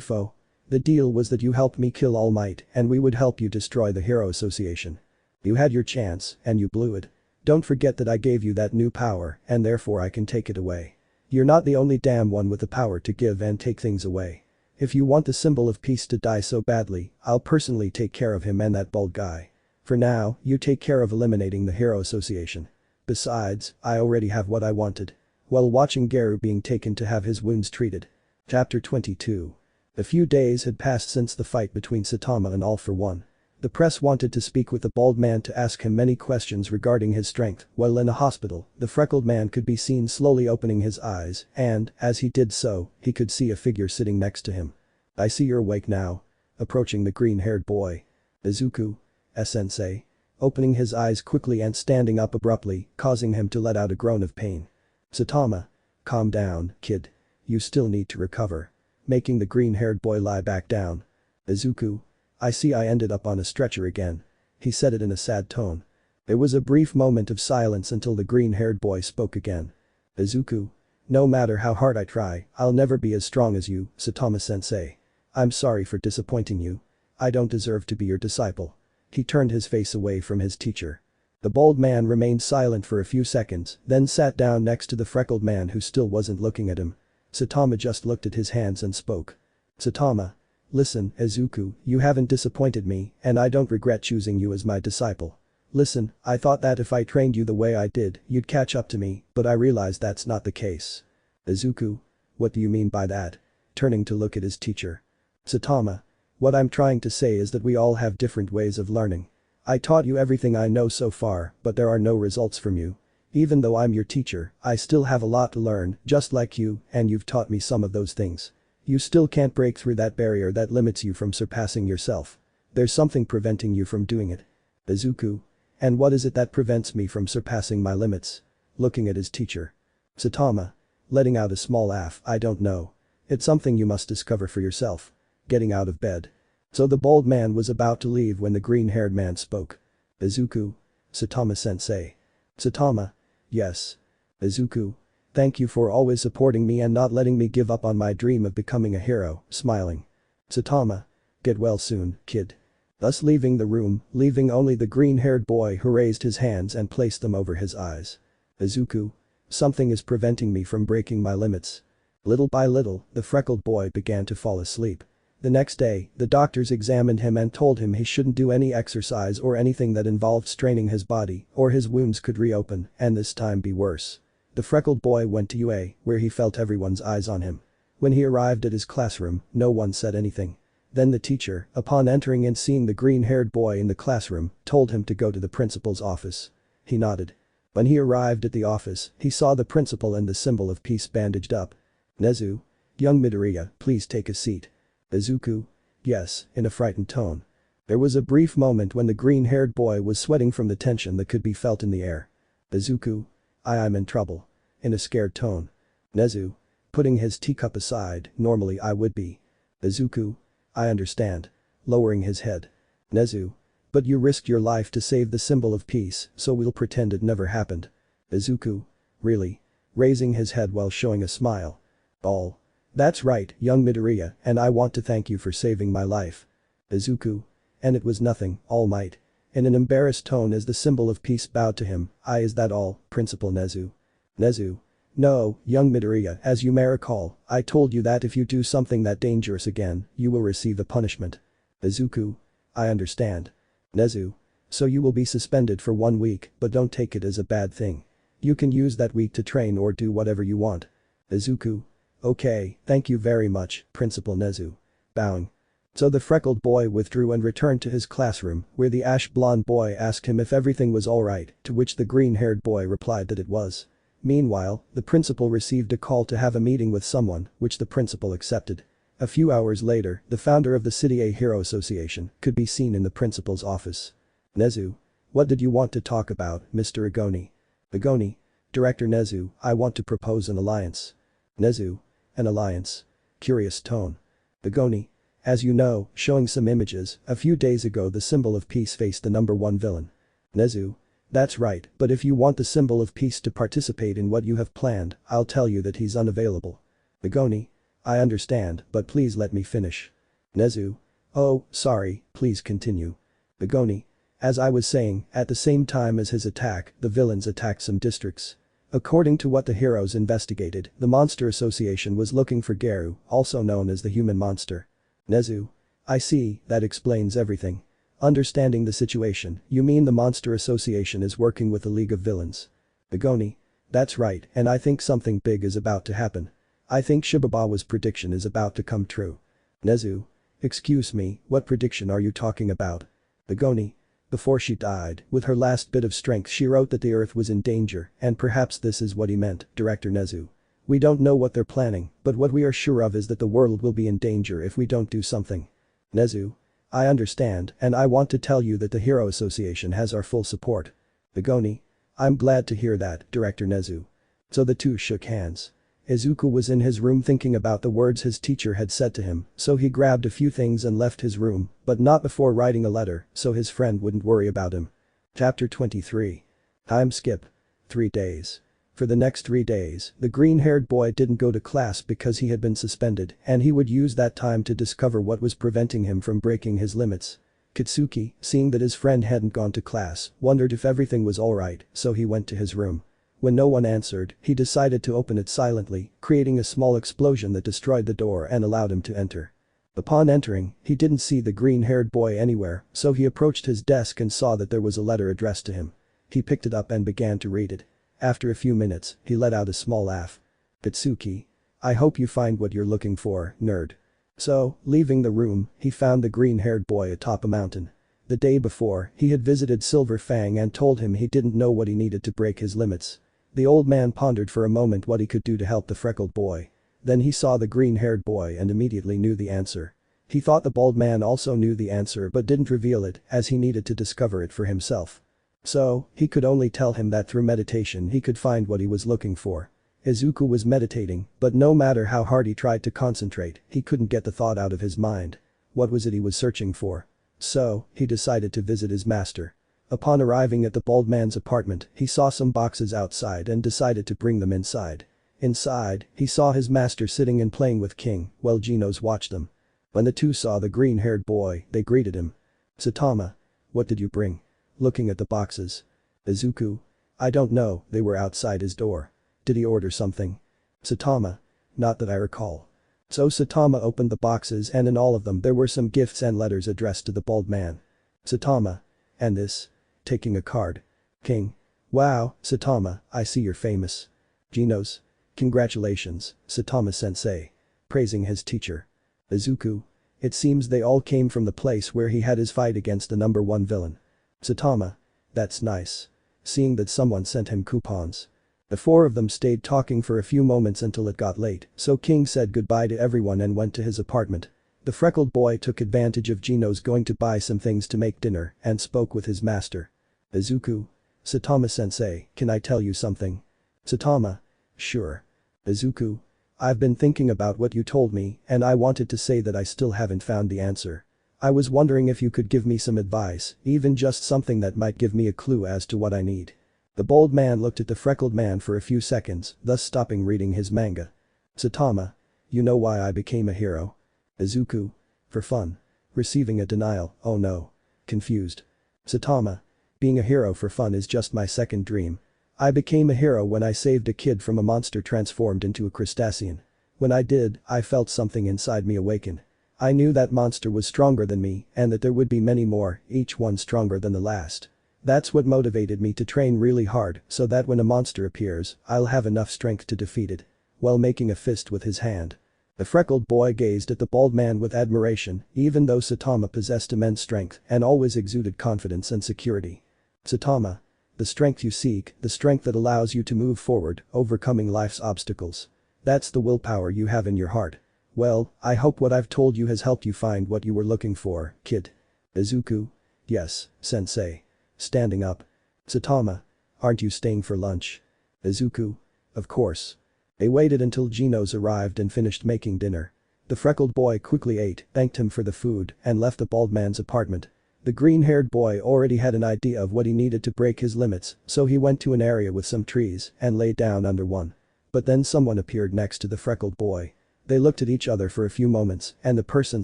Foe. The deal was that you helped me kill Almight and we would help you destroy the Hero Association. You had your chance and you blew it. Don't forget that I gave you that new power and therefore I can take it away. You're not the only damn one with the power to give and take things away. If you want the symbol of peace to die so badly, I'll personally take care of him and that bald guy. For now, you take care of eliminating the Hero Association. Besides, I already have what I wanted. While watching Garu being taken to have his wounds treated. Chapter 22. A few days had passed since the fight between Saitama and All For One. The press wanted to speak with the bald man to ask him many questions regarding his strength. While in a hospital, the freckled man could be seen slowly opening his eyes and, as he did so, he could see a figure sitting next to him. I see you're awake now. Approaching the green-haired boy. Izuku. Sensei. Opening his eyes quickly and standing up abruptly, causing him to let out a groan of pain. Saitama. Calm down, kid. You still need to recover. Making the green-haired boy lie back down. Izuku. I see I ended up on a stretcher again. He said it in a sad tone. There was a brief moment of silence until the green-haired boy spoke again. Izuku. No matter how hard I try, I'll never be as strong as you, Saitama-sensei. I'm sorry for disappointing you. I don't deserve to be your disciple. He turned his face away from his teacher. The bald man remained silent for a few seconds, then sat down next to the freckled man who still wasn't looking at him. Saitama just looked at his hands and spoke. Saitama. Listen, Izuku, you haven't disappointed me, and I don't regret choosing you as my disciple. Listen, I thought that if I trained you the way I did, you'd catch up to me, but I realize that's not the case. Izuku. What do you mean by that? Turning to look at his teacher. Saitama. What I'm trying to say is that we all have different ways of learning. I taught you everything I know so far, but there are no results from you. Even though I'm your teacher, I still have a lot to learn, just like you, and you've taught me some of those things. You still can't break through that barrier that limits you from surpassing yourself. There's something preventing you from doing it. Izuku. And what is it that prevents me from surpassing my limits? Looking at his teacher. Saitama. Letting out a small laugh, I don't know. It's something you must discover for yourself. Getting out of bed. So the bald man was about to leave when the green-haired man spoke. Izuku. Saitama-sensei. Saitama. Yes. Izuku. Thank you for always supporting me and not letting me give up on my dream of becoming a hero, smiling. Saitama. Get well soon, kid. Thus leaving the room, leaving only the green-haired boy who raised his hands and placed them over his eyes. Izuku. Something is preventing me from breaking my limits. Little by little, the freckled boy began to fall asleep. The next day, the doctors examined him and told him he shouldn't do any exercise or anything that involved straining his body, or his wounds could reopen and this time be worse. The freckled boy went to UA, where he felt everyone's eyes on him. When he arrived at his classroom, no one said anything. Then the teacher, upon entering and seeing the green-haired boy in the classroom, told him to go to the principal's office. He nodded. When he arrived at the office, he saw the principal and the symbol of peace bandaged up. Nezu. Young Midoriya, please take a seat. Izuku. Yes, in a frightened tone. There was a brief moment when the green-haired boy was sweating from the tension that could be felt in the air. Izuku. I'm in trouble. In a scared tone. Nezu. Putting his teacup aside, normally I would be. Izuku. I understand. Lowering his head. Nezu. But you risked your life to save the symbol of peace, so we'll pretend it never happened. Izuku. Really? Raising his head while showing a smile. All. That's right, young Midoriya, and I want to thank you for saving my life. Izuku. And it was nothing, All Might. In an embarrassed tone as the symbol of peace bowed to him, is that all, Principal Nezu? Nezu. No, young Midoriya, as you may recall, I told you that if you do something that dangerous again, you will receive a punishment. Izuku. I understand. Nezu. So you will be suspended for 1 week, but don't take it as a bad thing. You can use that week to train or do whatever you want. Izuku. Okay, thank you very much, Principal Nezu. Bowing. So the freckled boy withdrew and returned to his classroom, where the ash-blonde boy asked him if everything was alright, to which the green-haired boy replied that it was. Meanwhile, the principal received a call to have a meeting with someone, which the principal accepted. A few hours later, the founder of the City A Hero Association could be seen in the principal's office. Nezu. What did you want to talk about, Mr. Agoni? Agoni. Director Nezu, I want to propose an alliance. Nezu. An alliance. Curious tone. Begoni. As you know, showing some images, a few days ago the symbol of peace faced the number one villain. Nezu. That's right, but if you want the symbol of peace to participate in what you have planned, I'll tell you that he's unavailable. Begoni. I understand, but please let me finish. Nezu. Oh, sorry, please continue. Begoni. As I was saying, at the same time as his attack, the villains attacked some districts. According to what the heroes investigated, the Monster Association was looking for Geru, also known as the human monster. Nezu. I see, that explains everything. Understanding the situation, you mean the Monster Association is working with the League of Villains. Begoni. That's right, and I think something big is about to happen. I think Shibabawa's prediction is about to come true. Nezu. Excuse me, what prediction are you talking about? Begoni. Before she died, with her last bit of strength she wrote that the earth was in danger, and perhaps this is what he meant, Director Nezu. We don't know what they're planning, but what we are sure of is that the world will be in danger if we don't do something. Nezu. I understand, and I want to tell you that the Hero Association has our full support. Begoni. I'm glad to hear that, Director Nezu. So the two shook hands. Izuku was in his room thinking about the words his teacher had said to him, so he grabbed a few things and left his room, but not before writing a letter, so his friend wouldn't worry about him. Chapter 23. Time skip. 3 days. For the next 3 days, the green-haired boy didn't go to class because he had been suspended, and he would use that time to discover what was preventing him from breaking his limits. Kitsuki, seeing that his friend hadn't gone to class, wondered if everything was alright, so he went to his room. When no one answered, he decided to open it silently, creating a small explosion that destroyed the door and allowed him to enter. Upon entering, he didn't see the green-haired boy anywhere, so he approached his desk and saw that there was a letter addressed to him. He picked it up and began to read it. After a few minutes, he let out a small laugh. Kitsuki. I hope you find what you're looking for, nerd. So, leaving the room, he found the green-haired boy atop a mountain. The day before, he had visited Silver Fang and told him he didn't know what he needed to break his limits. The old man pondered for a moment what he could do to help the freckled boy. Then he saw the green-haired boy and immediately knew the answer. He thought the bald man also knew the answer but didn't reveal it as he needed to discover it for himself. So, he could only tell him that through meditation he could find what he was looking for. Izuku was meditating, but no matter how hard he tried to concentrate, he couldn't get the thought out of his mind. What was it he was searching for? So, he decided to visit his master. Upon arriving at the bald man's apartment, he saw some boxes outside and decided to bring them inside. Inside, he saw his master sitting and playing with King, while Genos watched them. When the two saw the green-haired boy, they greeted him. Saitama. What did you bring? Looking at the boxes. Izuku. I don't know, they were outside his door. Did he order something? Saitama. Not that I recall. So Saitama opened the boxes and in all of them there were some gifts and letters addressed to the bald man. Saitama. And this? Taking a card. King. Wow, Saitama, I see you're famous. Genos. Congratulations, Saitama-sensei. Praising his teacher. Izuku. It seems they all came from the place where he had his fight against the number one villain. Saitama. That's nice. Seeing that someone sent him coupons. The four of them stayed talking for a few moments until it got late, so King said goodbye to everyone and went to his apartment. The freckled boy took advantage of Genos going to buy some things to make dinner and spoke with his master. Izuku. Saitama-sensei, can I tell you something? Saitama. Sure. Izuku. I've been thinking about what you told me and I wanted to say that I still haven't found the answer. I was wondering if you could give me some advice, even just something that might give me a clue as to what I need. The bald man looked at the freckled man for a few seconds, thus stopping reading his manga. Saitama. You know why I became a hero? Izuku. For fun. Receiving a denial, oh no. Confused. Saitama. Being a hero for fun is just my second dream. I became a hero when I saved a kid from a monster transformed into a crustacean. When I did, I felt something inside me awaken. I knew that monster was stronger than me and that there would be many more, each one stronger than the last. That's what motivated me to train really hard so that when a monster appears, I'll have enough strength to defeat it. While making a fist with his hand. The freckled boy gazed at the bald man with admiration, even though Saitama possessed immense strength and always exuded confidence and security. Saitama. The strength you seek, the strength that allows you to move forward, overcoming life's obstacles. That's the willpower you have in your heart. Well, I hope what I've told you has helped you find what you were looking for, kid. Izuku. Yes, sensei. Standing up. Saitama. Aren't you staying for lunch? Izuku. Of course. They waited until Genos arrived and finished making dinner. The freckled boy quickly ate, thanked him for the food, and left the bald man's apartment. The green-haired boy already had an idea of what he needed to break his limits, so he went to an area with some trees and lay down under one. But then someone appeared next to the freckled boy. They looked at each other for a few moments and the person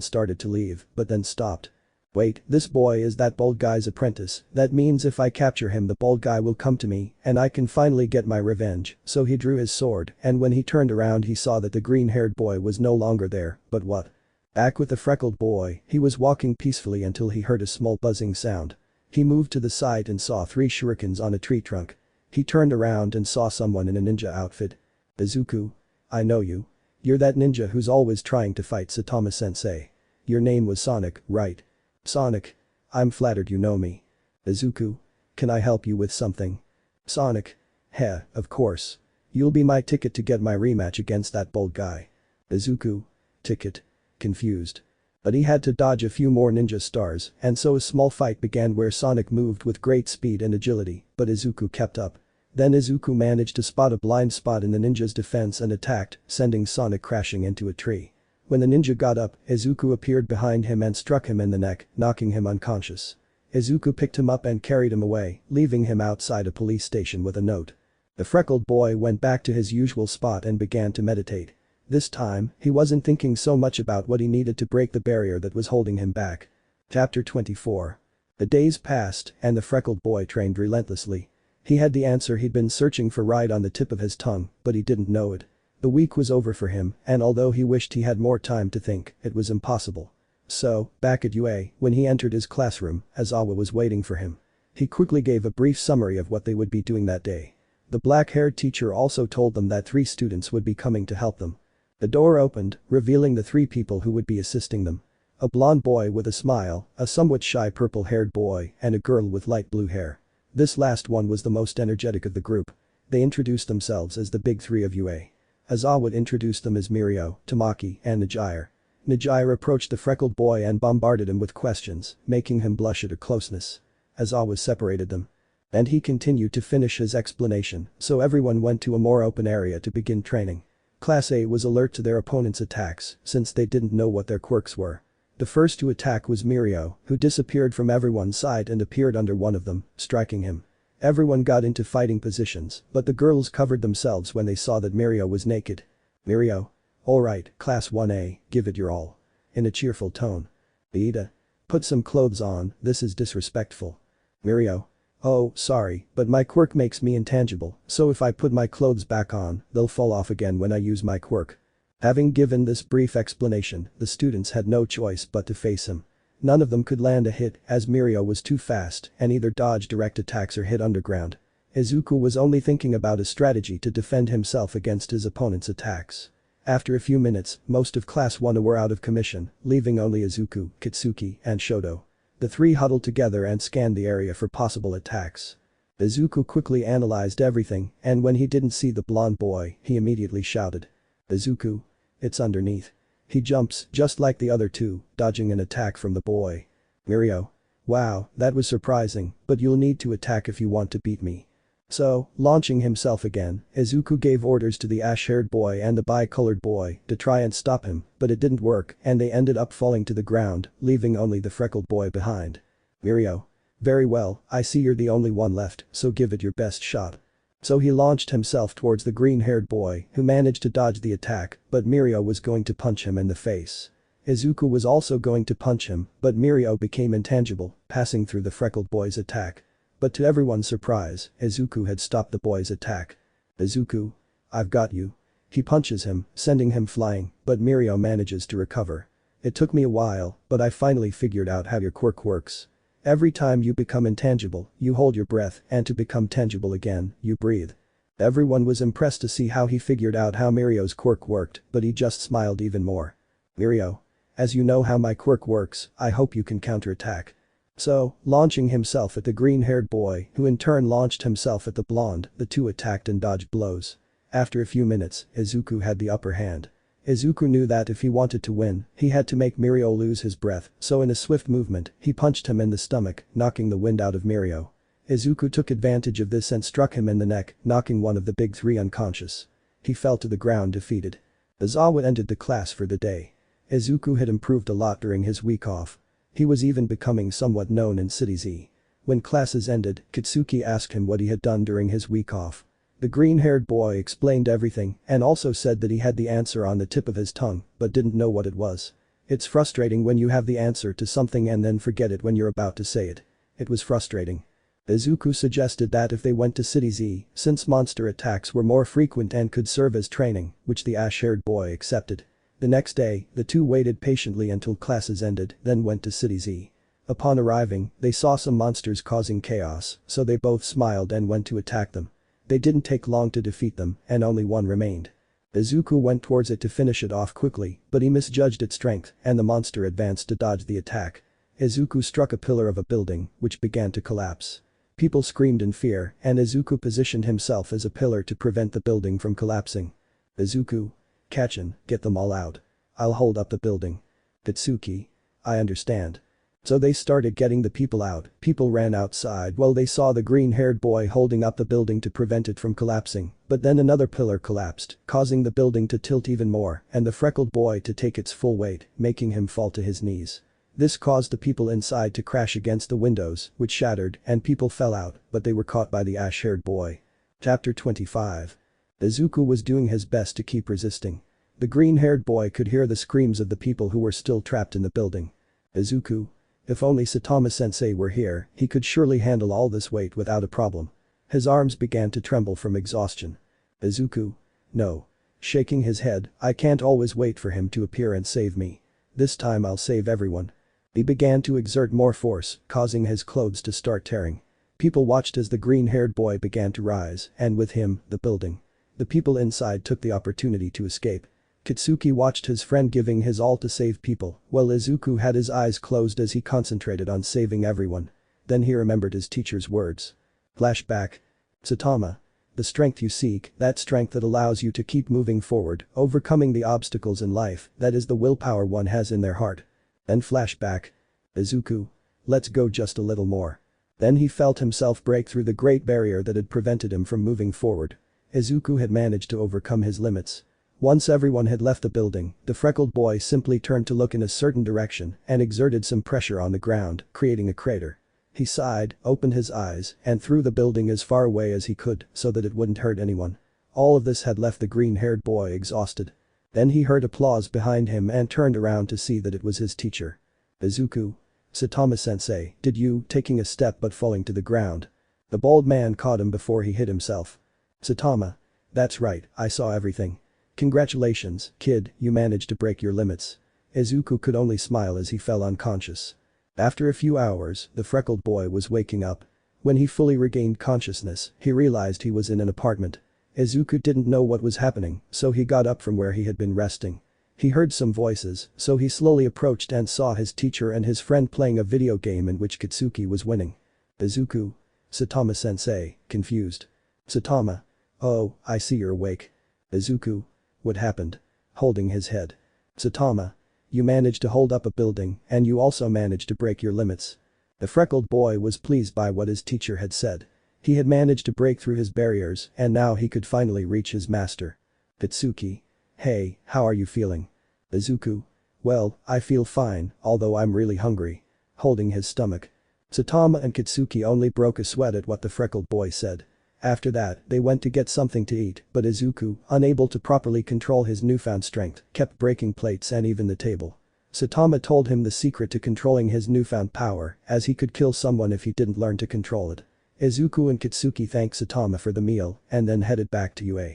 started to leave, but then stopped. Wait, this boy is that bald guy's apprentice, that means if I capture him the bald guy will come to me and I can finally get my revenge, so he drew his sword and when he turned around he saw that the green-haired boy was no longer there, but what? Back with the freckled boy, he was walking peacefully until he heard a small buzzing sound. He moved to the side and saw 3 shurikens on a tree trunk. He turned around and saw someone in a ninja outfit. Izuku. I know you. You're that ninja who's always trying to fight Saitama-sensei. Your name was Sonic, right? Sonic. I'm flattered you know me. Izuku. Can I help you with something? Sonic. Heh, of course. You'll be my ticket to get my rematch against that bald guy. Izuku. Ticket. Confused. But he had to dodge a few more ninja stars and so a small fight began where Sonic moved with great speed and agility, but Izuku kept up. Then Izuku managed to spot a blind spot in the ninja's defense and attacked, sending Sonic crashing into a tree. When the ninja got up, Izuku appeared behind him and struck him in the neck, knocking him unconscious. Izuku picked him up and carried him away, leaving him outside a police station with a note. The freckled boy went back to his usual spot and began to meditate. This time, he wasn't thinking so much about what he needed to break the barrier that was holding him back. Chapter 24. The days passed and the freckled boy trained relentlessly. He had the answer he'd been searching for right on the tip of his tongue, but he didn't know it. The week was over for him, and although he wished he had more time to think, it was impossible. So, back at UA, when he entered his classroom, Aizawa was waiting for him. He quickly gave a brief summary of what they would be doing that day. The black-haired teacher also told them that 3 students would be coming to help them. The door opened, revealing the 3 people who would be assisting them. A blonde boy with a smile, a somewhat shy purple-haired boy, and a girl with light blue hair. This last one was the most energetic of the group. They introduced themselves as the big 3 of UA. Aizawa introduced them as Mirio, Tamaki, and Najire. Najire approached the freckled boy and bombarded him with questions, making him blush at her closeness. Aizawa separated them. And he continued to finish his explanation, so everyone went to a more open area to begin training. Class A was alert to their opponent's attacks, since they didn't know what their quirks were. The first to attack was Mirio, who disappeared from everyone's sight and appeared under one of them, striking him. Everyone got into fighting positions, but the girls covered themselves when they saw that Mirio was naked. Mirio. Alright, Class 1A, give it your all. In a cheerful tone. Ida. Put some clothes on, this is disrespectful. Mirio. Oh, sorry, but my quirk makes me intangible, so if I put my clothes back on, they'll fall off again when I use my quirk. Having given this brief explanation, the students had no choice but to face him. None of them could land a hit as Mirio was too fast and either dodge direct attacks or hit underground. Izuku was only thinking about a strategy to defend himself against his opponent's attacks. After a few minutes, most of Class 1 were out of commission, leaving only Izuku, Kitsuki, and Shoto. The 3 huddled together and scanned the area for possible attacks. Izuku quickly analyzed everything and when he didn't see the blonde boy, he immediately shouted. Izuku. It's underneath. He jumps, just like the other 2, dodging an attack from the boy. Mirio. Wow, that was surprising, but you'll need to attack if you want to beat me. So, launching himself again, Izuku gave orders to the ash-haired boy and the bi-colored boy to try and stop him, but it didn't work and they ended up falling to the ground, leaving only the freckled boy behind. Mirio. Very well, I see you're the only one left, so give it your best shot. So he launched himself towards the green-haired boy, who managed to dodge the attack, but Mirio was going to punch him in the face. Izuku was also going to punch him, but Mirio became intangible, passing through the freckled boy's attack. But to everyone's surprise, Izuku had stopped the boy's attack. Izuku. I've got you. He punches him, sending him flying, but Mirio manages to recover. It took me a while, but I finally figured out how your quirk works. Every time you become intangible, you hold your breath and to become tangible again, you breathe. Everyone was impressed to see how he figured out how Mirio's quirk worked, but he just smiled even more. Mirio. As you know how my quirk works, I hope you can counterattack. So, launching himself at the green-haired boy, who in turn launched himself at the blonde, the 2 attacked and dodged blows. After a few minutes, Izuku had the upper hand. Izuku knew that if he wanted to win, he had to make Mirio lose his breath, so in a swift movement, he punched him in the stomach, knocking the wind out of Mirio. Izuku took advantage of this and struck him in the neck, knocking one of the big 3 unconscious. He fell to the ground defeated. Izawa ended the class for the day. Izuku had improved a lot during his week off. He was even becoming somewhat known in City Z. When classes ended, Kitsuki asked him what he had done during his week off. The green-haired boy explained everything and also said that he had the answer on the tip of his tongue but didn't know what it was. It's frustrating when you have the answer to something and then forget it when you're about to say it. It was frustrating. Izuku suggested that if they went to City Z, since monster attacks were more frequent and could serve as training, which the ash-haired boy accepted. The next day, the two waited patiently until classes ended, then went to City Z. Upon arriving, they saw some monsters causing chaos, so they both smiled and went to attack them. They didn't take long to defeat them, and only one remained. Izuku went towards it to finish it off quickly, but he misjudged its strength, and the monster advanced to dodge the attack. Izuku struck a pillar of a building, which began to collapse. People screamed in fear, and Izuku positioned himself as a pillar to prevent the building from collapsing. Izuku. Kachin, get them all out. I'll hold up the building. Tatsuki. I understand. So they started getting the people out. People ran outside while they saw the green-haired boy holding up the building to prevent it from collapsing, but then another pillar collapsed, causing the building to tilt even more and the freckled boy to take its full weight, making him fall to his knees. This caused the people inside to crash against the windows, which shattered, and people fell out, but they were caught by the ash-haired boy. Chapter 25. Izuku was doing his best to keep resisting. The green-haired boy could hear the screams of the people who were still trapped in the building. Izuku. If only Saitama-sensei were here, he could surely handle all this weight without a problem. His arms began to tremble from exhaustion. Izuku. No. Shaking his head, I can't always wait for him to appear and save me. This time I'll save everyone. He began to exert more force, causing his clothes to start tearing. People watched as the green-haired boy began to rise, and with him, the building. The people inside took the opportunity to escape. Kitsuki watched his friend giving his all to save people, while Izuku had his eyes closed as he concentrated on saving everyone. Then he remembered his teacher's words. Flashback. Saitama. The strength you seek, that strength that allows you to keep moving forward, overcoming the obstacles in life, that is the willpower one has in their heart. Then flashback. Izuku. Let's go just a little more. Then he felt himself break through the great barrier that had prevented him from moving forward. Izuku had managed to overcome his limits. Once everyone had left the building, the freckled boy simply turned to look in a certain direction and exerted some pressure on the ground, creating a crater. He sighed, opened his eyes, and threw the building as far away as he could so that it wouldn't hurt anyone. All of this had left the green-haired boy exhausted. Then he heard applause behind him and turned around to see that it was his teacher. Izuku. Saitama-sensei, did you, taking a step but falling to the ground. The bald man caught him before he hit himself. Saitama. That's right, I saw everything. Congratulations, kid, you managed to break your limits. Izuku could only smile as he fell unconscious. After a few hours, the freckled boy was waking up. When he fully regained consciousness, he realized he was in an apartment. Izuku didn't know what was happening, so he got up from where he had been resting. He heard some voices, so he slowly approached and saw his teacher and his friend playing a video game in which Kitsuki was winning. Izuku. Saitama-sensei, confused. Saitama. Oh, I see you're awake. Izuku. What happened? Holding his head. Saitama. You managed to hold up a building, and you also managed to break your limits. The freckled boy was pleased by what his teacher had said. He had managed to break through his barriers, and now he could finally reach his master. Tatsuki. Hey, how are you feeling? Izuku. Well, I feel fine, although I'm really hungry. Holding his stomach. Saitama and Kitsuki only broke a sweat at what the freckled boy said. After that, they went to get something to eat, but Izuku, unable to properly control his newfound strength, kept breaking plates and even the table. Saitama told him the secret to controlling his newfound power, as he could kill someone if he didn't learn to control it. Izuku and Kitsuki thanked Saitama for the meal and then headed back to UA.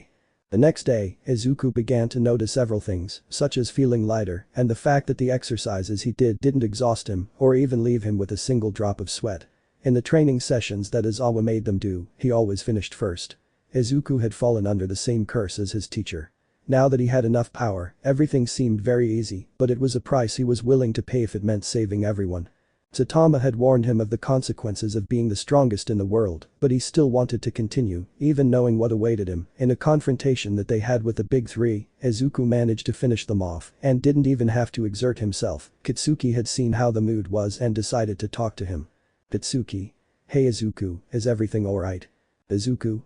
The next day, Izuku began to notice several things, such as feeling lighter and the fact that the exercises he did didn't exhaust him or even leave him with a single drop of sweat. In the training sessions that Izawa made them do, he always finished first. Izuku had fallen under the same curse as his teacher. Now that he had enough power, everything seemed very easy, but it was a price he was willing to pay if it meant saving everyone. Saitama had warned him of the consequences of being the strongest in the world, but he still wanted to continue, even knowing what awaited him. In a confrontation that they had with the Big Three, Izuku managed to finish them off and didn't even have to exert himself. Kitsuki had seen how the mood was and decided to talk to him. Tatsuki. Hey Izuku, is everything alright? Izuku.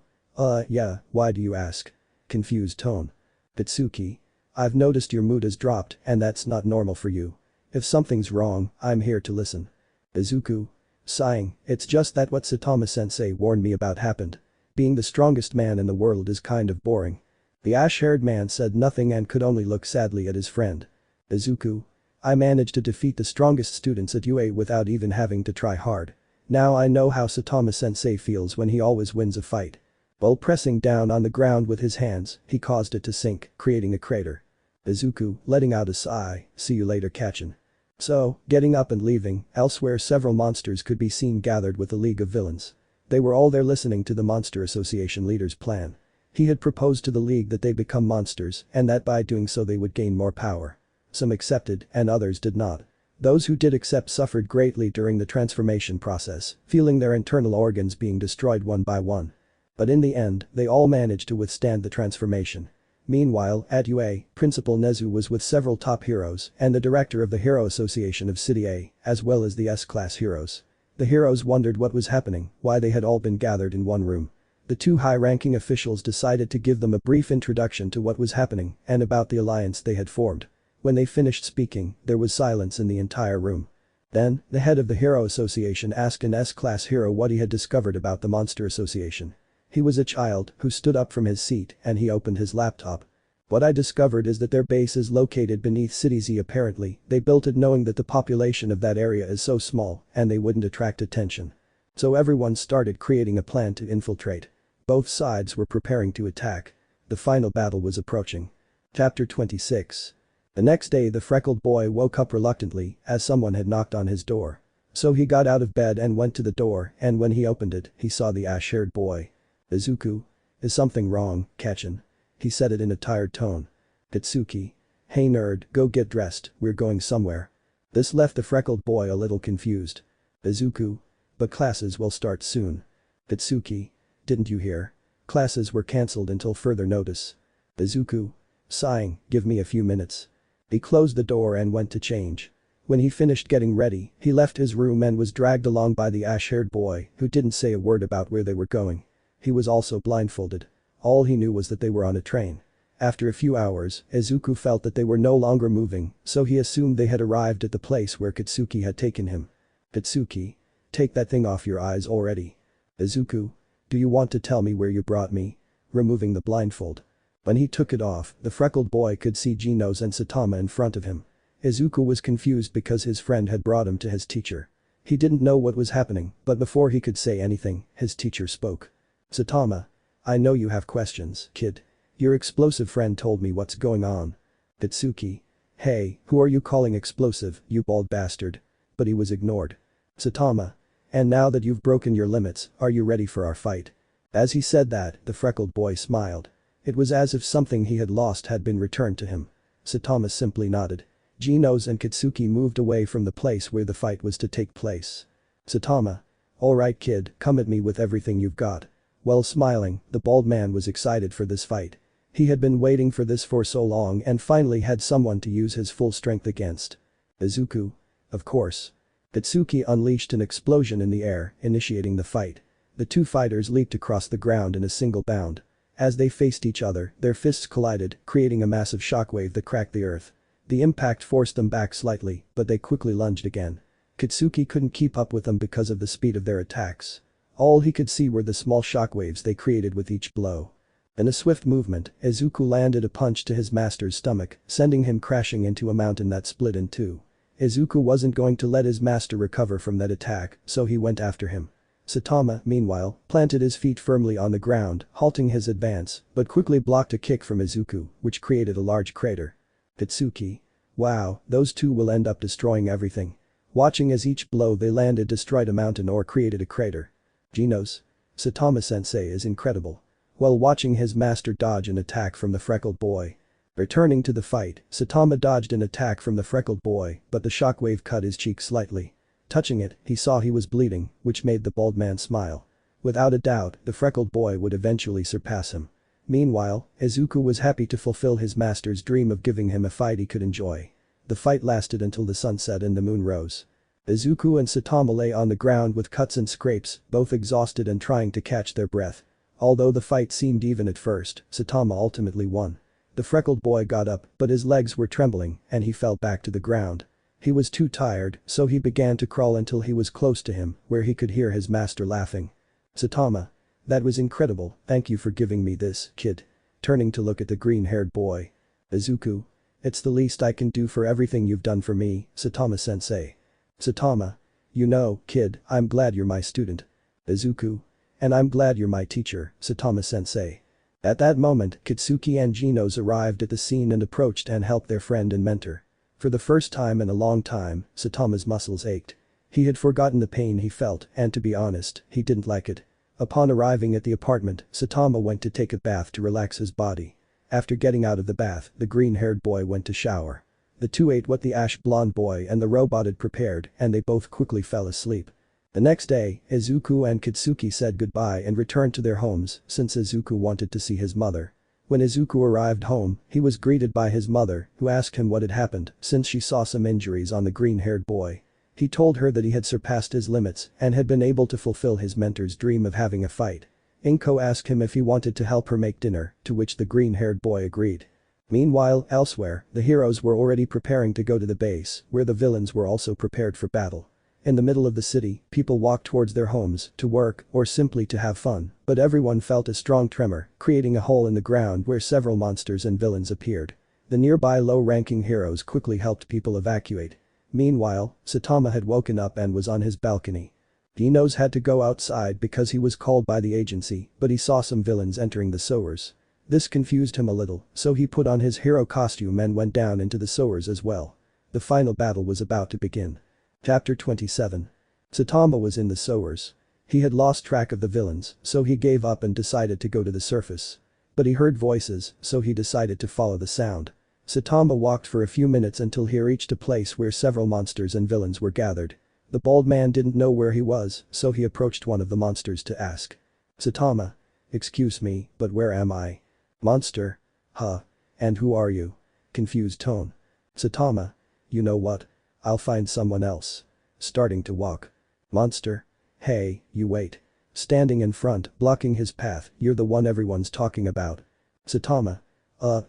Yeah, why do you ask? Confused tone. Tatsuki. I've noticed your mood has dropped and that's not normal for you. If something's wrong, I'm here to listen. Izuku. Sighing, it's just that what Saitama-sensei warned me about happened. Being the strongest man in the world is kind of boring. The ash-haired man said nothing and could only look sadly at his friend. Izuku. I managed to defeat the strongest students at UA without even having to try hard. Now I know how Saitama-sensei feels when he always wins a fight. While pressing down on the ground with his hands, he caused it to sink, creating a crater. Izuku, letting out a sigh, see you later Kachin. So, getting up and leaving, elsewhere several monsters could be seen gathered with the League of Villains. They were all there listening to the Monster Association leader's plan. He had proposed to the League that they become monsters and that by doing so they would gain more power. Some accepted and others did not. Those who did accept suffered greatly during the transformation process, feeling their internal organs being destroyed one by one. But in the end, they all managed to withstand the transformation. Meanwhile, at UA, Principal Nezu was with several top heroes and the director of the Hero Association of City A, as well as the S-class heroes. The heroes wondered what was happening, why they had all been gathered in one room. The two high-ranking officials decided to give them a brief introduction to what was happening and about the alliance they had formed. When they finished speaking, there was silence in the entire room. Then, the head of the Hero Association asked an S-class hero what he had discovered about the Monster Association. He was a child who stood up from his seat and he opened his laptop. What I discovered is that their base is located beneath City Z. Apparently, they built it knowing that the population of that area is so small and they wouldn't attract attention. So everyone started creating a plan to infiltrate. Both sides were preparing to attack. The final battle was approaching. Chapter 26. The next day the freckled boy woke up reluctantly as someone had knocked on his door. So he got out of bed and went to the door and when he opened it, he saw the ash-haired boy. Izuku. Is something wrong, Kachin? He said it in a tired tone. Tatsuki. Hey nerd, go get dressed, we're going somewhere. This left the freckled boy a little confused. Izuku. But classes will start soon. Tatsuki. Didn't you hear? Classes were cancelled until further notice. Izuku. Sighing, give me a few minutes. He closed the door and went to change. When he finished getting ready, he left his room and was dragged along by the ash-haired boy who didn't say a word about where they were going. He was also blindfolded. All he knew was that they were on a train. After a few hours, Izuku felt that they were no longer moving, so he assumed they had arrived at the place where Katsuki had taken him. Katsuki. Take that thing off your eyes already. Izuku. Do you want to tell me where you brought me? Removing the blindfold. When he took it off, the freckled boy could see Genos and Saitama in front of him. Izuku was confused because his friend had brought him to his teacher. He didn't know what was happening, but before he could say anything, his teacher spoke. Saitama. I know you have questions, kid. Your explosive friend told me what's going on. Tatsuki. Hey, who are you calling explosive, you bald bastard? But he was ignored. Saitama. And now that you've broken your limits, are you ready for our fight? As he said that, the freckled boy smiled. It was as if something he had lost had been returned to him. Saitama simply nodded. Genos and Katsuki moved away from the place where the fight was to take place. Saitama. Alright kid, come at me with everything you've got. While smiling, the bald man was excited for this fight. He had been waiting for this for so long and finally had someone to use his full strength against. Izuku. Of course. Katsuki unleashed an explosion in the air, initiating the fight. The two fighters leaped across the ground in a single bound. As they faced each other, their fists collided, creating a massive shockwave that cracked the earth. The impact forced them back slightly, but they quickly lunged again. Katsuki couldn't keep up with them because of the speed of their attacks. All he could see were the small shockwaves they created with each blow. In a swift movement, Izuku landed a punch to his master's stomach, sending him crashing into a mountain that split in two. Izuku wasn't going to let his master recover from that attack, so he went after him. Saitama, meanwhile, planted his feet firmly on the ground, halting his advance, but quickly blocked a kick from Izuku, which created a large crater. Tatsuki. Wow, those two will end up destroying everything. Watching as each blow they landed destroyed a mountain or created a crater. Genos. Saitama-sensei is incredible. While watching his master dodge an attack from the freckled boy. Returning to the fight, Saitama dodged an attack from the freckled boy, but the shockwave cut his cheek slightly. Touching it, he saw he was bleeding, which made the bald man smile. Without a doubt, the freckled boy would eventually surpass him. Meanwhile, Izuku was happy to fulfill his master's dream of giving him a fight he could enjoy. The fight lasted until the sun set and the moon rose. Izuku and Saitama lay on the ground with cuts and scrapes, both exhausted and trying to catch their breath. Although the fight seemed even at first, Saitama ultimately won. The freckled boy got up, but his legs were trembling and he fell back to the ground. He was too tired, so he began to crawl until he was close to him, where he could hear his master laughing. "Saitama. That was incredible, thank you for giving me this, kid." Turning to look at the green-haired boy. "Izuku. It's the least I can do for everything you've done for me, Saitama-sensei." "Saitama. You know, kid, I'm glad you're my student." "Izuku. And I'm glad you're my teacher, Saitama-sensei." At that moment, Kitsuki and Genos arrived at the scene and approached and helped their friend and mentor. For the first time in a long time, Saitama's muscles ached. He had forgotten the pain he felt and to be honest, he didn't like it. Upon arriving at the apartment, Saitama went to take a bath to relax his body. After getting out of the bath, the green-haired boy went to shower. The two ate what the ash-blonde boy and the robot had prepared and they both quickly fell asleep. The next day, Izuku and Kitsuki said goodbye and returned to their homes since Izuku wanted to see his mother. When Izuku arrived home, he was greeted by his mother, who asked him what had happened since she saw some injuries on the green-haired boy. He told her that he had surpassed his limits and had been able to fulfill his mentor's dream of having a fight. Inko asked him if he wanted to help her make dinner, to which the green-haired boy agreed. Meanwhile, elsewhere, the heroes were already preparing to go to the base, where the villains were also prepared for battle. In the middle of the city, people walked towards their homes, to work, or simply to have fun, but everyone felt a strong tremor, creating a hole in the ground where several monsters and villains appeared. The nearby low-ranking heroes quickly helped people evacuate. Meanwhile, Saitama had woken up and was on his balcony. Genos had to go outside because he was called by the agency, but he saw some villains entering the sewers. This confused him a little, so he put on his hero costume and went down into the sewers as well. The final battle was about to begin. Chapter 27. Saitama was in the sewers. He had lost track of the villains, so he gave up and decided to go to the surface. But he heard voices, so he decided to follow the sound. Saitama walked for a few minutes until he reached a place where several monsters and villains were gathered. The bald man didn't know where he was, so he approached one of the monsters to ask. "Saitama. Excuse me, but where am I?" "Monster. Huh. And who are you?" Confused tone. "Saitama. You know what? I'll find someone else." Starting to walk. "Monster. Hey, you wait." Standing in front, blocking his path, "You're the one everyone's talking about." Saitama.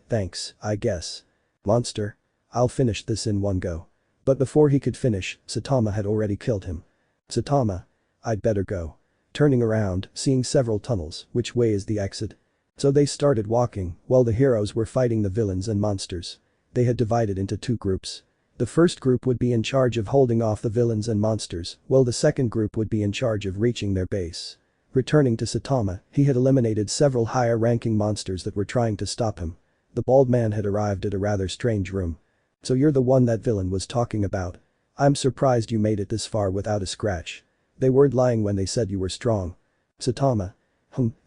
Thanks, I guess." Monster. "I'll finish this in one go." But before he could finish, Saitama had already killed him. Saitama. "I'd better go." Turning around, seeing several tunnels, which way is the exit? So they started walking, while the heroes were fighting the villains and monsters. They had divided into two groups. The first group would be in charge of holding off the villains and monsters, while the second group would be in charge of reaching their base. Returning to Saitama, he had eliminated several higher-ranking monsters that were trying to stop him. The bald man had arrived at a rather strange room. "So you're the one that villain was talking about. I'm surprised you made it this far without a scratch. They weren't lying when they said you were strong." Saitama.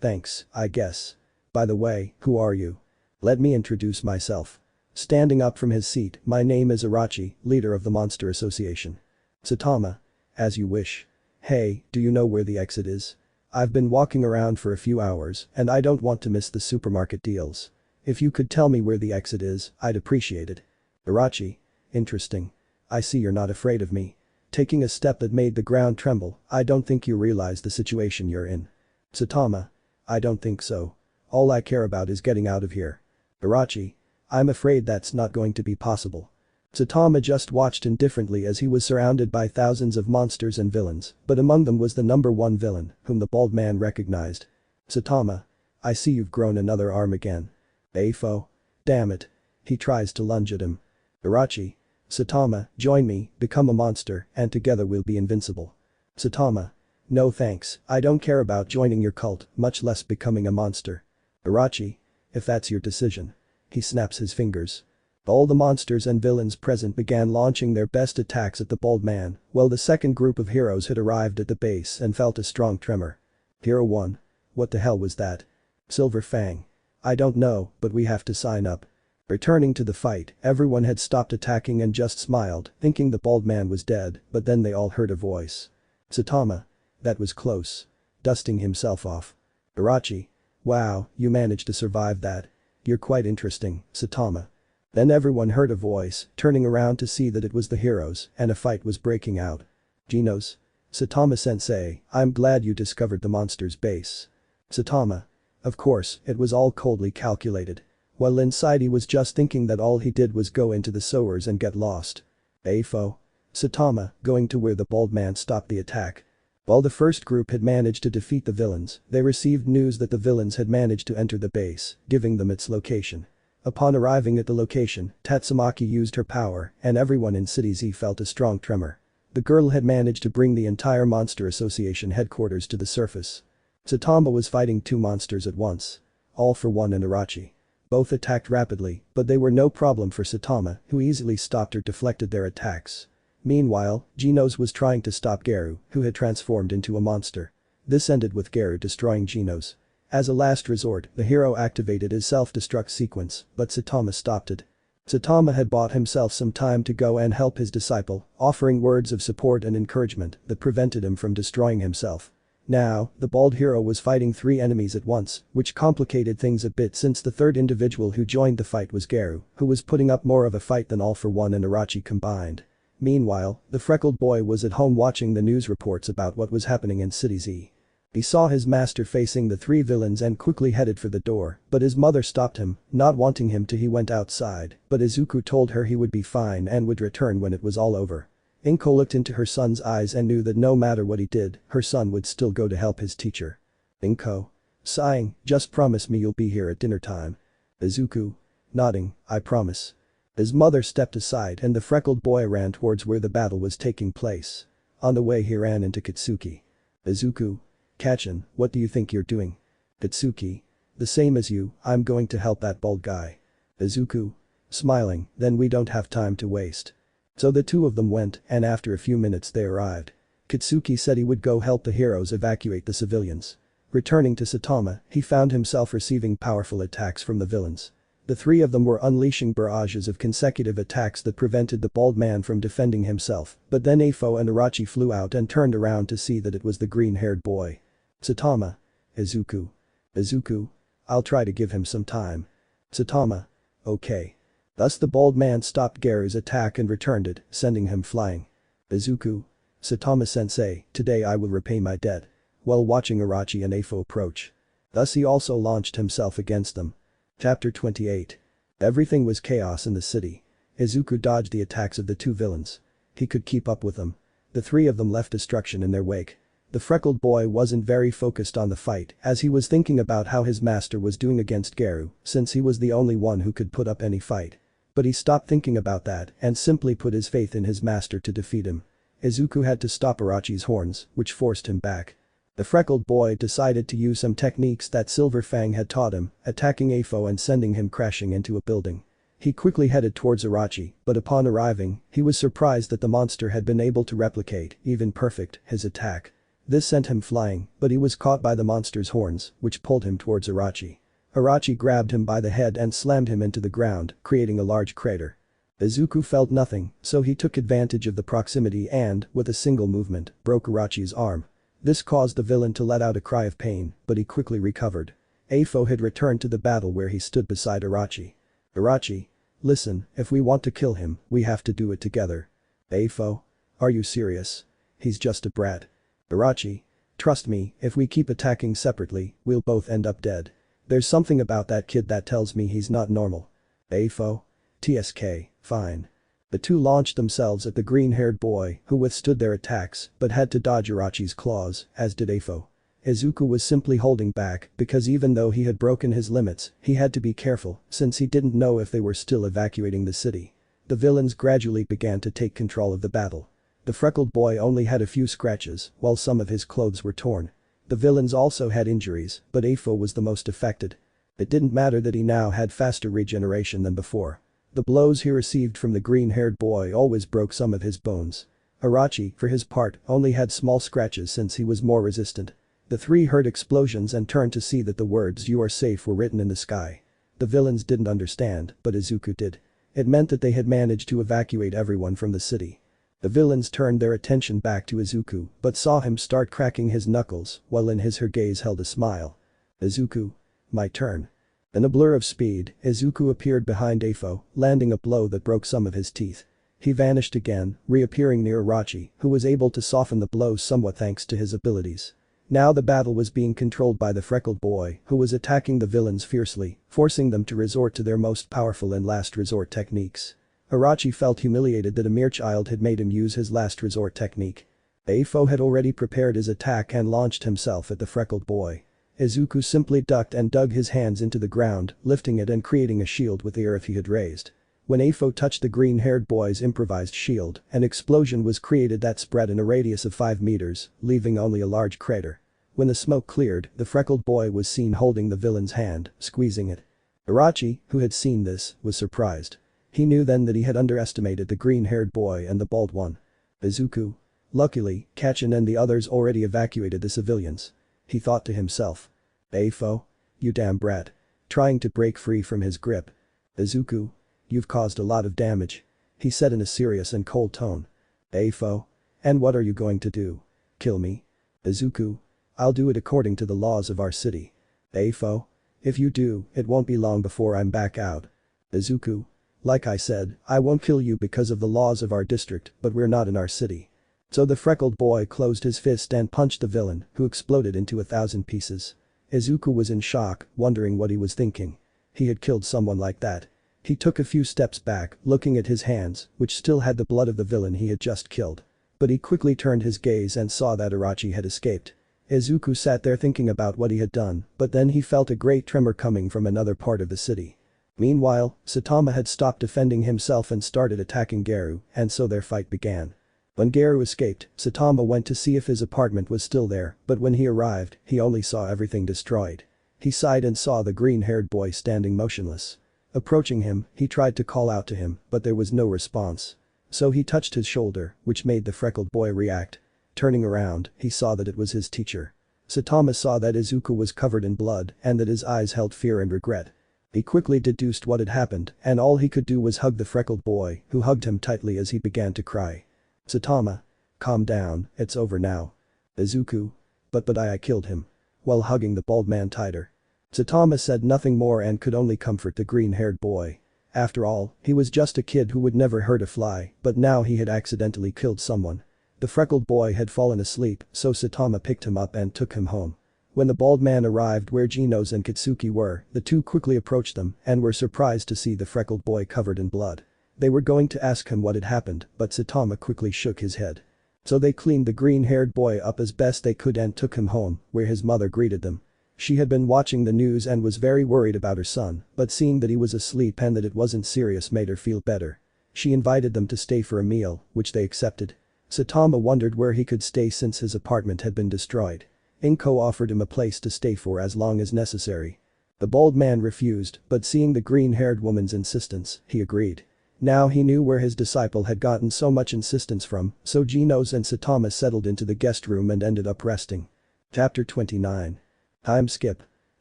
Thanks, I guess. By the way, who are you?" "Let me introduce myself." Standing up from his seat, "My name is Irachi, leader of the Monster Association." Saitama. "As you wish. Hey, do you know where the exit is? I've been walking around for a few hours and I don't want to miss the supermarket deals. If you could tell me where the exit is, I'd appreciate it." Irachi. "Interesting. I see you're not afraid of me." Taking a step that made the ground tremble, "I don't think you realize the situation you're in." Saitama. "I don't think so. All I care about is getting out of here." Irachi. "I'm afraid that's not going to be possible." Saitama just watched indifferently as he was surrounded by thousands of monsters and villains, but among them was the number one villain, whom the bald man recognized. Saitama. "I see you've grown another arm again." "Afo. Damn it." He tries to lunge at him. Irachi. "Saitama, join me, become a monster, and together we'll be invincible." Saitama. "No thanks, I don't care about joining your cult, much less becoming a monster." Irachi. "If that's your decision." He snaps his fingers. All the monsters and villains present began launching their best attacks at the bald man, while the second group of heroes had arrived at the base and felt a strong tremor. Hero 1. "What the hell was that?" Silver Fang. "I don't know, but we have to sign up." Returning to the fight, everyone had stopped attacking and just smiled, thinking the bald man was dead, but then they all heard a voice. Saitama. "That was close." Dusting himself off. Irachi. "Wow, you managed to survive that. You're quite interesting, Saitama." Then everyone heard a voice, turning around to see that it was the heroes, and a fight was breaking out. Genos. "Saitama-sensei, I'm glad you discovered the monster's base." Saitama. Of course, it was all coldly calculated. While inside he was just thinking that all he did was go into the sewers and get lost. AFO. Saitama, going to where the bald man stopped the attack. While the first group had managed to defeat the villains, they received news that the villains had managed to enter the base, giving them its location. Upon arriving at the location, Tatsumaki used her power, and everyone in City Z felt a strong tremor. The girl had managed to bring the entire Monster Association headquarters to the surface. Saitama was fighting two monsters at once. All for One and Irachi. Both attacked rapidly, but they were no problem for Saitama, who easily stopped or deflected their attacks. Meanwhile, Genos was trying to stop Geru, who had transformed into a monster. This ended with Geru destroying Genos. As a last resort, the hero activated his self-destruct sequence, but Saitama stopped it. Saitama had bought himself some time to go and help his disciple, offering words of support and encouragement that prevented him from destroying himself. Now, the bald hero was fighting three enemies at once, which complicated things a bit since the third individual who joined the fight was Geru, who was putting up more of a fight than All for One and Irachi combined. Meanwhile, the freckled boy was at home watching the news reports about what was happening in City Z. He saw his master facing the three villains and quickly headed for the door, but his mother stopped him, not wanting him to. He went outside, but Izuku told her he would be fine and would return when it was all over. Inko looked into her son's eyes and knew that no matter what he did, her son would still go to help his teacher. Inko. Sighing, just promise me you'll be here at dinner time. Izuku. Nodding, I promise. His mother stepped aside and the freckled boy ran towards where the battle was taking place. On the way he ran into Katsuki. Izuku. Kachin, what do you think you're doing? Katsuki. The same as you, I'm going to help that bald guy. Izuku. Smiling, then we don't have time to waste. So the two of them went, and after a few minutes they arrived. Katsuki said he would go help the heroes evacuate the civilians. Returning to Saitama, he found himself receiving powerful attacks from the villains. The three of them were unleashing barrages of consecutive attacks that prevented the bald man from defending himself, but then Afo and Irachi flew out and turned around to see that it was the green-haired boy. Saitama. Izuku. Izuku. I'll try to give him some time. Saitama. Okay. Thus the bald man stopped Geru's attack and returned it, sending him flying. Izuku. Saitama-sensei, today I will repay my debt. While watching Irachi and Afo approach. Thus he also launched himself against them. Chapter 28. Everything was chaos in the city. Izuku dodged the attacks of the two villains. He could keep up with them. The three of them left destruction in their wake. The freckled boy wasn't very focused on the fight as he was thinking about how his master was doing against Geru since he was the only one who could put up any fight. But he stopped thinking about that and simply put his faith in his master to defeat him. Izuku had to stop Irachi's horns, which forced him back. The freckled boy decided to use some techniques that Silver Fang had taught him, attacking Afo and sending him crashing into a building. He quickly headed towards Irachi, but upon arriving, he was surprised that the monster had been able to replicate, even perfect, his attack. This sent him flying, but he was caught by the monster's horns, which pulled him towards Irachi. Irachi grabbed him by the head and slammed him into the ground, creating a large crater. Izuku felt nothing, so he took advantage of the proximity and, with a single movement, broke Irachi's arm. This caused the villain to let out a cry of pain, but he quickly recovered. Afo had returned to the battle where he stood beside Irachi. Irachi. Listen, if we want to kill him, we have to do it together. Afo. Are you serious? He's just a brat. Irachi. Trust me, if we keep attacking separately, we'll both end up dead. There's something about that kid that tells me he's not normal. Afo. TSK, fine. The two launched themselves at the green-haired boy who withstood their attacks but had to dodge Irachi's claws, as did Afo. Izuku was simply holding back because even though he had broken his limits, he had to be careful since he didn't know if they were still evacuating the city. The villains gradually began to take control of the battle. The freckled boy only had a few scratches while some of his clothes were torn. The villains also had injuries, but Afo was the most affected. It didn't matter that he now had faster regeneration than before. The blows he received from the green-haired boy always broke some of his bones. Irachi, for his part, only had small scratches since he was more resistant. The three heard explosions and turned to see that the words "You are safe" were written in the sky. The villains didn't understand, but Izuku did. It meant that they had managed to evacuate everyone from the city. The villains turned their attention back to Izuku but saw him start cracking his knuckles while in her gaze held a smile. Izuku. My turn. In a blur of speed, Izuku appeared behind Afo, landing a blow that broke some of his teeth. He vanished again, reappearing near Irachi, who was able to soften the blow somewhat thanks to his abilities. Now the battle was being controlled by the freckled boy who was attacking the villains fiercely, forcing them to resort to their most powerful and last resort techniques. Orochi felt humiliated that a mere child had made him use his last resort technique. Afo had already prepared his attack and launched himself at the freckled boy. Izuku simply ducked and dug his hands into the ground, lifting it and creating a shield with the earth he had raised. When Afo touched the green-haired boy's improvised shield, an explosion was created that spread in a radius of 5 meters, leaving only a large crater. When the smoke cleared, the freckled boy was seen holding the villain's hand, squeezing it. Orochi, who had seen this, was surprised. He knew then that he had underestimated the green-haired boy and the bald one. Izuku. Luckily, Kachin and the others already evacuated the civilians. He thought to himself. Afo? You damn brat. Trying to break free from his grip. Izuku. You've caused a lot of damage. He said in a serious and cold tone. Afo? And what are you going to do? Kill me? Izuku. I'll do it according to the laws of our city. Afo? If you do, it won't be long before I'm back out. Izuku. Like I said, I won't kill you because of the laws of our district, but we're not in our city. So the freckled boy closed his fist and punched the villain, who exploded into 1,000 pieces. Izuku was in shock, wondering what he was thinking. He had killed someone like that. He took a few steps back, looking at his hands, which still had the blood of the villain he had just killed. But he quickly turned his gaze and saw that Orochi had escaped. Izuku sat there thinking about what he had done, but then he felt a great tremor coming from another part of the city. Meanwhile, Saitama had stopped defending himself and started attacking Garu, and so their fight began. When Garu escaped, Saitama went to see if his apartment was still there, but when he arrived, he only saw everything destroyed. He sighed and saw the green-haired boy standing motionless. Approaching him, he tried to call out to him, but there was no response. So he touched his shoulder, which made the freckled boy react. Turning around, he saw that it was his teacher. Saitama saw that Izuku was covered in blood and that his eyes held fear and regret. He quickly deduced what had happened, and all he could do was hug the freckled boy, who hugged him tightly as he began to cry. Saitama. Calm down, it's over now. Izuku. But I killed him. While hugging the bald man tighter. Saitama said nothing more and could only comfort the green-haired boy. After all, he was just a kid who would never hurt a fly, but now he had accidentally killed someone. The freckled boy had fallen asleep, so Saitama picked him up and took him home. When the bald man arrived where Genos and Kitsuki were, the two quickly approached them and were surprised to see the freckled boy covered in blood. They were going to ask him what had happened, but Saitama quickly shook his head. So they cleaned the green-haired boy up as best they could and took him home, where his mother greeted them. She had been watching the news and was very worried about her son, but seeing that he was asleep and that it wasn't serious made her feel better. She invited them to stay for a meal, which they accepted. Saitama wondered where he could stay since his apartment had been destroyed. Inko offered him a place to stay for as long as necessary. The bald man refused, but seeing the green-haired woman's insistence, he agreed. Now he knew where his disciple had gotten so much insistence from, so Genos and Saitama settled into the guest room and ended up resting. Chapter 29. Time skip.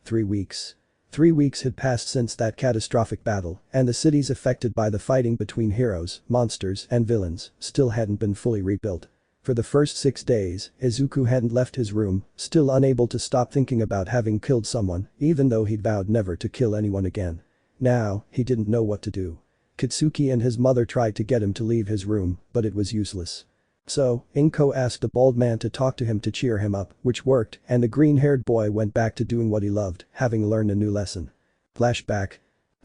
3 weeks. 3 weeks had passed since that catastrophic battle, and the cities affected by the fighting between heroes, monsters, and villains still hadn't been fully rebuilt. For the first 6 days, Izuku hadn't left his room, still unable to stop thinking about having killed someone, even though he'd vowed never to kill anyone again. Now, he didn't know what to do. Kitsuki and his mother tried to get him to leave his room, but it was useless. So, Inko asked the bald man to talk to him to cheer him up, which worked, and the green-haired boy went back to doing what he loved, having learned a new lesson. Flashback.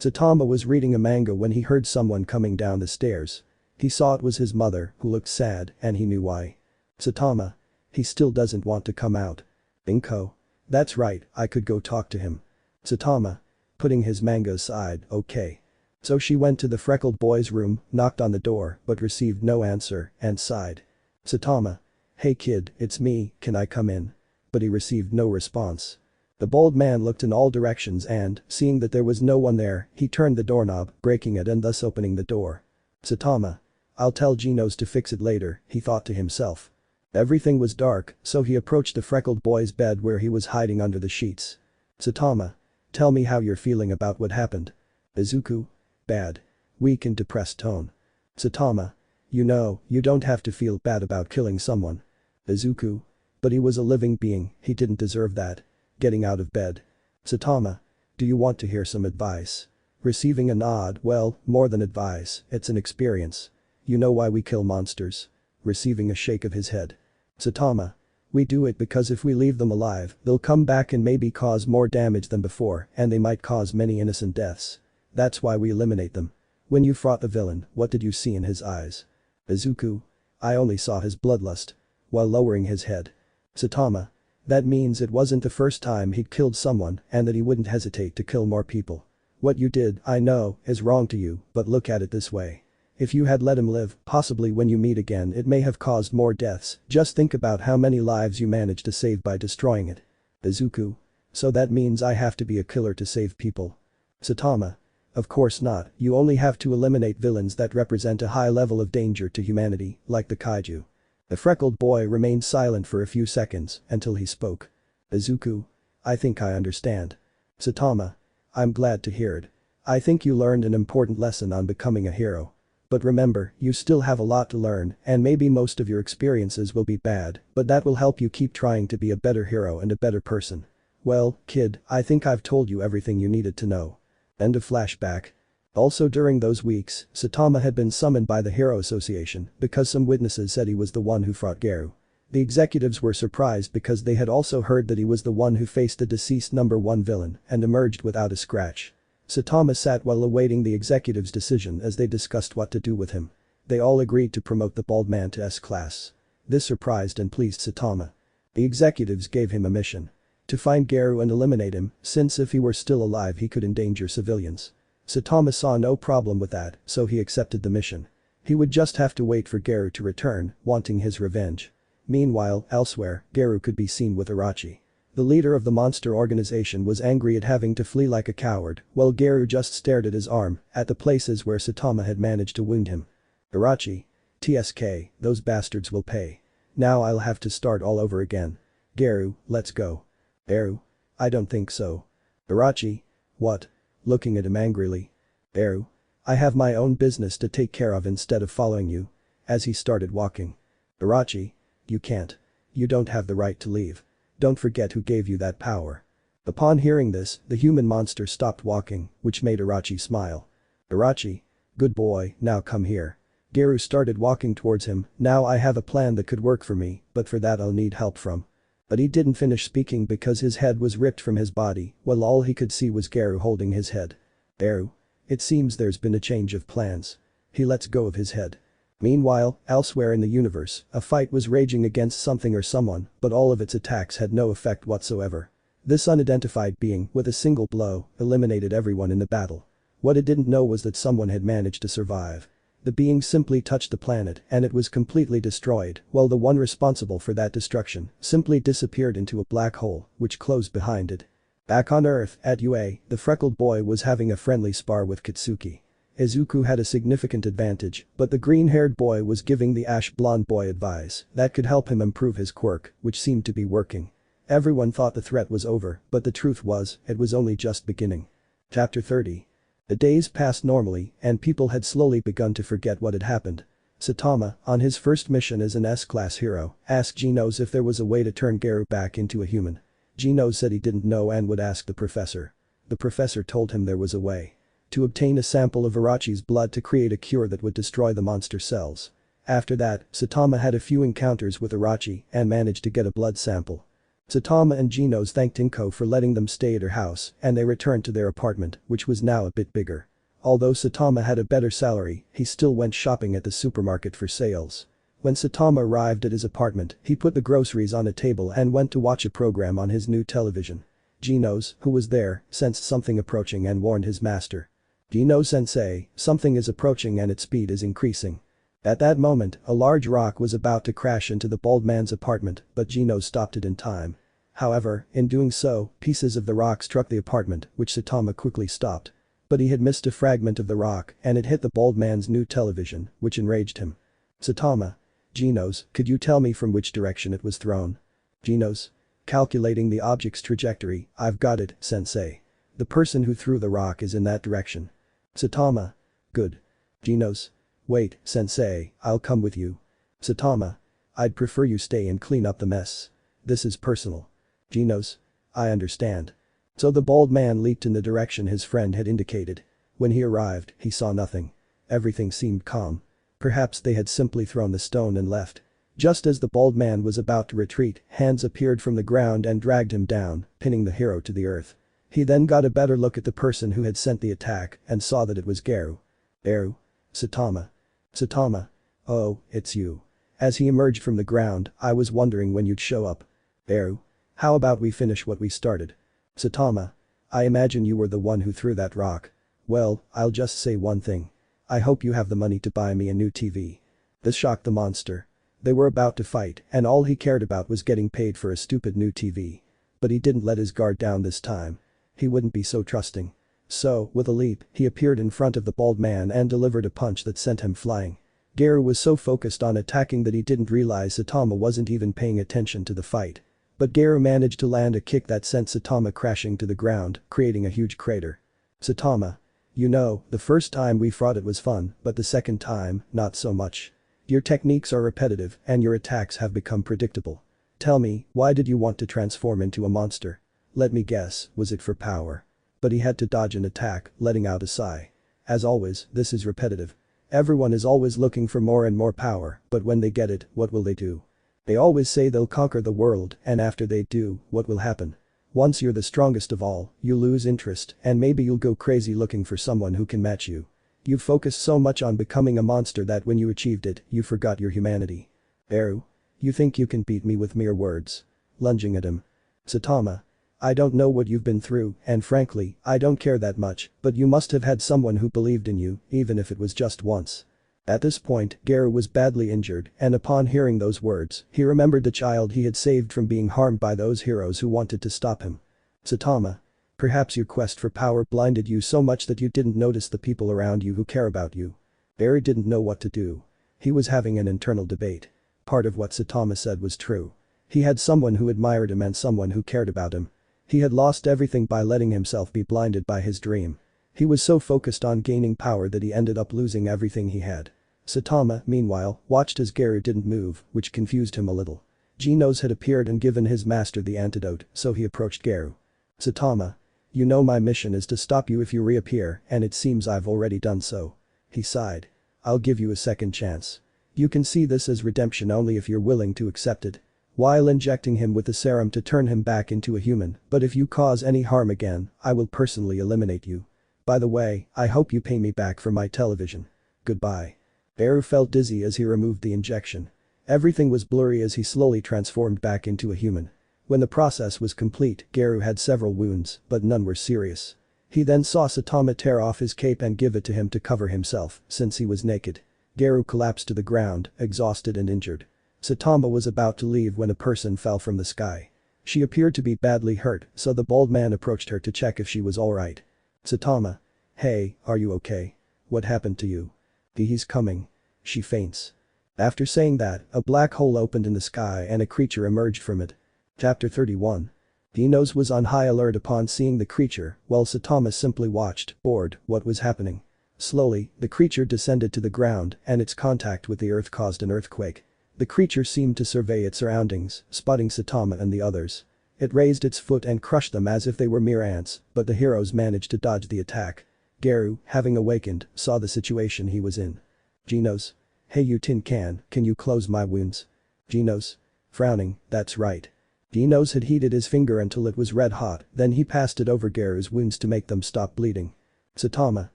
Saitama was reading a manga when he heard someone coming down the stairs. He saw it was his mother, who looked sad, and he knew why. Saitama. He still doesn't want to come out. Inko. That's right, I could go talk to him. Saitama. Putting his manga aside, okay. So she went to the freckled boy's room, knocked on the door, but received no answer, and sighed. Saitama. Hey kid, it's me, can I come in? But he received no response. The bald man looked in all directions and, seeing that there was no one there, he turned the doorknob, breaking it and thus opening the door. Saitama. I'll tell Genos to fix it later, he thought to himself. Everything was dark, so he approached the freckled boy's bed where he was hiding under the sheets. Saitama. Tell me how you're feeling about what happened. Izuku. Bad. Weak and depressed tone. Saitama. You know, you don't have to feel bad about killing someone. Izuku. But he was a living being, he didn't deserve that. Getting out of bed. Saitama. Do you want to hear some advice? Receiving a nod, well, more than advice, it's an experience. You know why we kill monsters? Receiving a shake of his head. Saitama. We do it because if we leave them alive, they'll come back and maybe cause more damage than before, and they might cause many innocent deaths. That's why we eliminate them. When you fought the villain, what did you see in his eyes? Izuku. I only saw his bloodlust. While lowering his head. Saitama. That means it wasn't the first time he'd killed someone and that he wouldn't hesitate to kill more people. What you did, I know, is wrong to you, but look at it this way. If you had let him live, possibly when you meet again it may have caused more deaths, just think about how many lives you managed to save by destroying it. Izuku. So that means I have to be a killer to save people. Saitama. Of course not, you only have to eliminate villains that represent a high level of danger to humanity, like the kaiju. The freckled boy remained silent for a few seconds until he spoke. Izuku. I think I understand. Saitama. I'm glad to hear it. I think you learned an important lesson on becoming a hero. But remember, you still have a lot to learn and maybe most of your experiences will be bad, but that will help you keep trying to be a better hero and a better person. Well, kid, I think I've told you everything you needed to know. End of flashback. Also during those weeks, Saitama had been summoned by the Hero Association because some witnesses said he was the one who fought Garou. The executives were surprised because they had also heard that he was the one who faced the deceased number 1 villain and emerged without a scratch. Saitama sat while awaiting the executives' decision as they discussed what to do with him. They all agreed to promote the bald man to S-class. This surprised and pleased Saitama. The executives gave him a mission. To find Garou and eliminate him, since if he were still alive he could endanger civilians. Saitama saw no problem with that, so he accepted the mission. He would just have to wait for Garou to return, wanting his revenge. Meanwhile, elsewhere, Garou could be seen with Urachi. The leader of the monster organization was angry at having to flee like a coward, while Garou just stared at his arm, at the places where Saitama had managed to wound him. Urachi. TSK, those bastards will pay. Now I'll have to start all over again. Garou, let's go. Garou? I don't think so. Urachi? What? Looking at him angrily. Garou? I have my own business to take care of instead of following you. As he started walking. Urachi? You can't. You don't have the right to leave. Don't forget who gave you that power. Upon hearing this, the human monster stopped walking, which made Urachi smile. Urachi? Good boy, now come here. Garou started walking towards him, now I have a plan that could work for me, but for that I'll need help from. But he didn't finish speaking because his head was ripped from his body, while all he could see was Garou holding his head. Garou? It seems there's been a change of plans. He lets go of his head. Meanwhile, elsewhere in the universe, a fight was raging against something or someone, but all of its attacks had no effect whatsoever. This unidentified being, with a single blow, eliminated everyone in the battle. What it didn't know was that someone had managed to survive. The being simply touched the planet and it was completely destroyed, while the one responsible for that destruction simply disappeared into a black hole, which closed behind it. Back on Earth, at UA, the freckled boy was having a friendly spar with Katsuki. Izuku had a significant advantage, but the green-haired boy was giving the ash-blonde boy advice that could help him improve his quirk, which seemed to be working. Everyone thought the threat was over, but the truth was, it was only just beginning. Chapter 30. The days passed normally, and people had slowly begun to forget what had happened. Saitama, on his first mission as an S-class hero, asked Genos if there was a way to turn Garou back into a human. Genos said he didn't know and would ask the professor. The professor told him there was a way. To obtain a sample of Urachi's blood to create a cure that would destroy the monster cells. After that, Saitama had a few encounters with Urachi and managed to get a blood sample. Saitama and Genos thanked Inko for letting them stay at her house and they returned to their apartment, which was now a bit bigger. Although Saitama had a better salary, he still went shopping at the supermarket for sales. When Saitama arrived at his apartment, he put the groceries on a table and went to watch a program on his new television. Genos, who was there, sensed something approaching and warned his master. Genos-sensei, something is approaching and its speed is increasing. At that moment, a large rock was about to crash into the bald man's apartment, but Genos stopped it in time. However, in doing so, pieces of the rock struck the apartment, which Saitama quickly stopped. But he had missed a fragment of the rock and it hit the bald man's new television, which enraged him. Saitama. Genos, could you tell me from which direction it was thrown? Genos. Calculating the object's trajectory, I've got it, sensei. The person who threw the rock is in that direction. Saitama. Good. Genos. Wait, sensei, I'll come with you. Saitama. I'd prefer you stay and clean up the mess. This is personal. Genos. I understand. So the bald man leaped in the direction his friend had indicated. When he arrived, he saw nothing. Everything seemed calm. Perhaps they had simply thrown the stone and left. Just as the bald man was about to retreat, hands appeared from the ground and dragged him down, pinning the hero to the earth. He then got a better look at the person who had sent the attack and saw that it was Geru. Geru? Saitama. Saitama. Oh, it's you. As he emerged from the ground, I was wondering when you'd show up. Geru. How about we finish what we started? Saitama. I imagine you were the one who threw that rock. Well, I'll just say one thing. I hope you have the money to buy me a new TV. This shocked the monster. They were about to fight, and all he cared about was getting paid for a stupid new TV. But he didn't let his guard down this time. He wouldn't be so trusting. So, with a leap, he appeared in front of the bald man and delivered a punch that sent him flying. Geru was so focused on attacking that he didn't realize Saitama wasn't even paying attention to the fight. But Geru managed to land a kick that sent Saitama crashing to the ground, creating a huge crater. Saitama. You know, the first time we fought it was fun, but the second time, not so much. Your techniques are repetitive, and your attacks have become predictable. Tell me, why did you want to transform into a monster? Let me guess, was it for power? But he had to dodge an attack, letting out a sigh. As always, this is repetitive. Everyone is always looking for more and more power, but when they get it, what will they do? They always say they'll conquer the world, and after they do, what will happen? Once you're the strongest of all, you lose interest, and maybe you'll go crazy looking for someone who can match you. You focused so much on becoming a monster that when you achieved it, you forgot your humanity. Geru. You think you can beat me with mere words? Lunging at him. Saitama. I don't know what you've been through, and frankly, I don't care that much, but you must have had someone who believed in you, even if it was just once. At this point, Geru was badly injured, and upon hearing those words, he remembered the child he had saved from being harmed by those heroes who wanted to stop him. Saitama. Perhaps your quest for power blinded you so much that you didn't notice the people around you who care about you. Geru didn't know what to do. He was having an internal debate. Part of what Saitama said was true. He had someone who admired him and someone who cared about him. He had lost everything by letting himself be blinded by his dream. He was so focused on gaining power that he ended up losing everything he had. Saitama, meanwhile, watched as Geru didn't move, which confused him a little. Genos had appeared and given his master the antidote, so he approached Geru. Saitama. You know my mission is to stop you if you reappear, and it seems I've already done so. He sighed. I'll give you a second chance. You can see this as redemption only if you're willing to accept it. While injecting him with the serum to turn him back into a human, but if you cause any harm again, I will personally eliminate you. By the way, I hope you pay me back for my television. Goodbye. Geru felt dizzy as he removed the injection. Everything was blurry as he slowly transformed back into a human. When the process was complete, Geru had several wounds, but none were serious. He then saw Saitama tear off his cape and give it to him to cover himself, since he was naked. Geru collapsed to the ground, exhausted and injured. Saitama was about to leave when a person fell from the sky. She appeared to be badly hurt, so the bald man approached her to check if she was alright. Saitama. Hey, are you okay? What happened to you? He's coming. She faints. After saying that, a black hole opened in the sky and a creature emerged from it. Chapter 31. Genos was on high alert upon seeing the creature, while Saitama simply watched, bored, what was happening. Slowly, the creature descended to the ground and its contact with the earth caused an earthquake. The creature seemed to survey its surroundings, spotting Saitama and the others. It raised its foot and crushed them as if they were mere ants, but the heroes managed to dodge the attack. Geru, having awakened, saw the situation he was in. Genos. Hey you tin can you close my wounds? Genos. Frowning, that's right. Genos had heated his finger until it was red hot, then he passed it over Geru's wounds to make them stop bleeding. Saitama.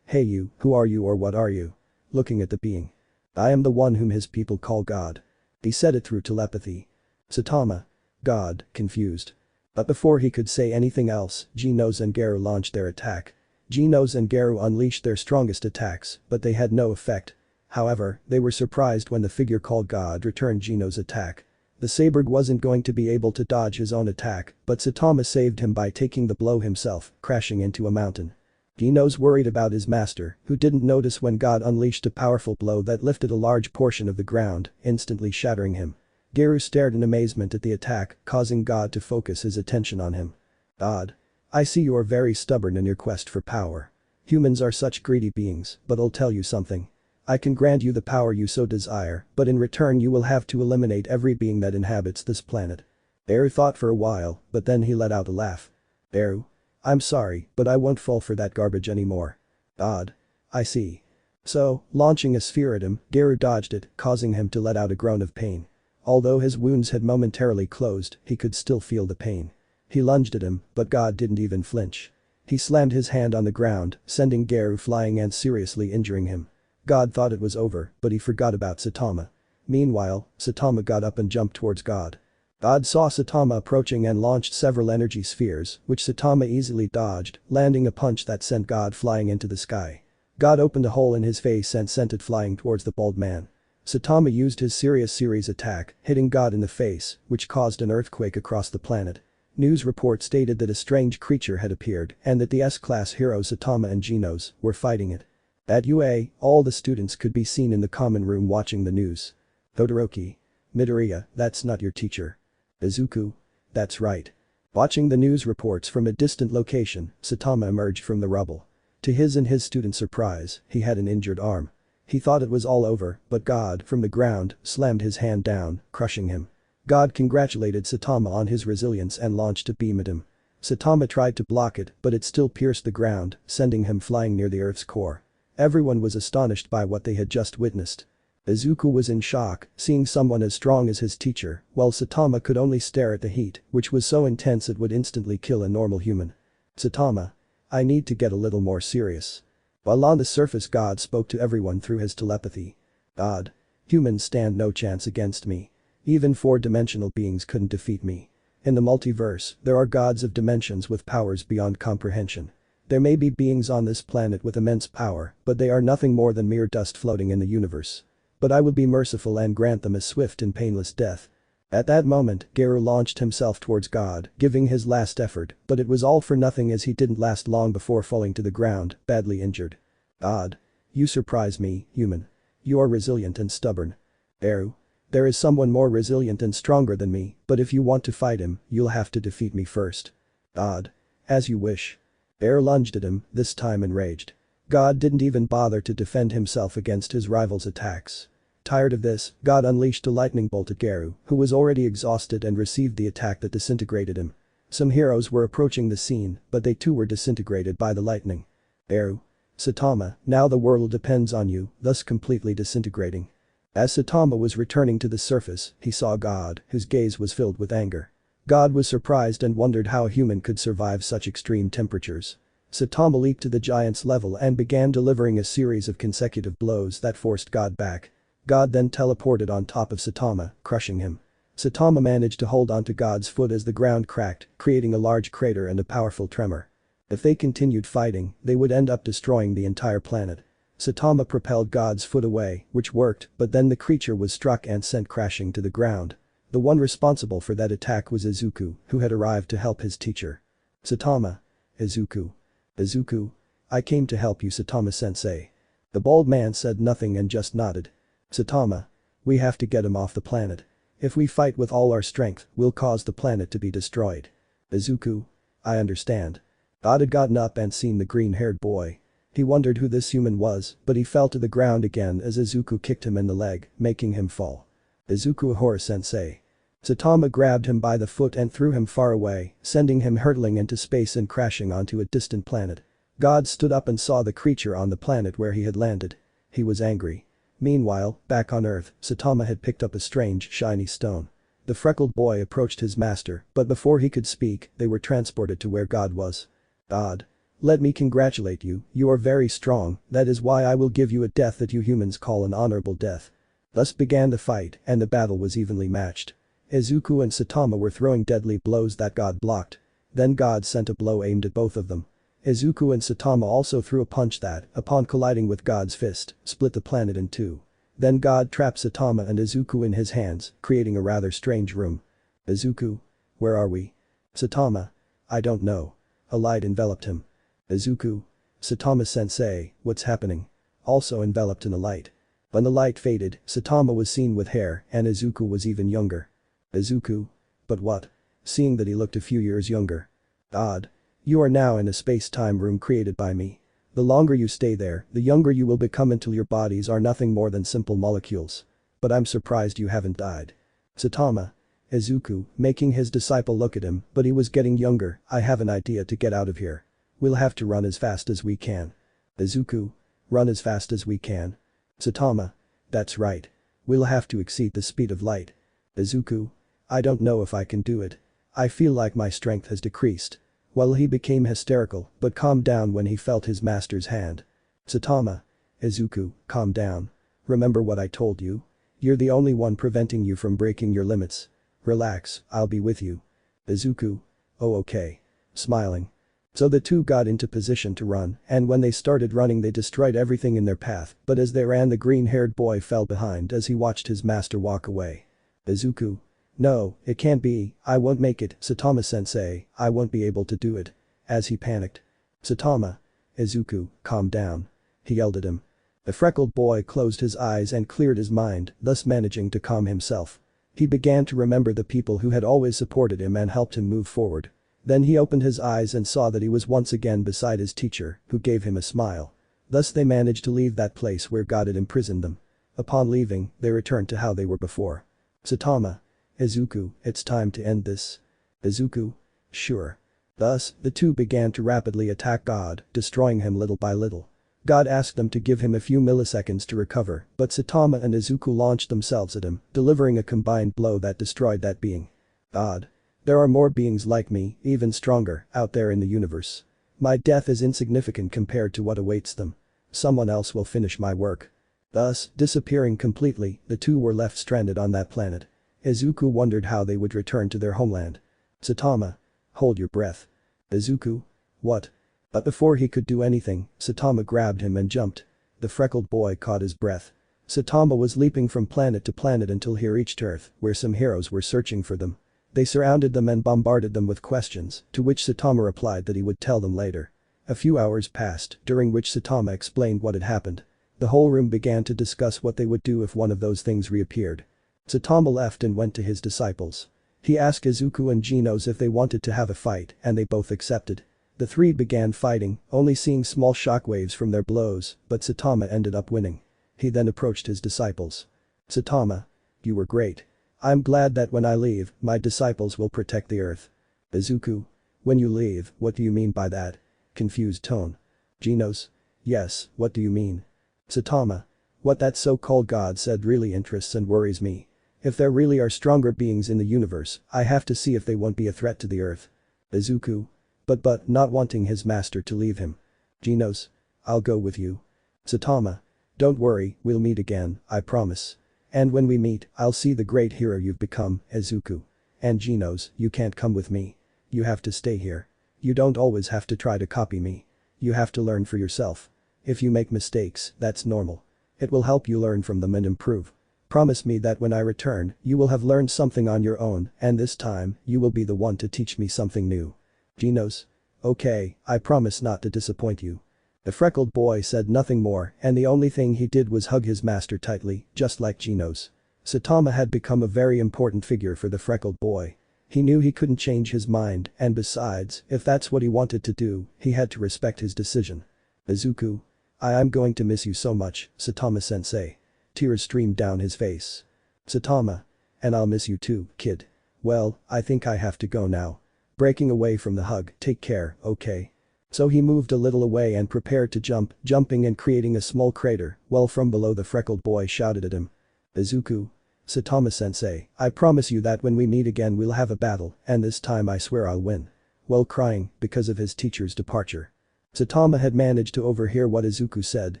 Hey you, who are you or what are you? Looking at the being. I am the one whom his people call God. He said it through telepathy. Saitama. God, confused. But before he could say anything else, Genos and Geru launched their attack. Genos and Geru unleashed their strongest attacks, but they had no effect. However, they were surprised when the figure called God returned Genos' attack. The Saberg wasn't going to be able to dodge his own attack, but Saitama saved him by taking the blow himself, crashing into a mountain. Genos worried about his master, who didn't notice when God unleashed a powerful blow that lifted a large portion of the ground, instantly shattering him. Geru stared in amazement at the attack, causing God to focus his attention on him. God. I see you are very stubborn in your quest for power. Humans are such greedy beings, but I'll tell you something. I can grant you the power you so desire, but in return you will have to eliminate every being that inhabits this planet. Geru thought for a while, but then he let out a laugh. Geru. I'm sorry, but I won't fall for that garbage anymore. God. I see. So, launching a sphere at him, Geru dodged it, causing him to let out a groan of pain. Although his wounds had momentarily closed, he could still feel the pain. He lunged at him, but God didn't even flinch. He slammed his hand on the ground, sending Garu flying and seriously injuring him. God thought it was over, but he forgot about Saitama. Meanwhile, Saitama got up and jumped towards God. God saw Saitama approaching and launched several energy spheres, which Saitama easily dodged, landing a punch that sent God flying into the sky. God opened a hole in his face and sent it flying towards the bald man. Saitama used his Serious Series attack, hitting God in the face, which caused an earthquake across the planet. News reports stated that a strange creature had appeared and that the S-class heroes Saitama and Genos were fighting it. At UA, all the students could be seen in the common room watching the news. Todoroki. Midoriya, that's not your teacher. Izuku. That's right. Watching the news reports from a distant location, Saitama emerged from the rubble. To his and his students' surprise, he had an injured arm. He thought it was all over, but God, from the ground, slammed his hand down, crushing him. God congratulated Saitama on his resilience and launched a beam at him. Saitama tried to block it, but it still pierced the ground, sending him flying near the Earth's core. Everyone was astonished by what they had just witnessed. Izuku was in shock, seeing someone as strong as his teacher, while Saitama could only stare at the heat, which was so intense it would instantly kill a normal human. Saitama. I need to get a little more serious. While on the surface, God spoke to everyone through his telepathy. God. Humans stand no chance against me. Even four-dimensional beings couldn't defeat me. In the multiverse, there are gods of dimensions with powers beyond comprehension. There may be beings on this planet with immense power, but they are nothing more than mere dust floating in the universe. But I will be merciful and grant them a swift and painless death. At that moment, Garu launched himself towards God, giving his last effort, but it was all for nothing as he didn't last long before falling to the ground, badly injured. God. You surprise me, human. You are resilient and stubborn. Garu. There is someone more resilient and stronger than me, but if you want to fight him, you'll have to defeat me first. God. As you wish. Garu lunged at him, this time enraged. God didn't even bother to defend himself against his rival's attacks. Tired of this, God unleashed a lightning bolt at Garu, who was already exhausted and received the attack that disintegrated him. Some heroes were approaching the scene, but they too were disintegrated by the lightning. Garu. Saitama, now the world depends on you, thus completely disintegrating. As Saitama was returning to the surface, he saw God, whose gaze was filled with anger. God was surprised and wondered how a human could survive such extreme temperatures. Saitama leaped to the giant's level and began delivering a series of consecutive blows that forced God back. God then teleported on top of Saitama, crushing him. Saitama managed to hold onto God's foot as the ground cracked, creating a large crater and a powerful tremor. If they continued fighting, they would end up destroying the entire planet. Saitama propelled God's foot away, which worked, but then the creature was struck and sent crashing to the ground. The one responsible for that attack was Izuku, who had arrived to help his teacher. Saitama. Izuku. Izuku. I came to help you, Saitama-sensei. The bald man said nothing and just nodded. Saitama. We have to get him off the planet. If we fight with all our strength, we'll cause the planet to be destroyed. Izuku. I understand. God had gotten up and seen the green-haired boy. He wondered who this human was, but he fell to the ground again as Izuku kicked him in the leg, making him fall. Izuku Ahura-sensei. Saitama grabbed him by the foot and threw him far away, sending him hurtling into space and crashing onto a distant planet. God stood up and saw the creature on the planet where he had landed. He was angry. Meanwhile, back on Earth, Saitama had picked up a strange, shiny stone. The freckled boy approached his master, but before he could speak, they were transported to where God was. God. Let me congratulate you, you are very strong, that is why I will give you a death that you humans call an honorable death. Thus began the fight, and the battle was evenly matched. Izuku and Saitama were throwing deadly blows that God blocked. Then God sent a blow aimed at both of them. Izuku and Saitama also threw a punch that, upon colliding with God's fist, split the planet in two. Then God trapped Saitama and Izuku in his hands, creating a rather strange room. Izuku. Where are we? Saitama. I don't know. A light enveloped him. Izuku. Saitama-sensei, what's happening? Also enveloped in a light. When the light faded, Saitama was seen with hair and Izuku was even younger. Izuku. But what? Seeing that he looked a few years younger. God. You are now in a space-time room created by me. The longer you stay there, the younger you will become until your bodies are nothing more than simple molecules. But I'm surprised you haven't died. Saitama. Izuku, making his disciple look at him, but he was getting younger. I have an idea to get out of here. We'll have to run as fast as we can. Izuku. Run as fast as we can. Saitama. That's right. We'll have to exceed the speed of light. Izuku. I don't know if I can do it. I feel like my strength has decreased. Well, he became hysterical but calmed down when he felt his master's hand. Saitama. Izuku, calm down. Remember what I told you? You're the only one preventing you from breaking your limits. Relax, I'll be with you. Izuku. Oh, okay. Smiling. So the two got into position to run, and when they started running they destroyed everything in their path, but as they ran the green-haired boy fell behind as he watched his master walk away. Izuku. No, it can't be, I won't make it, Saitama-sensei, I won't be able to do it. As he panicked. Saitama. Izuku, calm down. He yelled at him. The freckled boy closed his eyes and cleared his mind, thus managing to calm himself. He began to remember the people who had always supported him and helped him move forward. Then he opened his eyes and saw that he was once again beside his teacher, who gave him a smile. Thus they managed to leave that place where God had imprisoned them. Upon leaving, they returned to how they were before. Saitama. Izuku, it's time to end this. Izuku. Sure. Thus, the two began to rapidly attack God, destroying him little by little. God asked them to give him a few milliseconds to recover, but Saitama and Izuku launched themselves at him, delivering a combined blow that destroyed that being. God. There are more beings like me, even stronger, out there in the universe. My death is insignificant compared to what awaits them. Someone else will finish my work. Thus, disappearing completely, the two were left stranded on that planet. Izuku wondered how they would return to their homeland. Saitama. Hold your breath. Izuku. What? But before he could do anything, Saitama grabbed him and jumped. The freckled boy caught his breath. Saitama was leaping from planet to planet until he reached Earth, where some heroes were searching for them. They surrounded them and bombarded them with questions, to which Saitama replied that he would tell them later. A few hours passed, during which Saitama explained what had happened. The whole room began to discuss what they would do if one of those things reappeared. Saitama left and went to his disciples. He asked Izuku and Genos if they wanted to have a fight, and they both accepted. The three began fighting, only seeing small shockwaves from their blows, but Saitama ended up winning. He then approached his disciples. Saitama. You were great. I'm glad that when I leave, my disciples will protect the earth. Izuku. When you leave, what do you mean by that? Confused tone. Genos. Yes, what do you mean? Saitama. What that so-called God said really interests and worries me. If there really are stronger beings in the universe, I have to see if they won't be a threat to the earth. Izuku. But not wanting his master to leave him. Genos. I'll go with you. Saitama. Don't worry, we'll meet again, I promise. And when we meet, I'll see the great hero you've become, Izuku. And Genos, you can't come with me. You have to stay here. You don't always have to try to copy me. You have to learn for yourself. If you make mistakes, that's normal. It will help you learn from them and improve. Promise me that when I return, you will have learned something on your own, and this time, you will be the one to teach me something new. Genos. Okay, I promise not to disappoint you. The freckled boy said nothing more, and the only thing he did was hug his master tightly, just like Genos. Saitama had become a very important figure for the freckled boy. He knew he couldn't change his mind, and besides, if that's what he wanted to do, he had to respect his decision. Izuku. I'm going to miss you so much, Saitama-sensei. Tears streamed down his face. Saitama. And I'll miss you too, kid. Well, I think I have to go now. Breaking away from the hug, take care, okay? So he moved a little away and prepared to jump, jumping and creating a small crater, while from below the freckled boy shouted at him. Izuku. Saitama-sensei, I promise you that when we meet again we'll have a battle, and this time I swear I'll win. While crying, because of his teacher's departure. Saitama had managed to overhear what Izuku said,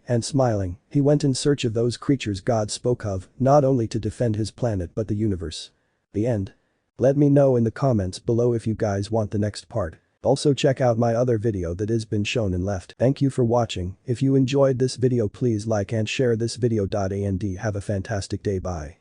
and smiling, he went in search of those creatures God spoke of, not only to defend his planet but the universe. The end. Let me know in the comments below if you guys want the next part. Also check out my other video that has been shown and left. Thank you for watching. If you enjoyed this video please like and share this video. And have a fantastic day. Bye.